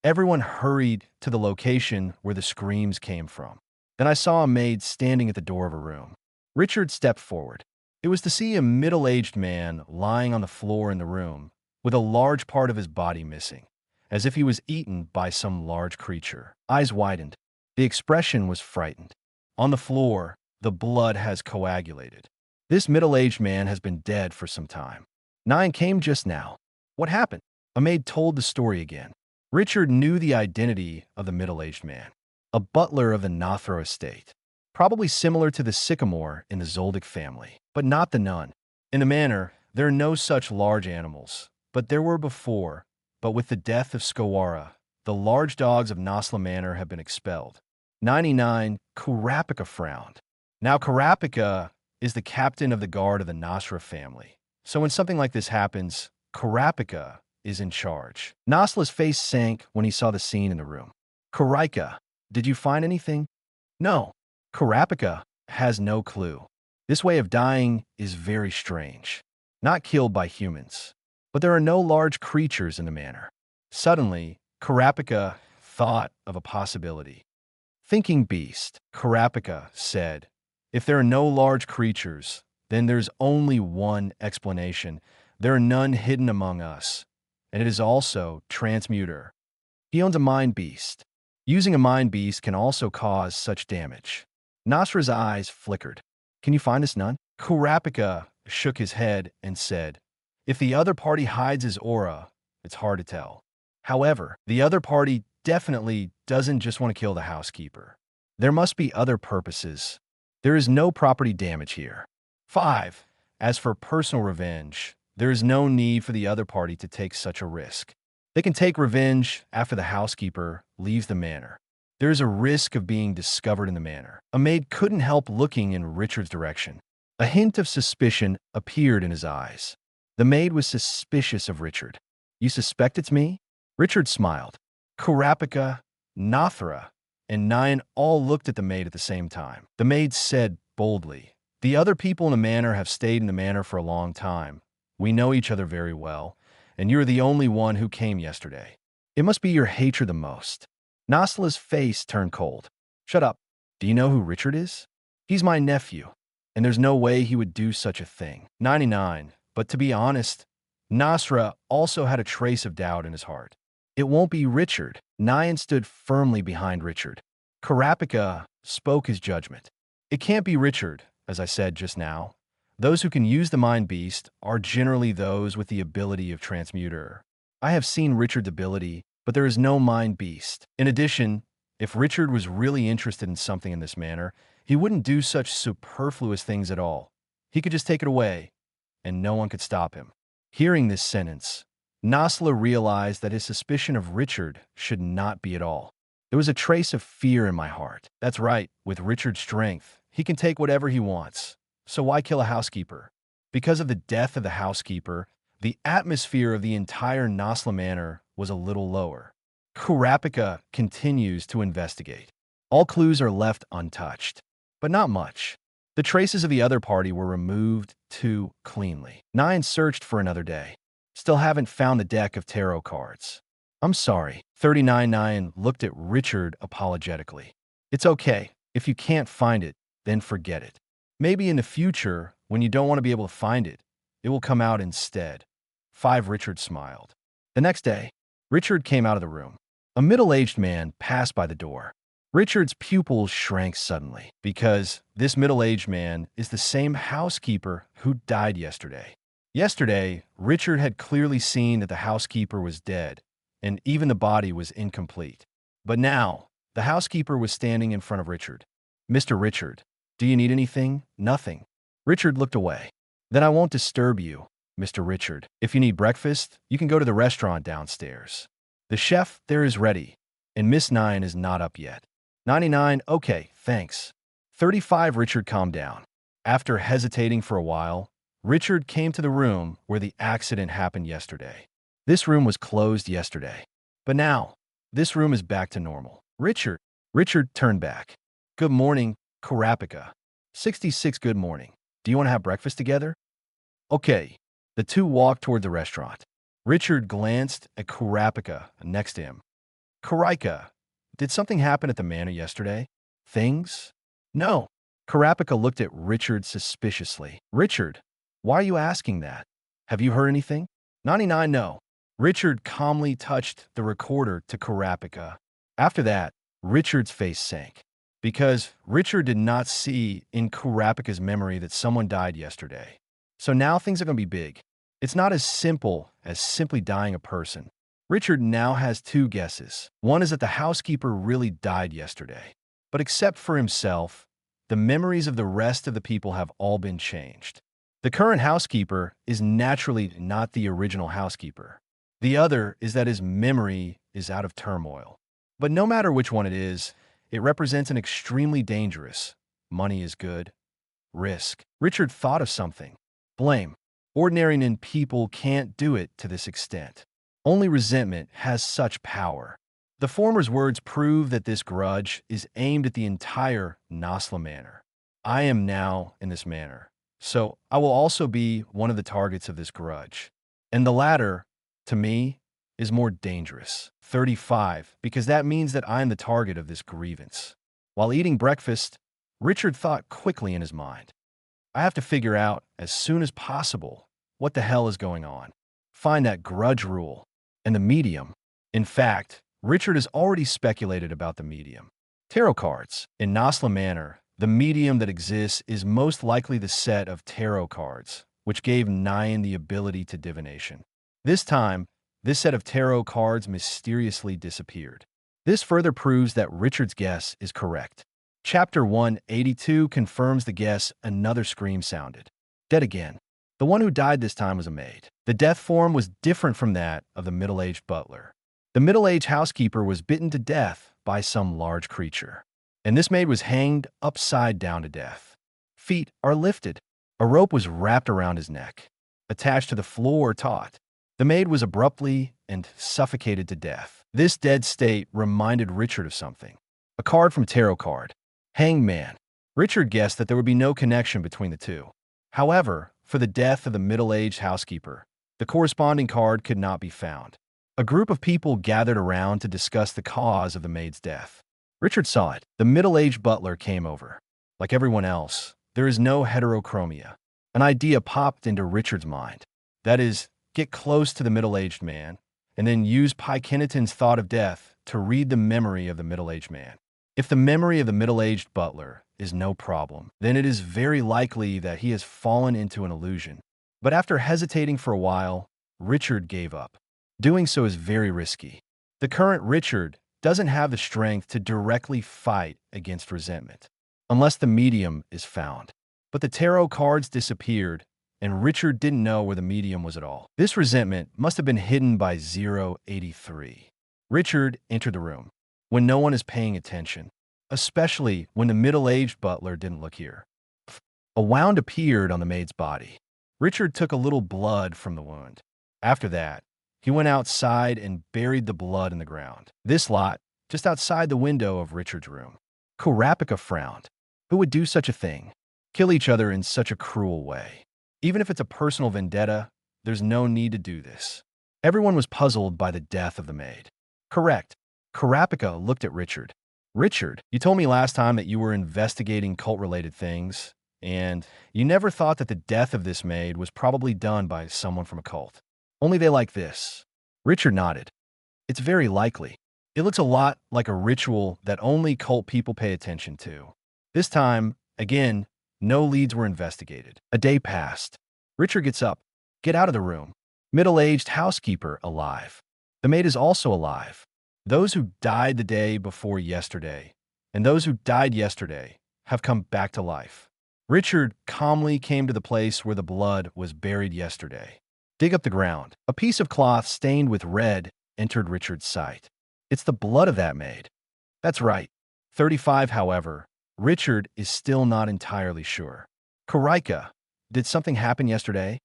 Everyone hurried to the location where the screams came from. Then I saw a maid standing at the door of a room. Richard stepped forward. It was to see a middle-aged man lying on the floor in the room, with a large part of his body missing, as if he was eaten by some large creature. Eyes widened. The expression was frightened. On the floor, the blood has coagulated. This middle-aged man has been dead for some time. 9 came just now. What happened? A maid told the story again. Richard knew the identity of the middle-aged man. A butler of the Nothro estate. Probably similar to the sycamore in the Zoldyck family, but not the nun. In the manor, there are no such large animals, but there were before. But with the death of Skowara, the large dogs of Nosla Manor have been expelled. 99, Kurapika frowned. Now Kurapika is the captain of the guard of the Nasra family. So when something like this happens, Kurapika is in charge. Nosla's face sank when he saw the scene in the room. Kuraika, did you find anything? No. Kurapika has no clue. This way of dying is very strange. Not killed by humans. But there are no large creatures in the manor. Suddenly, Kurapika thought of a possibility. Thinking beast, Karapika said. If there are no large creatures, then there's only one explanation. There are none hidden among us. And it is also transmuter. He owns a mind beast. Using a mind beast can also cause such damage. Nasra's eyes flickered. Can you find us none? Kurapika shook his head and said, if the other party hides his aura, it's hard to tell. However, the other party definitely doesn't just want to kill the housekeeper. There must be other purposes. There is no property damage here. 5. As for personal revenge, there is no need for the other party to take such a risk. They can take revenge after the housekeeper leaves the manor. There is a risk of being discovered in the manor. A maid couldn't help looking in Richard's direction. A hint of suspicion appeared in his eyes. The maid was suspicious of Richard. You suspect it's me? Richard smiled. Kurapika, Nathra, and Nayan all looked at the maid at the same time. The maid said boldly, the other people in the manor have stayed in the manor for a long time. We know each other very well, and you're the only one who came yesterday. It must be your hatred the most. Nasla's face turned cold. Shut up. Do you know who Richard is? He's my nephew, and there's no way he would do such a thing. 99. But to be honest, Nasra also had a trace of doubt in his heart. It won't be Richard. Nayan stood firmly behind Richard. Karapika spoke his judgment. It can't be Richard, as I said just now. Those who can use the mind beast are generally those with the ability of transmuter. I have seen Richard's ability, but there is no mind beast. In addition, if Richard was really interested in something in this manner, he wouldn't do such superfluous things at all. He could just take it away, and no one could stop him. Hearing this sentence, Nasla realized that his suspicion of Richard should not be at all. There was a trace of fear in my heart. That's right, with Richard's strength, he can take whatever he wants. So why kill a housekeeper? Because of the death of the housekeeper, the atmosphere of the entire Nasla manor was a little lower. Kurapika continues to investigate. All clues are left untouched, but not much. The traces of the other party were removed too cleanly. Nine searched for another day. Still haven't found the deck of tarot cards. I'm sorry. 39-9 looked at Richard apologetically. It's okay. If you can't find it, then forget it. Maybe in the future, when you don't want to be able to find it, it will come out instead. 5. Richard smiled. The next day, Richard came out of the room. A middle-aged man passed by the door. Richard's pupils shrank suddenly because this middle-aged man is the same housekeeper who died yesterday. Yesterday, Richard had clearly seen that the housekeeper was dead, and even the body was incomplete. But now, the housekeeper was standing in front of Richard. Mr. Richard, do you need anything? Nothing. Richard looked away. Then I won't disturb you, Mr. Richard. If you need breakfast, you can go to the restaurant downstairs. The chef there is ready, and Miss Nine is not up yet. 99, okay, thanks. 35, Richard calmed down. After hesitating for a while, Richard came to the room where the accident happened yesterday. This room was closed yesterday, but now, this room is back to normal. Richard turned back. Good morning, Kurapika. 66, good morning. Do you want to have breakfast together? Okay. The two walked toward the restaurant. Richard glanced at Kurapika next to him. Karaika, did something happen at the manor yesterday? Things? No. Kurapika looked at Richard suspiciously. Richard, why are you asking that? Have you heard anything? 99, no. Richard calmly touched the recorder to Kurapika. After that, Richard's face sank. Because Richard did not see in Kurapika's memory that someone died yesterday. So now things are going to be big. It's not as simple as simply dying a person. Richard now has two guesses. One is that the housekeeper really died yesterday. But except for himself, the memories of the rest of the people have all been changed. The current housekeeper is naturally not the original housekeeper. The other is that his memory is out of turmoil. But no matter which one it is, it represents an extremely dangerous, money is good, risk. Richard thought of something. Blame. Ordinary people can't do it to this extent. Only resentment has such power. The former's words prove that this grudge is aimed at the entire Nasla manor. I am now in this manor, so I will also be one of the targets of this grudge. And the latter, to me, is more dangerous. 35, because that means that I am the target of this grievance. While eating breakfast, Richard thought quickly in his mind. I have to figure out, as soon as possible, what the hell is going on. Find that grudge rule. And the medium. In fact, Richard has already speculated about the medium. Tarot cards. In Nasla manner, the medium that exists is most likely the set of tarot cards, which gave Nyan the ability to divination. This time, this set of tarot cards mysteriously disappeared. This further proves that Richard's guess is correct. Chapter 182 confirms the guess. Another scream sounded. Dead again. The one who died this time was a maid. The death form was different from that of the middle-aged butler. The middle-aged housekeeper was bitten to death by some large creature, and this maid was hanged upside down to death. Feet are lifted. A rope was wrapped around his neck, attached to the floor taut. The maid was abruptly and suffocated to death. This dead state reminded Richard of something. A card from Tarot card. Hanged Man. Richard guessed that there would be no connection between the two. However, for the death of the middle-aged housekeeper, the corresponding card could not be found. A group of people gathered around to discuss the cause of the maid's death. Richard saw it. The middle-aged butler came over. Like everyone else, there is no heterochromia. An idea popped into Richard's mind. That is, get close to the middle-aged man, and then use Pi Kenneton's thought of death to read the memory of the middle-aged man. If the memory of the middle-aged butler is no problem, then it is very likely that he has fallen into an illusion. But after hesitating for a while, Richard gave up. Doing so is very risky. The current Richard doesn't have the strength to directly fight against resentment, unless the medium is found. But the tarot cards disappeared, and Richard didn't know where the medium was at all. This resentment must have been hidden by 083. Richard entered the room when no one is paying attention, especially when the middle-aged butler didn't look here. A wound appeared on the maid's body. Richard took a little blood from the wound. After that, he went outside and buried the blood in the ground. This lot, just outside the window of Richard's room. Kurapika frowned. Who would do such a thing? Kill each other in such a cruel way. Even if it's a personal vendetta, there's no need to do this. Everyone was puzzled by the death of the maid. Correct. Kurapika looked at Richard. Richard, you told me last time that you were investigating cult-related things, and you never thought that the death of this maid was probably done by someone from a cult. Only they like this. Richard nodded. It's very likely. It looks a lot like a ritual that only cult people pay attention to. This time, again, no leads were investigated. A day passed. Richard gets up. Get out of the room. Middle-aged housekeeper alive. The maid is also alive. Those who died the day before yesterday, and those who died yesterday, have come back to life. Richard calmly came to the place where the blood was buried yesterday. Dig up the ground. A piece of cloth stained with red entered Richard's sight. It's the blood of that maid. That's right. 35, however, Richard is still not entirely sure. Karika, did something happen yesterday?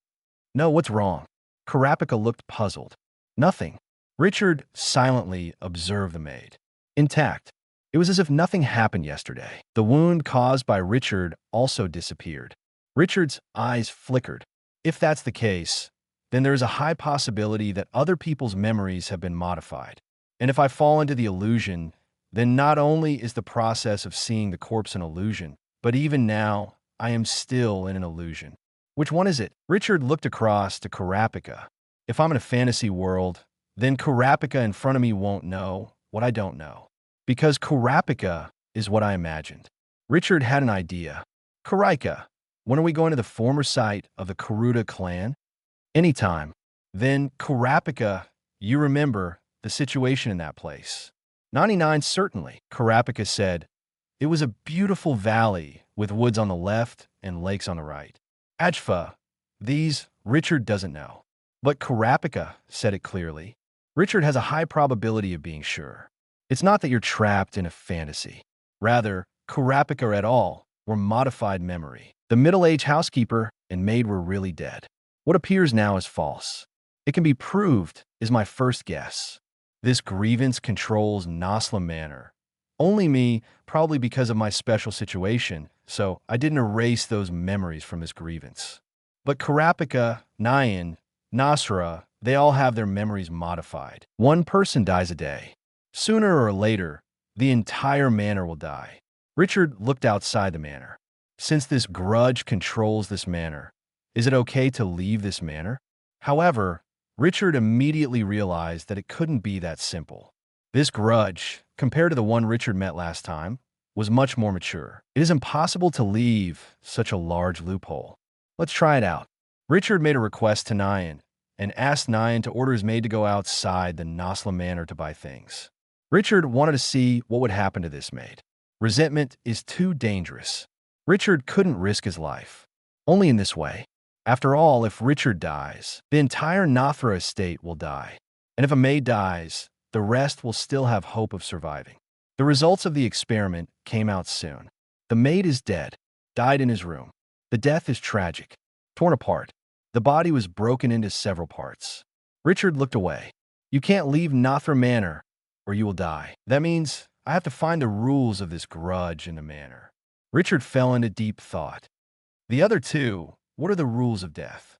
No, what's wrong? Kurapika looked puzzled. Nothing. Richard silently observed the maid. Intact. It was as if nothing happened yesterday. The wound caused by Richard also disappeared. Richard's eyes flickered. If that's the case, then there is a high possibility that other people's memories have been modified. And if I fall into the illusion, then not only is the process of seeing the corpse an illusion, but even now, I am still in an illusion. Which one is it? Richard looked across to Kurapika. If I'm in a fantasy world, then Kurapika in front of me won't know what I don't know. Because Kurapika is what I imagined. Richard had an idea. Karika, when are we going to the former site of the Karuta clan? Anytime. Then, Kurapika, you remember the situation in that place. 99 certainly, Kurapika said. It was a beautiful valley with woods on the left and lakes on the right. Ajfa, these Richard doesn't know. But Kurapika said it clearly. Richard has a high probability of being sure. It's not that you're trapped in a fantasy. Rather, Kurapika et al. Were modified memory. The middle-aged housekeeper and maid were really dead. What appears now is false. It can be proved, is my first guess. This grievance controls Nasla Manor. Only me, probably because of my special situation, so I didn't erase those memories from this grievance. But Kurapika, Nyan, Nasra, they all have their memories modified. One person dies a day. Sooner or later, the entire manor will die. Richard looked outside the manor. Since this grudge controls this manor, is it okay to leave this manor? However, Richard immediately realized that it couldn't be that simple. This grudge, compared to the one Richard met last time, was much more mature. It is impossible to leave such a large loophole. Let's try it out. Richard made a request to Nyan and asked Nyan to order his maid to go outside the Nasla manor to buy things. Richard wanted to see what would happen to this maid. Resentment is too dangerous. Richard couldn't risk his life. Only in this way. After all, if Richard dies, the entire Nathra estate will die. And if a maid dies, the rest will still have hope of surviving. The results of the experiment came out soon. The maid is dead, died in his room. The death is tragic, torn apart. The body was broken into several parts. Richard looked away. You can't leave Nathra Manor, or you will die. That means I have to find the rules of this grudge in the manor. Richard fell into deep thought. The other two, what are the rules of death?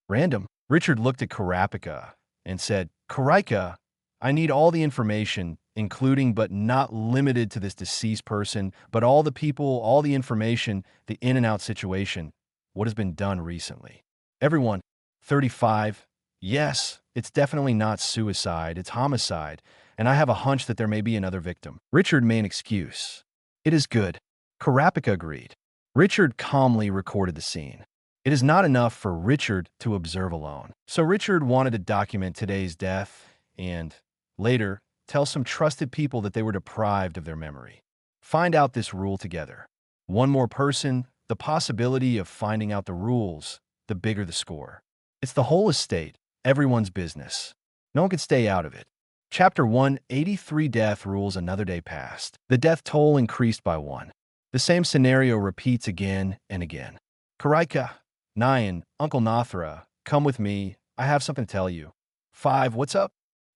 Random. Richard looked at Karapika and said, Karika, I need all the information, including but not limited to this deceased person, but all the people, all the information, the in and out situation, what has been done recently. Everyone, 35, yes, it's definitely not suicide, it's homicide, and I have a hunch that there may be another victim. Richard made an excuse. It is good. Karapika agreed. Richard calmly recorded the scene. It is not enough for Richard to observe alone. So Richard wanted to document today's death and, later, tell some trusted people that they were deprived of their memory. Find out this rule together. One more person, the possibility of finding out the rules, the bigger the score. It's the whole estate, everyone's business. No one can stay out of it. Chapter 183 Death Rules. Another day passed. The death toll increased by 1. The same scenario repeats again and again. Karika, Nyan, Uncle Nathra, come with me. I have something to tell you. 5, what's up?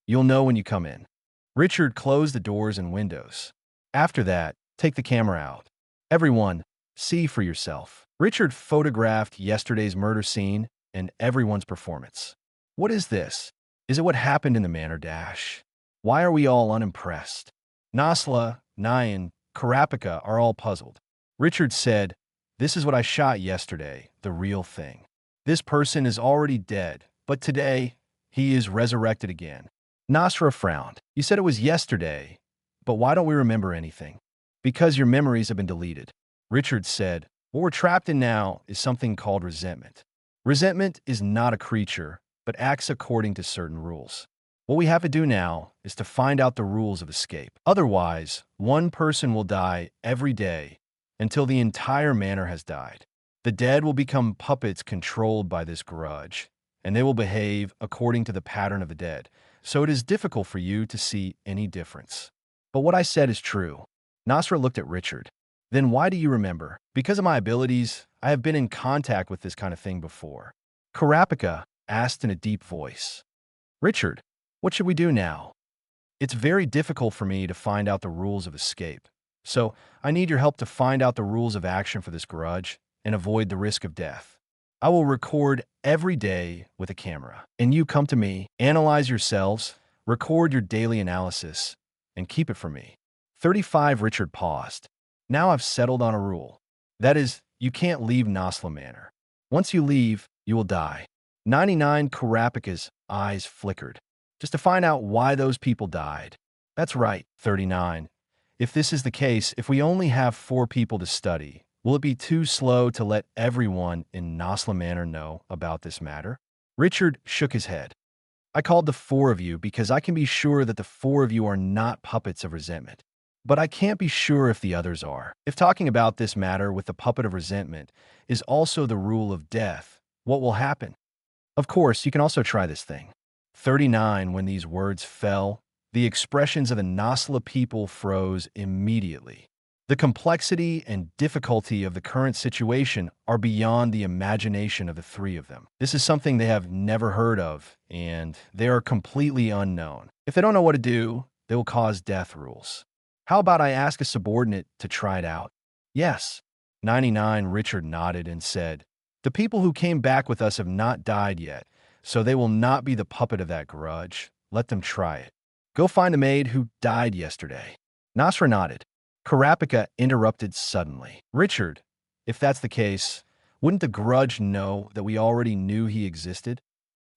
You'll know when you come in. Richard closed the doors and windows. After that, take the camera out. Everyone, see for yourself. Richard photographed yesterday's murder scene and everyone's performance. What is this? Is it what happened in the manor dash? Why are we all unimpressed? Nasla, Nyan, Karapika are all puzzled. Richard said, this is what I shot yesterday, the real thing. This person is already dead, but today, he is resurrected again. Nasra frowned. You said it was yesterday, but why don't we remember anything? Because your memories have been deleted. Richard said, what we're trapped in now is something called resentment. Resentment is not a creature, but acts according to certain rules. What we have to do now is to find out the rules of escape. Otherwise, one person will die every day until the entire manor has died. The dead will become puppets controlled by this grudge, and they will behave according to the pattern of the dead. So it is difficult for you to see any difference. But what I said is true. Nasra looked at Richard. Then why do you remember? Because of my abilities, I have been in contact with this kind of thing before. Karapika asked in a deep voice. Richard, what should we do now? It's very difficult for me to find out the rules of escape. So I need your help to find out the rules of action for this grudge and avoid the risk of death. I will record every day with a camera. And you come to me, analyze yourselves, record your daily analysis, and keep it for me. 35 Richard paused. Now I've settled on a rule. That is, you can't leave Nasla Manor. Once you leave, you will die. 99 Karapika's eyes flickered. Just to find out why those people died. That's right, 39. If this is the case, if we only have 4 people to study, will it be too slow to let everyone in Nasla Manor know about this matter? Richard shook his head. I called the 4 of you because I can be sure that the 4 of you are not puppets of resentment. But I can't be sure if the others are. If talking about this matter with the puppet of resentment is also the rule of death, what will happen? Of course, you can also try this thing. 39, when these words fell, the expressions of the Nasla people froze immediately. The complexity and difficulty of the current situation are beyond the imagination of the 3 of them. This is something they have never heard of, and they are completely unknown. If they don't know what to do, they will cause death rules. How about I ask a subordinate to try it out? Yes. 99 Richard nodded and said, the people who came back with us have not died yet, so they will not be the puppet of that grudge. Let them try it. Go find the maid who died yesterday. Nasra nodded. Karapika interrupted suddenly. Richard, if that's the case, wouldn't the grudge know that we already knew he existed?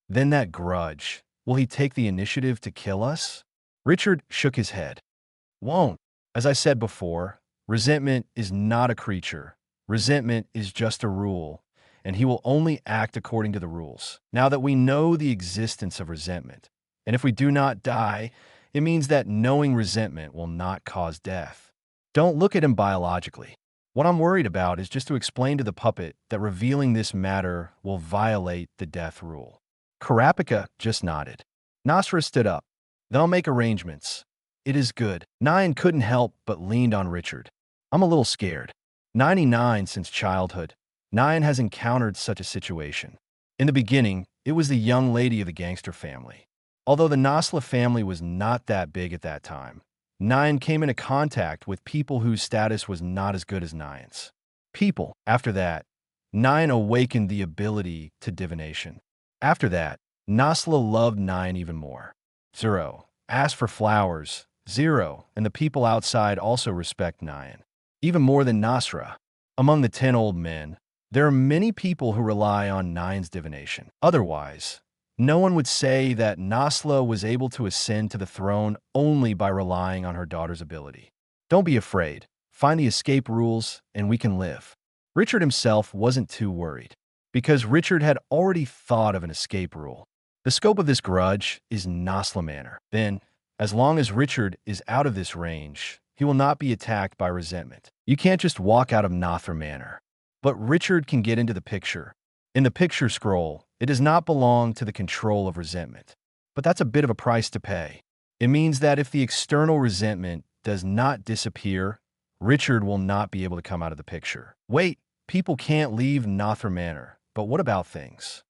Then that grudge, will he take the initiative to kill us? Richard shook his head. Won't. As I said before, resentment is not a creature. Resentment is just a rule, and he will only act according to the rules. Now that we know the existence of resentment, and if we do not die, it means that knowing resentment will not cause death. Don't look at him biologically. What I'm worried about is just to explain to the puppet that revealing this matter will violate the death rule. Karapika just nodded. Nasra stood up. Then I'll make arrangements. It is good. Nyan couldn't help but leaned on Richard. I'm a little scared. 99 since childhood. Nyan has encountered such a situation. In the beginning, it was the young lady of the gangster family. Although the Nasla family was not that big at that time, Nyan came into contact with people whose status was not as good as Nyan's. People. After that, Nyan awakened the ability to divination. After that, Nasla loved Nyan even more. 0. Asked for flowers. 0. And the people outside also respect Nyan. Even more than Nasra. Among the 10 old men, there are many people who rely on Nyan's divination. Otherwise, no one would say that Nasla was able to ascend to the throne only by relying on her daughter's ability. Don't be afraid. Find the escape rules, and we can live. Richard himself wasn't too worried, because Richard had already thought of an escape rule. The scope of this grudge is Nasla Manor. Then, as long as Richard is out of this range, he will not be attacked by resentment. You can't just walk out of Nathra Manor. But Richard can get into the picture. In the picture scroll, it does not belong to the control of resentment. But that's a bit of a price to pay. It means that if the external resentment does not disappear, Richard will not be able to come out of the picture. Wait, people can't leave Nathra Manor, but what about things?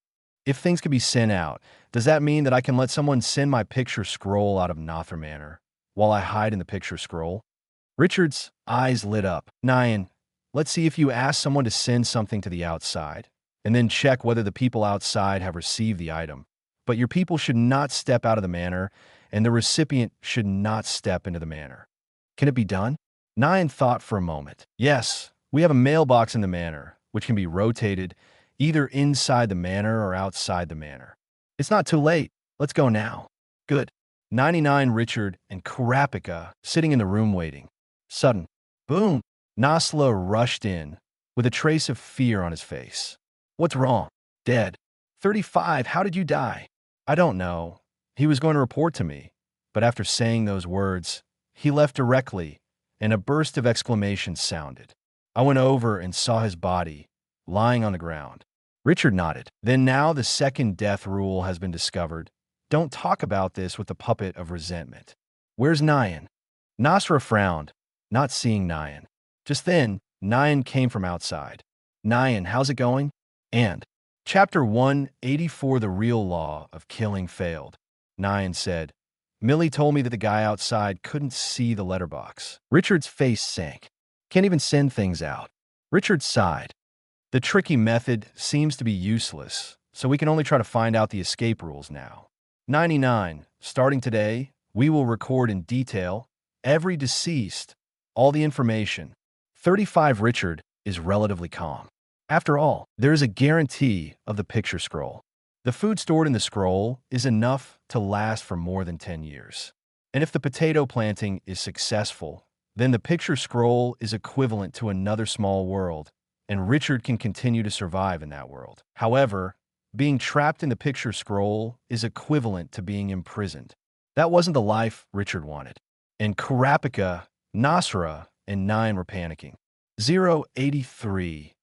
If things can be sent out, does that mean that I can let someone send my picture scroll out of Nathra Manor while I hide in the picture scroll? Richard's eyes lit up. Nyan, let's see if you ask someone to send something to the outside, and then check whether the people outside have received the item. But your people should not step out of the manor, and the recipient should not step into the manor. Can it be done? Nyan thought for a moment. Yes, we have a mailbox in the manor, which can be rotated either inside the manor or outside the manor. It's not too late. Let's go now. Good. 99 Richard and Karapika sitting in the room waiting. Sudden. Boom. Nasla rushed in with a trace of fear on his face. What's wrong? Dead. 35, how did you die? I don't know. He was going to report to me. But after saying those words, he left directly, and a burst of exclamations sounded. I went over and saw his body, lying on the ground. Richard nodded. Then now the second death rule has been discovered. Don't talk about this with the puppet of resentment. Where's Nyan? Nasra frowned, not seeing Nyan. Just then, Nyan came from outside. Nyan, how's it going? And, Chapter 184, The Real Law of Killing Failed. Nyan said, Millie told me that the guy outside couldn't see the letterbox. Richard's face sank. Can't even send things out. Richard sighed. The tricky method seems to be useless, so we can only try to find out the escape rules now. 99. Starting today, we will record in detail every deceased, all the information. 35. Richard is relatively calm. After all, there is a guarantee of the picture scroll. The food stored in the scroll is enough to last for more than 10 years. And if the potato planting is successful, then the picture scroll is equivalent to another small world, and Richard can continue to survive in that world. However, being trapped in the picture scroll is equivalent to being imprisoned. That wasn't the life Richard wanted. And Karapika, Nasra, and Nyan were panicking. 083.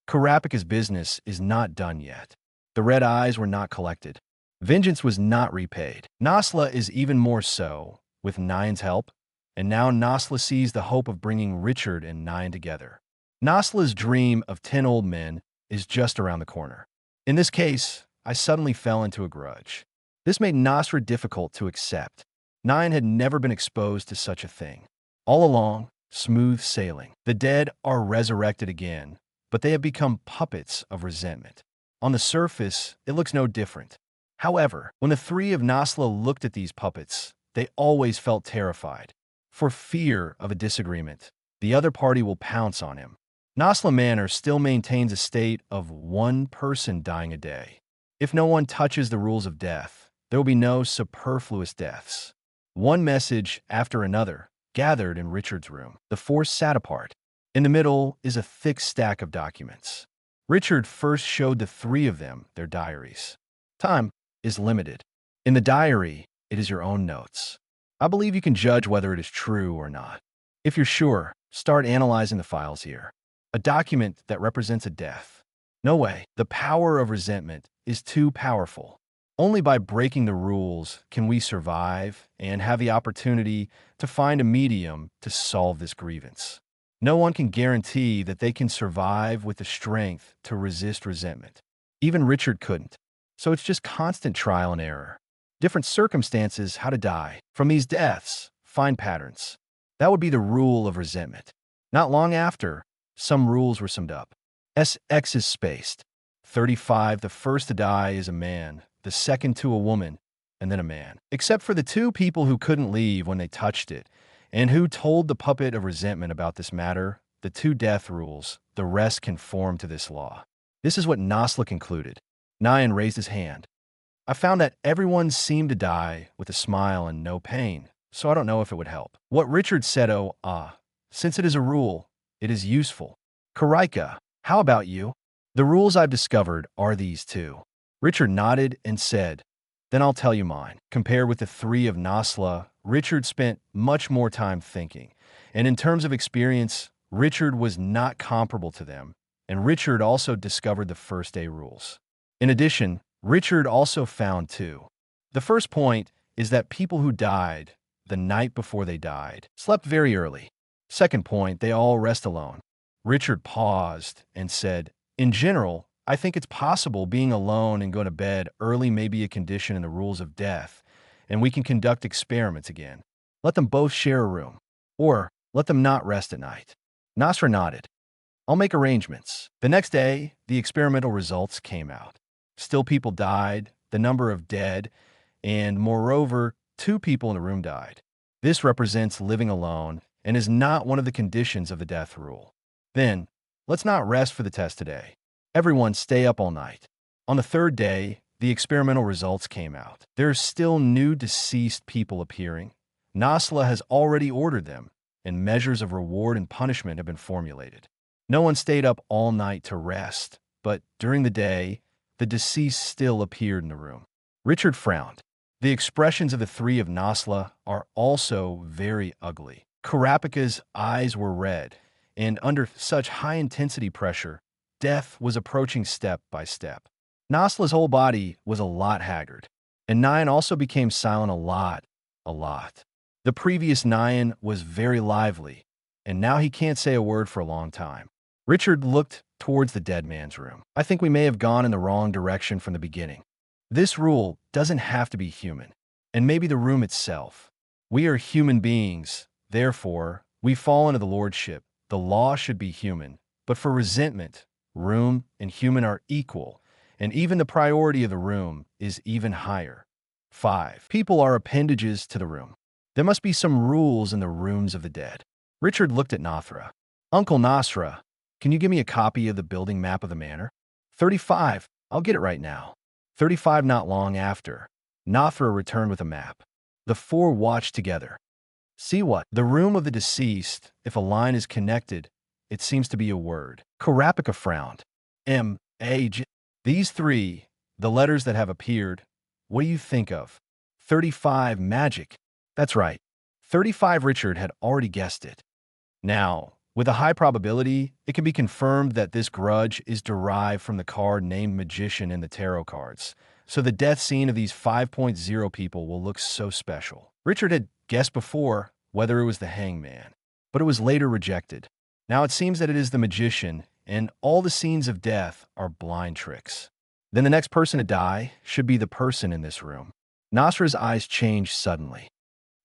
Karapika's business is not done yet. The red eyes were not collected. Vengeance was not repaid. Nasla is even more so, with Nyan's help, and now Nasla sees the hope of bringing Richard and Nyan together. Nasla's dream of 10 old men is just around the corner. In this case, I suddenly fell into a grudge. This made Nasra difficult to accept. Nyan had never been exposed to such a thing. All along, smooth sailing. The dead are resurrected again, but they have become puppets of resentment. On the surface, it looks no different. However, when the three of Nasla looked at these puppets, they always felt terrified, for fear of a disagreement. the other party will pounce on him. Nasla Manor still maintains a state of one person dying a day. If no one touches the rules of death, there will be no superfluous deaths. One message after another gathered in Richard's room. The four sat apart. In the middle is a thick stack of documents. Richard first showed the three of them their diaries. Time is limited. In the diary, it is your own notes. I believe you can judge whether it is true or not. If you're sure, start analyzing the files here. A document that represents a death. No way. The power of resentment is too powerful. Only by breaking the rules can we survive and have the opportunity to find a medium to solve this grievance. No one can guarantee that they can survive with the strength to resist resentment. Even Richard couldn't. So it's just constant trial and error. Different circumstances, how to die. From these deaths, find patterns. That would be the rule of resentment. Not long after, some rules were summed up. SX is spaced. 35, the first to die is a man, the second to a woman, and then a man. Except for the two people who couldn't leave when they touched it, and who told the puppet of resentment about this matter, the two death rules, the rest conform to this law. This is what Nasla concluded. Nyan raised his hand. I found that everyone seemed to die with a smile and no pain, so I don't know if it would help. What Richard said, since it is a rule, it is useful. Karaika, how about you? The rules I've discovered are these two. Richard nodded and said, then I'll tell you mine. Compared with the three of Nasla, Richard spent much more time thinking. And in terms of experience, Richard was not comparable to them. And Richard also discovered the first day rules. In addition, Richard also found two. The first point is that people who died the night before they died slept very early. Second point, they all rest alone. Richard paused and said, in general, I think it's possible being alone and going to bed early may be a condition in the rules of death, and we can conduct experiments again. Let them both share a room, or let them not rest at night. Nasra nodded. I'll make arrangements. The next day, the experimental results came out. Still people died, the number of dead, and moreover, 2 people in the room died. This represents living alone and is not one of the conditions of the death rule. Then, let's not rest for the test today. Everyone stay up all night. On the third day, the experimental results came out. There are still new deceased people appearing. Nasla has already ordered them, and measures of reward and punishment have been formulated. No one stayed up all night to rest, but during the day, the deceased still appeared in the room. Richard frowned. The expressions of the three of Nasla are also very ugly. Karapika's eyes were red, and under such high-intensity pressure, death was approaching step by step. Nasla's whole body was a lot haggard, and Nyan also became silent a lot. The previous Nyan was very lively, and now he can't say a word for a long time. Richard looked towards the dead man's room. I think we may have gone in the wrong direction from the beginning. This rule doesn't have to be human, and maybe the room itself. We are human beings, therefore, we fall into the lordship. The law should be human, but for resentment, room and human are equal, and even the priority of the room is even higher. 5. People are appendages to the room. There must be some rules in the rooms of the dead. Richard looked at Nathra. Uncle Nasra, can you give me a copy of the building map of the manor? 35. I'll get it right now. 35. Not long after, Nathra returned with a map. The 4 watched together. See what? The room of the deceased, if a line is connected, it seems to be a word. Karapika frowned. M-A-G. These 3, the letters that have appeared, what do you think of? 35. Magic. That's right. 35. Richard had already guessed it. Now, with a high probability, it can be confirmed that this grudge is derived from the card named Magician in the tarot cards. So the death scene of these 5.0 people will look so special. Richard had guessed before whether it was the hangman, but it was later rejected. Now it seems that it is the magician, and all the scenes of death are blind tricks. Then the next person to die should be the person in this room. Nasra's eyes changed suddenly.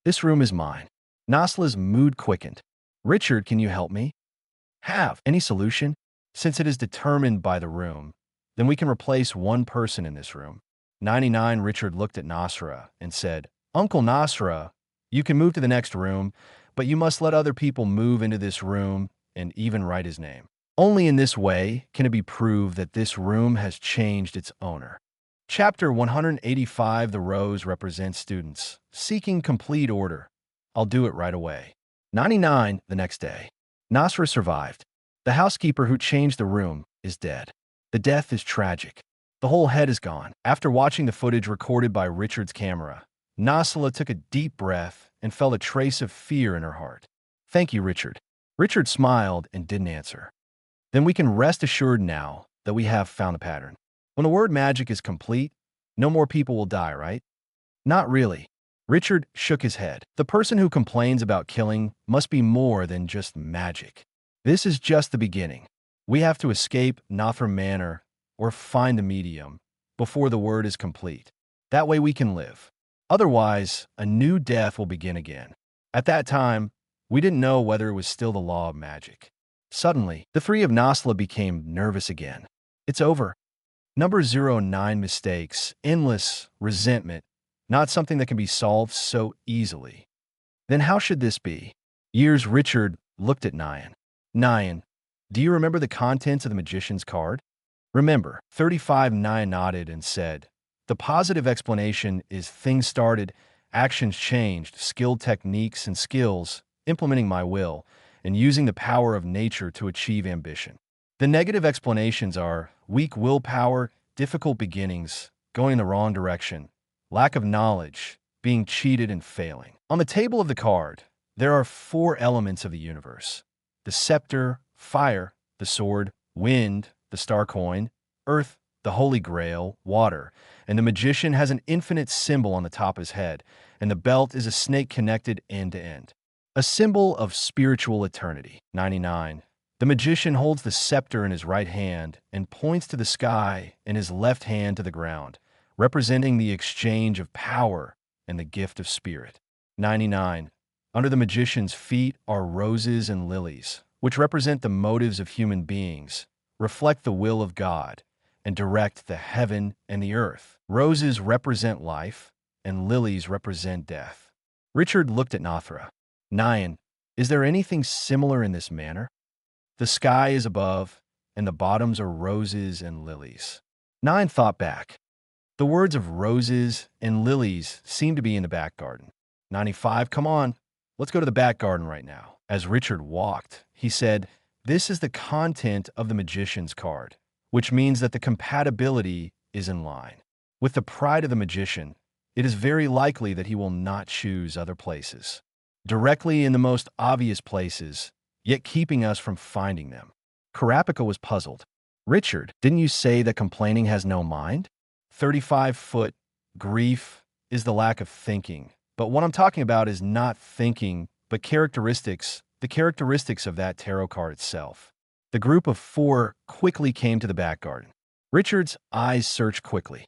This room is mine. Nasla's mood quickened. Richard, can you help me? Have any solution? Since it is determined by the room, then we can replace one person in this room. 99. Richard looked at Nasra and said, Uncle Nasra, you can move to the next room, but you must let other people move into this room and even write his name. Only in this way can it be proved that this room has changed its owner. Chapter 185. The rows represent students seeking complete order. I'll do it right away. 99. The next day. Nasra survived. The housekeeper who changed the room is dead. The death is tragic. The whole head is gone. After watching the footage recorded by Richard's camera, Nasla took a deep breath and felt a trace of fear in her heart. Thank you, Richard. Richard smiled and didn't answer. Then we can rest assured now that we have found the pattern. When the word magic is complete, no more people will die, right? Not really. Richard shook his head. The person who complains about killing must be more than just magic. This is just the beginning. We have to escape Nothram Manor or find the medium before the word is complete. That way we can live. Otherwise, a new death will begin again. At that time, we didn't know whether it was still the law of magic. Suddenly, the three of Nasla became nervous again. It's over. Number 09 mistakes, endless resentment, not something that can be solved so easily. Then how should this be? Years Richard looked at Nyan. Nyan, do you remember the contents of the magician's card? Remember, 35. Nyan nodded and said, the positive explanation is things started, actions changed, skilled techniques and skills, implementing my will, and using the power of nature to achieve ambition. The negative explanations are weak willpower, difficult beginnings, going the wrong direction, lack of knowledge, being cheated and failing. On the table of the card, there are 4 elements of the universe: the scepter, fire, the sword, wind, the star coin, earth, the holy grail, water, and the magician has an infinite symbol on the top of his head, and the belt is a snake connected end to end. A symbol of spiritual eternity. 99. The magician holds the scepter in his right hand and points to the sky and his left hand to the ground, representing the exchange of power and the gift of spirit. 99. Under the magician's feet are roses and lilies, which represent the motives of human beings, reflect the will of God, and direct the heaven and the earth. Roses represent life, and lilies represent death. Richard looked at Nathra. Nyan, is there anything similar in this manner? The sky is above, and the bottoms are roses and lilies. Nyan thought back. The words of roses and lilies seem to be in the back garden. 95, come on, let's go to the back garden right now. As Richard walked, he said, this is the content of the magician's card, which means that the compatibility is in line. With the pride of the magician, it is very likely that he will not choose other places. Directly in the most obvious places, yet keeping us from finding them. Karapika was puzzled. Richard, didn't you say that complaining has no mind? 35-foot grief is the lack of thinking. But what I'm talking about is not thinking, but the characteristics of that tarot card itself. The group of 4 quickly came to the back garden. Richard's eyes searched quickly.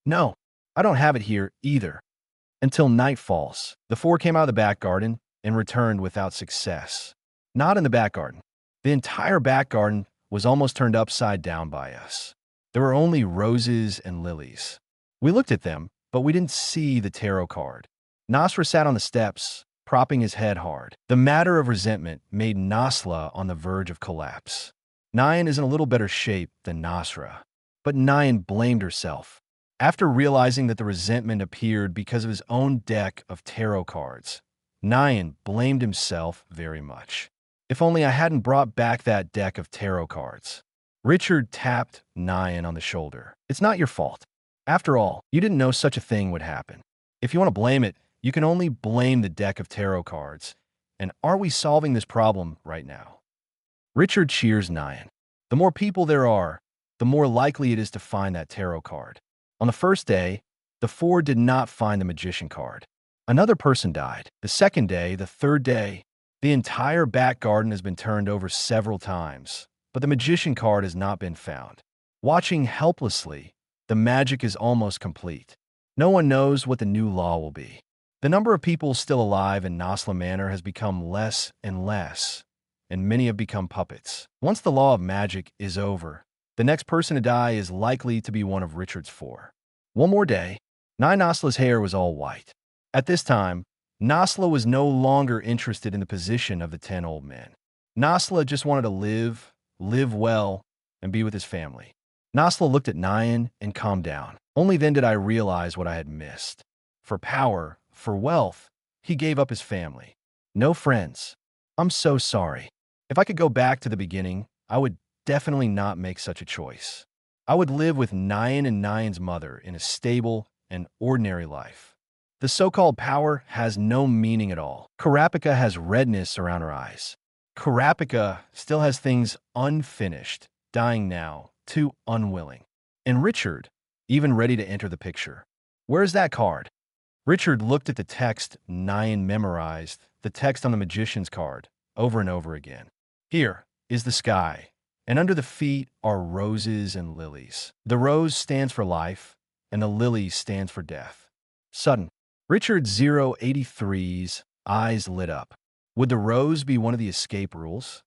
No, I don't have it here either. Until night falls, the 4 came out of the back garden and returned without success. Not in the back garden. The entire back garden was almost turned upside down by us. There were only roses and lilies. We looked at them, but we didn't see the tarot card. Nasra sat on the steps, propping his head hard. The matter of resentment made Nasla on the verge of collapse. Nyan is in a little better shape than Nasra, but Nyan blamed herself. After realizing that the resentment appeared because of his own deck of tarot cards, Nyan blamed himself very much. If only I hadn't brought back that deck of tarot cards. Richard tapped Nyan on the shoulder. It's not your fault. After all, you didn't know such a thing would happen. If you want to blame it, you can only blame the deck of tarot cards. And are we solving this problem right now? Richard cheers Nyan. The more people there are, the more likely it is to find that tarot card. On the first day, the 4 did not find the magician card. Another person died. The second day, the third day, the entire back garden has been turned over several times, but the magician card has not been found. Watching helplessly, the magic is almost complete. No one knows what the new law will be. The number of people still alive in Nasla Manor has become less and less, and many have become puppets. Once the law of magic is over, the next person to die is likely to be one of Richard's 4. One more day, Nasla's hair was all white. At this time, Nasla was no longer interested in the position of the 10 old men. Nasla just wanted to live well, and be with his family. Nasla looked at Nyan and calmed down. Only then did I realize what I had missed. For power, for wealth, he gave up his family. No friends. I'm so sorry. If I could go back to the beginning, I would definitely not make such a choice. I would live with Nyan and Nyan's mother in a stable and ordinary life. The so-called power has no meaning at all. Karapika has redness around her eyes. Karapika still has things unfinished, dying now, too unwilling. And Richard, even ready to enter the picture. Where's that card? Richard looked at the text Nyan memorized, the text on the magician's card, over and over again. Here is the sky, and under the feet are roses and lilies. The rose stands for life, and the lily stands for death. Sudden, Richard 083's eyes lit up. Would the rose be one of the escape rules?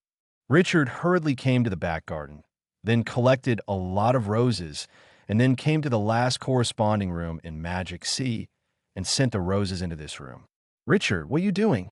Richard hurriedly came to the back garden, then collected a lot of roses, and then came to the last corresponding room in Magic C and sent the roses into this room. Richard, what are you doing?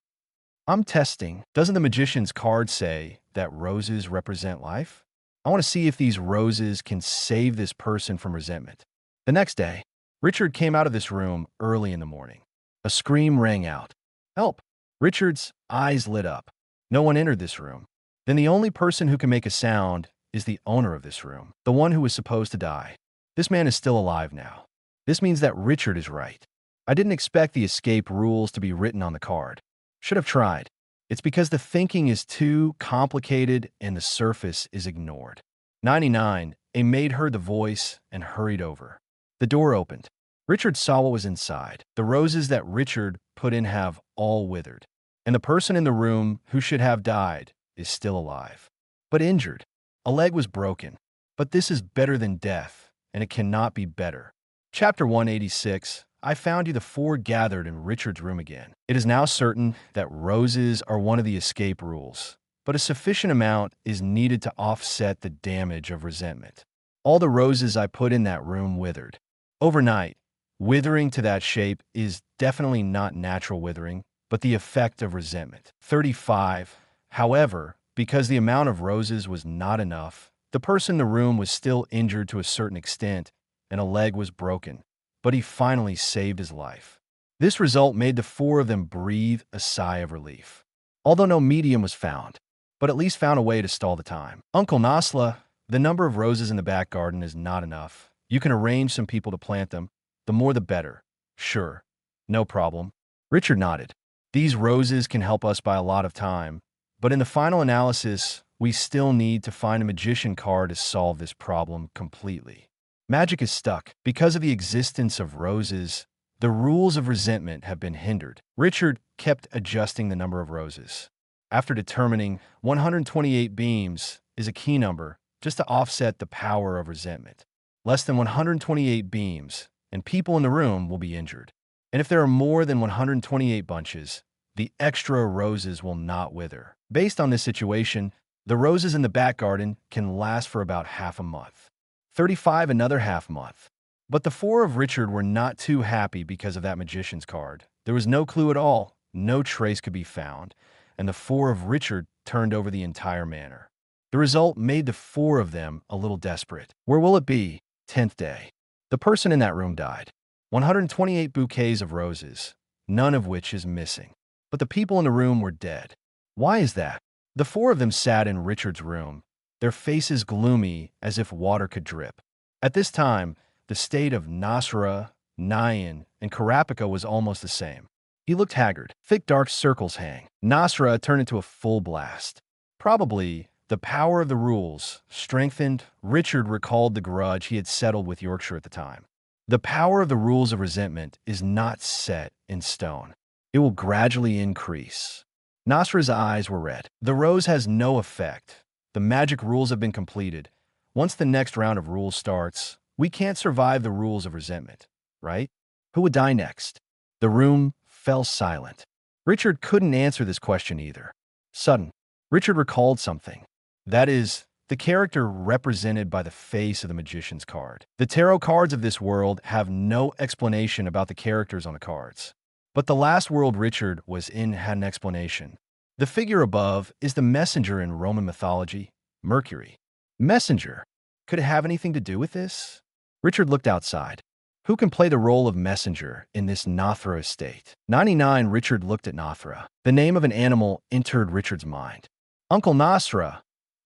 I'm testing. Doesn't the magician's card say that roses represent life? I want to see if these roses can save this person from resentment. The next day, Richard came out of this room early in the morning. A scream rang out. Help! Richard's eyes lit up. No one entered this room. Then the only person who can make a sound is the owner of this room, the one who was supposed to die. This man is still alive now. This means that Richard is right. I didn't expect the escape rules to be written on the card. Should have tried. It's because the thinking is too complicated and the surface is ignored. 99, a maid heard the voice and hurried over. The door opened. Richard saw what was inside. The roses that Richard put in have all withered. And the person in the room who should have died is still alive, but injured. A leg was broken. But this is better than death, and it cannot be better. Chapter 186. I found you the four gathered in Richard's room again. It is now certain that roses are one of the escape rules, but a sufficient amount is needed to offset the damage of resentment. All the roses I put in that room withered. Overnight, withering to that shape is definitely not natural withering, but the effect of resentment. 35. However, because the amount of roses was not enough, the person in the room was still injured to a certain extent, and a leg was broken, but he finally saved his life. This result made the four of them breathe a sigh of relief. Although no medium was found, but at least found a way to stall the time. Uncle Nasla, the number of roses in the back garden is not enough. You can arrange some people to plant them. The more the better. Sure. No problem. Richard nodded. These roses can help us by a lot of time, but in the final analysis, we still need to find a magician card to solve this problem completely. Magic is stuck. Because of the existence of roses, the rules of resentment have been hindered. Richard kept adjusting the number of roses. After determining 128 beams is a key number just to offset the power of resentment. Less than 128 beams, and people in the room will be injured. And if there are more than 128 bunches, the extra roses will not wither. Based on this situation, the roses in the back garden can last for about half a month. 35 another half month. But the four of Richard were not too happy because of that magician's card. There was no clue at all, no trace could be found, and the four of Richard turned over the entire manor. The result made the four of them a little desperate. Where will it be? 10th day. The person in that room died. 128 bouquets of roses, none of which is missing. But the people in the room were dead. Why is that? The four of them sat in Richard's room, their faces gloomy as if water could drip. At this time, the state of Nasra, Nyan, and Karapika was almost the same. He looked haggard. Thick dark circles hang. Nasra turned into a full blast. Probably the power of the rules strengthened. Richard recalled the grudge he had settled with Yorkshire at the time. The power of the rules of resentment is not set in stone. It will gradually increase. Nasra's eyes were red. The rose has no effect. The magic rules have been completed. Once the next round of rules starts, we can't survive the rules of resentment, right? Who would die next? The room fell silent. Richard couldn't answer this question either. Sudden, Richard recalled something. That is, the character represented by the face of the magician's card. The tarot cards of this world have no explanation about the characters on the cards. But the last world Richard was in had an explanation. The figure above is the messenger in Roman mythology, Mercury. Messenger? Could it have anything to do with this? Richard looked outside. Who can play the role of messenger in this Nothra estate? 99. Richard looked at Nothra. The name of an animal entered Richard's mind. Uncle Nasra,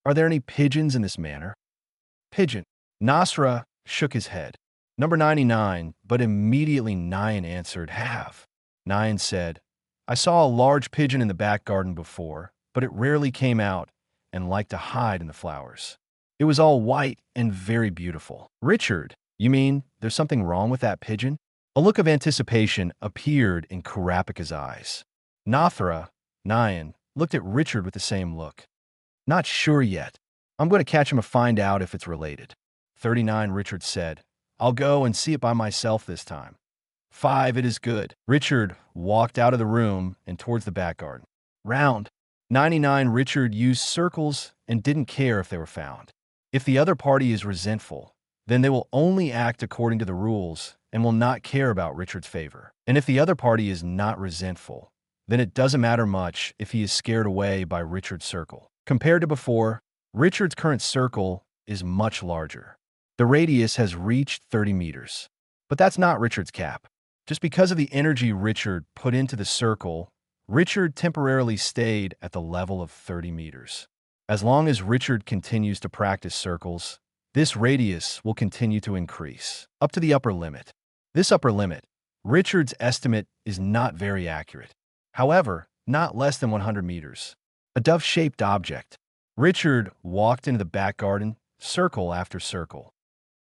are there any pigeons in this manor? Pigeon. Nasra shook his head. Number 99, but immediately Nyan answered, have. Nyan said, I saw a large pigeon in the back garden before, but it rarely came out and liked to hide in the flowers. It was all white and very beautiful. Richard, you mean there's something wrong with that pigeon? A look of anticipation appeared in Kurapika's eyes. Nothra, Nyan, looked at Richard with the same look. Not sure yet. I'm going to catch him and find out if it's related. 39. Richard said, I'll go and see it by myself this time. 5. It is good. Richard walked out of the room and towards the back garden. Round. 99. Richard used circles and didn't care if they were found. If the other party is resentful, then they will only act according to the rules and will not care about Richard's favor. And if the other party is not resentful, then it doesn't matter much if he is scared away by Richard's circle. Compared to before, Richard's current circle is much larger. The radius has reached 30 meters. But that's not Richard's cap. Just because of the energy Richard put into the circle, Richard temporarily stayed at the level of 30 meters. As long as Richard continues to practice circles, this radius will continue to increase, up to the upper limit. This upper limit, Richard's estimate is not very accurate. However, not less than 100 meters. A dove-shaped object. Richard walked into the back garden, circle after circle.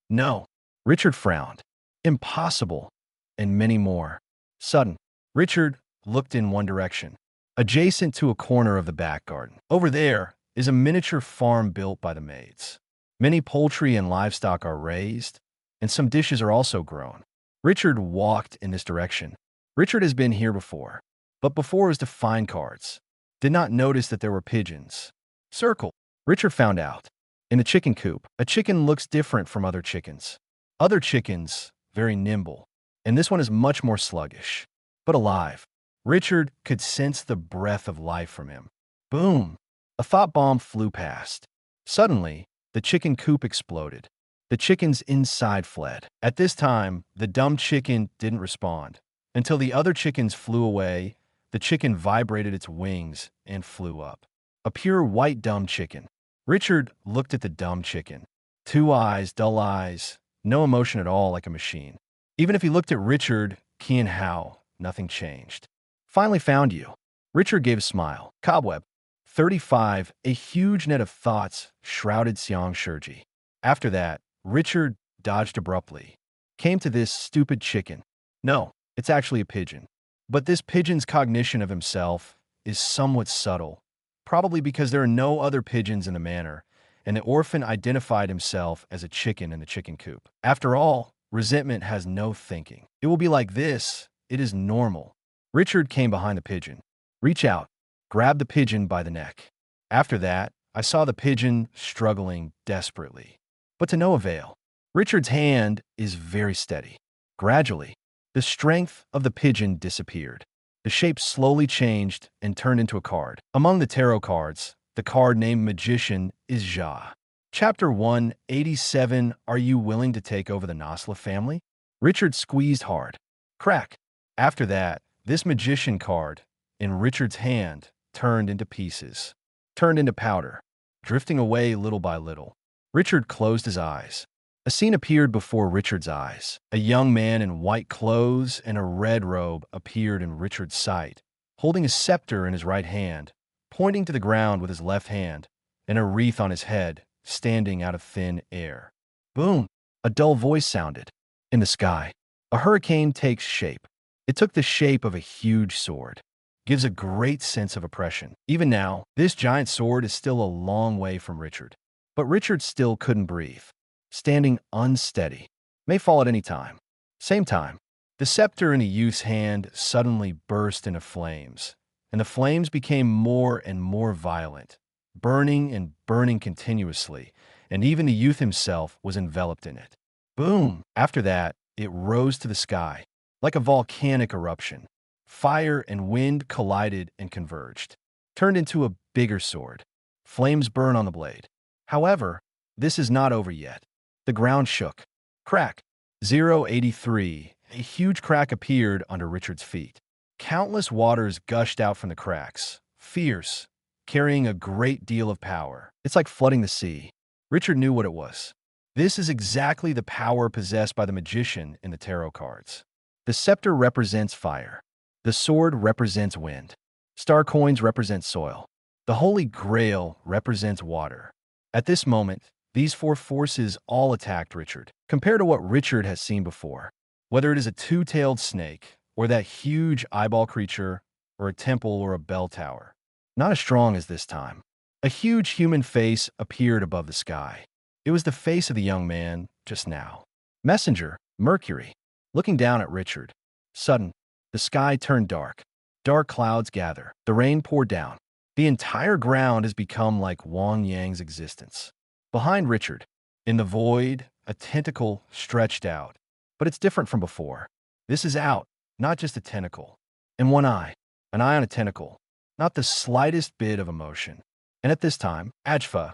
No. Richard frowned. Impossible. And many more. Sudden. Richard looked in one direction, adjacent to a corner of the back garden. Over there is a miniature farm built by the maids. Many poultry and livestock are raised, and some dishes are also grown. Richard walked in this direction. Richard has been here before, but before was to find cards. Did not notice that there were pigeons. Circle. Richard found out. In the chicken coop, a chicken looks different from other chickens. Other chickens, very nimble, and this one is much more sluggish, but alive. Richard could sense the breath of life from him. Boom! A thought bomb flew past. Suddenly, the chicken coop exploded. The chickens inside fled. At this time, the dumb chicken didn't respond. Until the other chickens flew away, the chicken vibrated its wings and flew up. A pure white dumb chicken. Richard looked at the dumb chicken. 2 eyes, dull eyes, no emotion at all like a machine. Even if he looked at Richard, Qian Hao, nothing changed. Finally found you. Richard gave a smile. Cobweb. 35. A huge net of thoughts shrouded Xiang Shiji. After that, Richard dodged abruptly. Came to this stupid chicken. No, it's actually a pigeon. But this pigeon's cognition of himself is somewhat subtle, probably because there are no other pigeons in the manor, and the orphan identified himself as a chicken in the chicken coop. After all, resentment has no thinking. It will be like this. It is normal. Richard came behind the pigeon. Reach out. Grab the pigeon by the neck. After that, I saw the pigeon struggling desperately. But to no avail. Richard's hand is very steady. Gradually, the strength of the pigeon disappeared. The shape slowly changed and turned into a card. Among the tarot cards, the card named Magician is Jia. Chapter 187. Are you willing to take over the Nasla family? Richard squeezed hard. Crack. After that, this magician card, in Richard's hand, turned into pieces. Turned into powder, drifting away little by little. Richard closed his eyes. A scene appeared before Richard's eyes. A young man in white clothes and a red robe appeared in Richard's sight, holding a scepter in his right hand, pointing to the ground with his left hand, and a wreath on his head, standing out of thin air. Boom! A dull voice sounded. In the sky, a hurricane takes shape. It took the shape of a huge sword. Gives a great sense of oppression. Even now, this giant sword is still a long way from Richard. But Richard still couldn't breathe. Standing unsteady. May fall at any time. Same time, the scepter in a youth's hand suddenly burst into flames, and the flames became more and more violent, burning and burning continuously, and even the youth himself was enveloped in it. Boom! After that, it rose to the sky, like a volcanic eruption. Fire and wind collided and converged, turned into a bigger sword. Flames burn on the blade. However, this is not over yet. The ground shook. Crack. 083. A huge crack appeared under Richard's feet. Countless waters gushed out from the cracks, fierce, carrying a great deal of power. It's like flooding the sea. Richard knew what it was. This is exactly the power possessed by the magician in the tarot cards. The scepter represents fire. The sword represents wind. Star coins represent soil. The Holy Grail represents water. At this moment, these four forces all attacked Richard. Compared to what Richard has seen before, whether it is a two-tailed snake, or that huge eyeball creature, or a temple or a bell tower, not as strong as this time. A huge human face appeared above the sky. It was the face of the young man just now. Messenger, Mercury, looking down at Richard. Sudden, the sky turned dark. Dark clouds gather. The rain poured down. The entire ground has become like Wang Yang's existence. Behind Richard, in the void, a tentacle stretched out. But it's different from before. This is out, not just a tentacle. And one eye, an eye on a tentacle. Not the slightest bit of emotion. And at this time, Ajfa,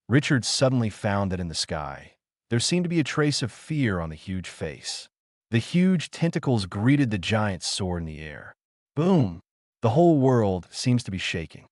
Richard suddenly found that in the sky, there seemed to be a trace of fear on the huge face. The huge tentacles greeted the giant's sword in the air. Boom! The whole world seems to be shaking.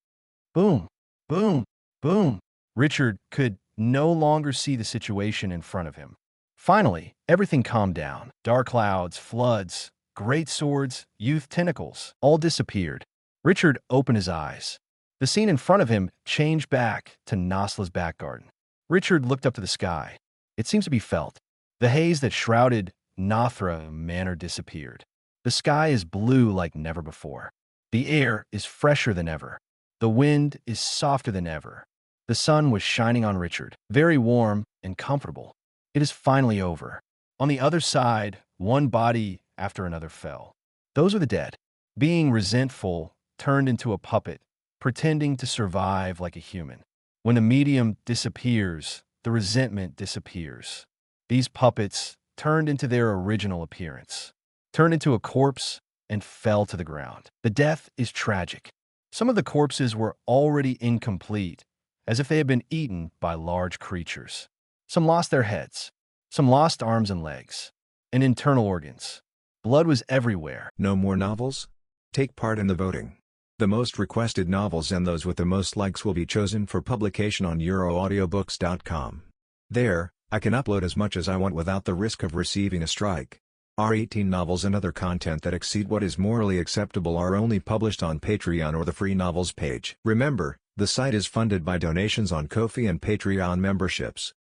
Boom! Boom! Boom! Richard could no longer see the situation in front of him. Finally, everything calmed down. Dark clouds, floods, great swords, youth tentacles, all disappeared. Richard opened his eyes. The scene in front of him changed back to Nasla's back garden. Richard looked up to the sky. It seems to be felt. The haze that shrouded Nathra Manor disappeared. The sky is blue like never before. The air is fresher than ever. The wind is softer than ever. The sun was shining on Richard, very warm and comfortable. It is finally over. On the other side, one body after another fell. Those are the dead. Being resentful, turned into a puppet, pretending to survive like a human. When the medium disappears, the resentment disappears. These puppets turned into their original appearance, turned into a corpse, and fell to the ground. The death is tragic. Some of the corpses were already incomplete, as if they had been eaten by large creatures. Some lost their heads. Some lost arms and legs, and internal organs. Blood was everywhere. No more novels? Take part in the voting. The most requested novels and those with the most likes will be chosen for publication on euroaudiobooks.com. There, I can upload as much as I want without the risk of receiving a strike. Our 18 novels and other content that exceed what is morally acceptable are only published on Patreon or the free novels page. Remember, the site is funded by donations on Ko-fi and Patreon memberships.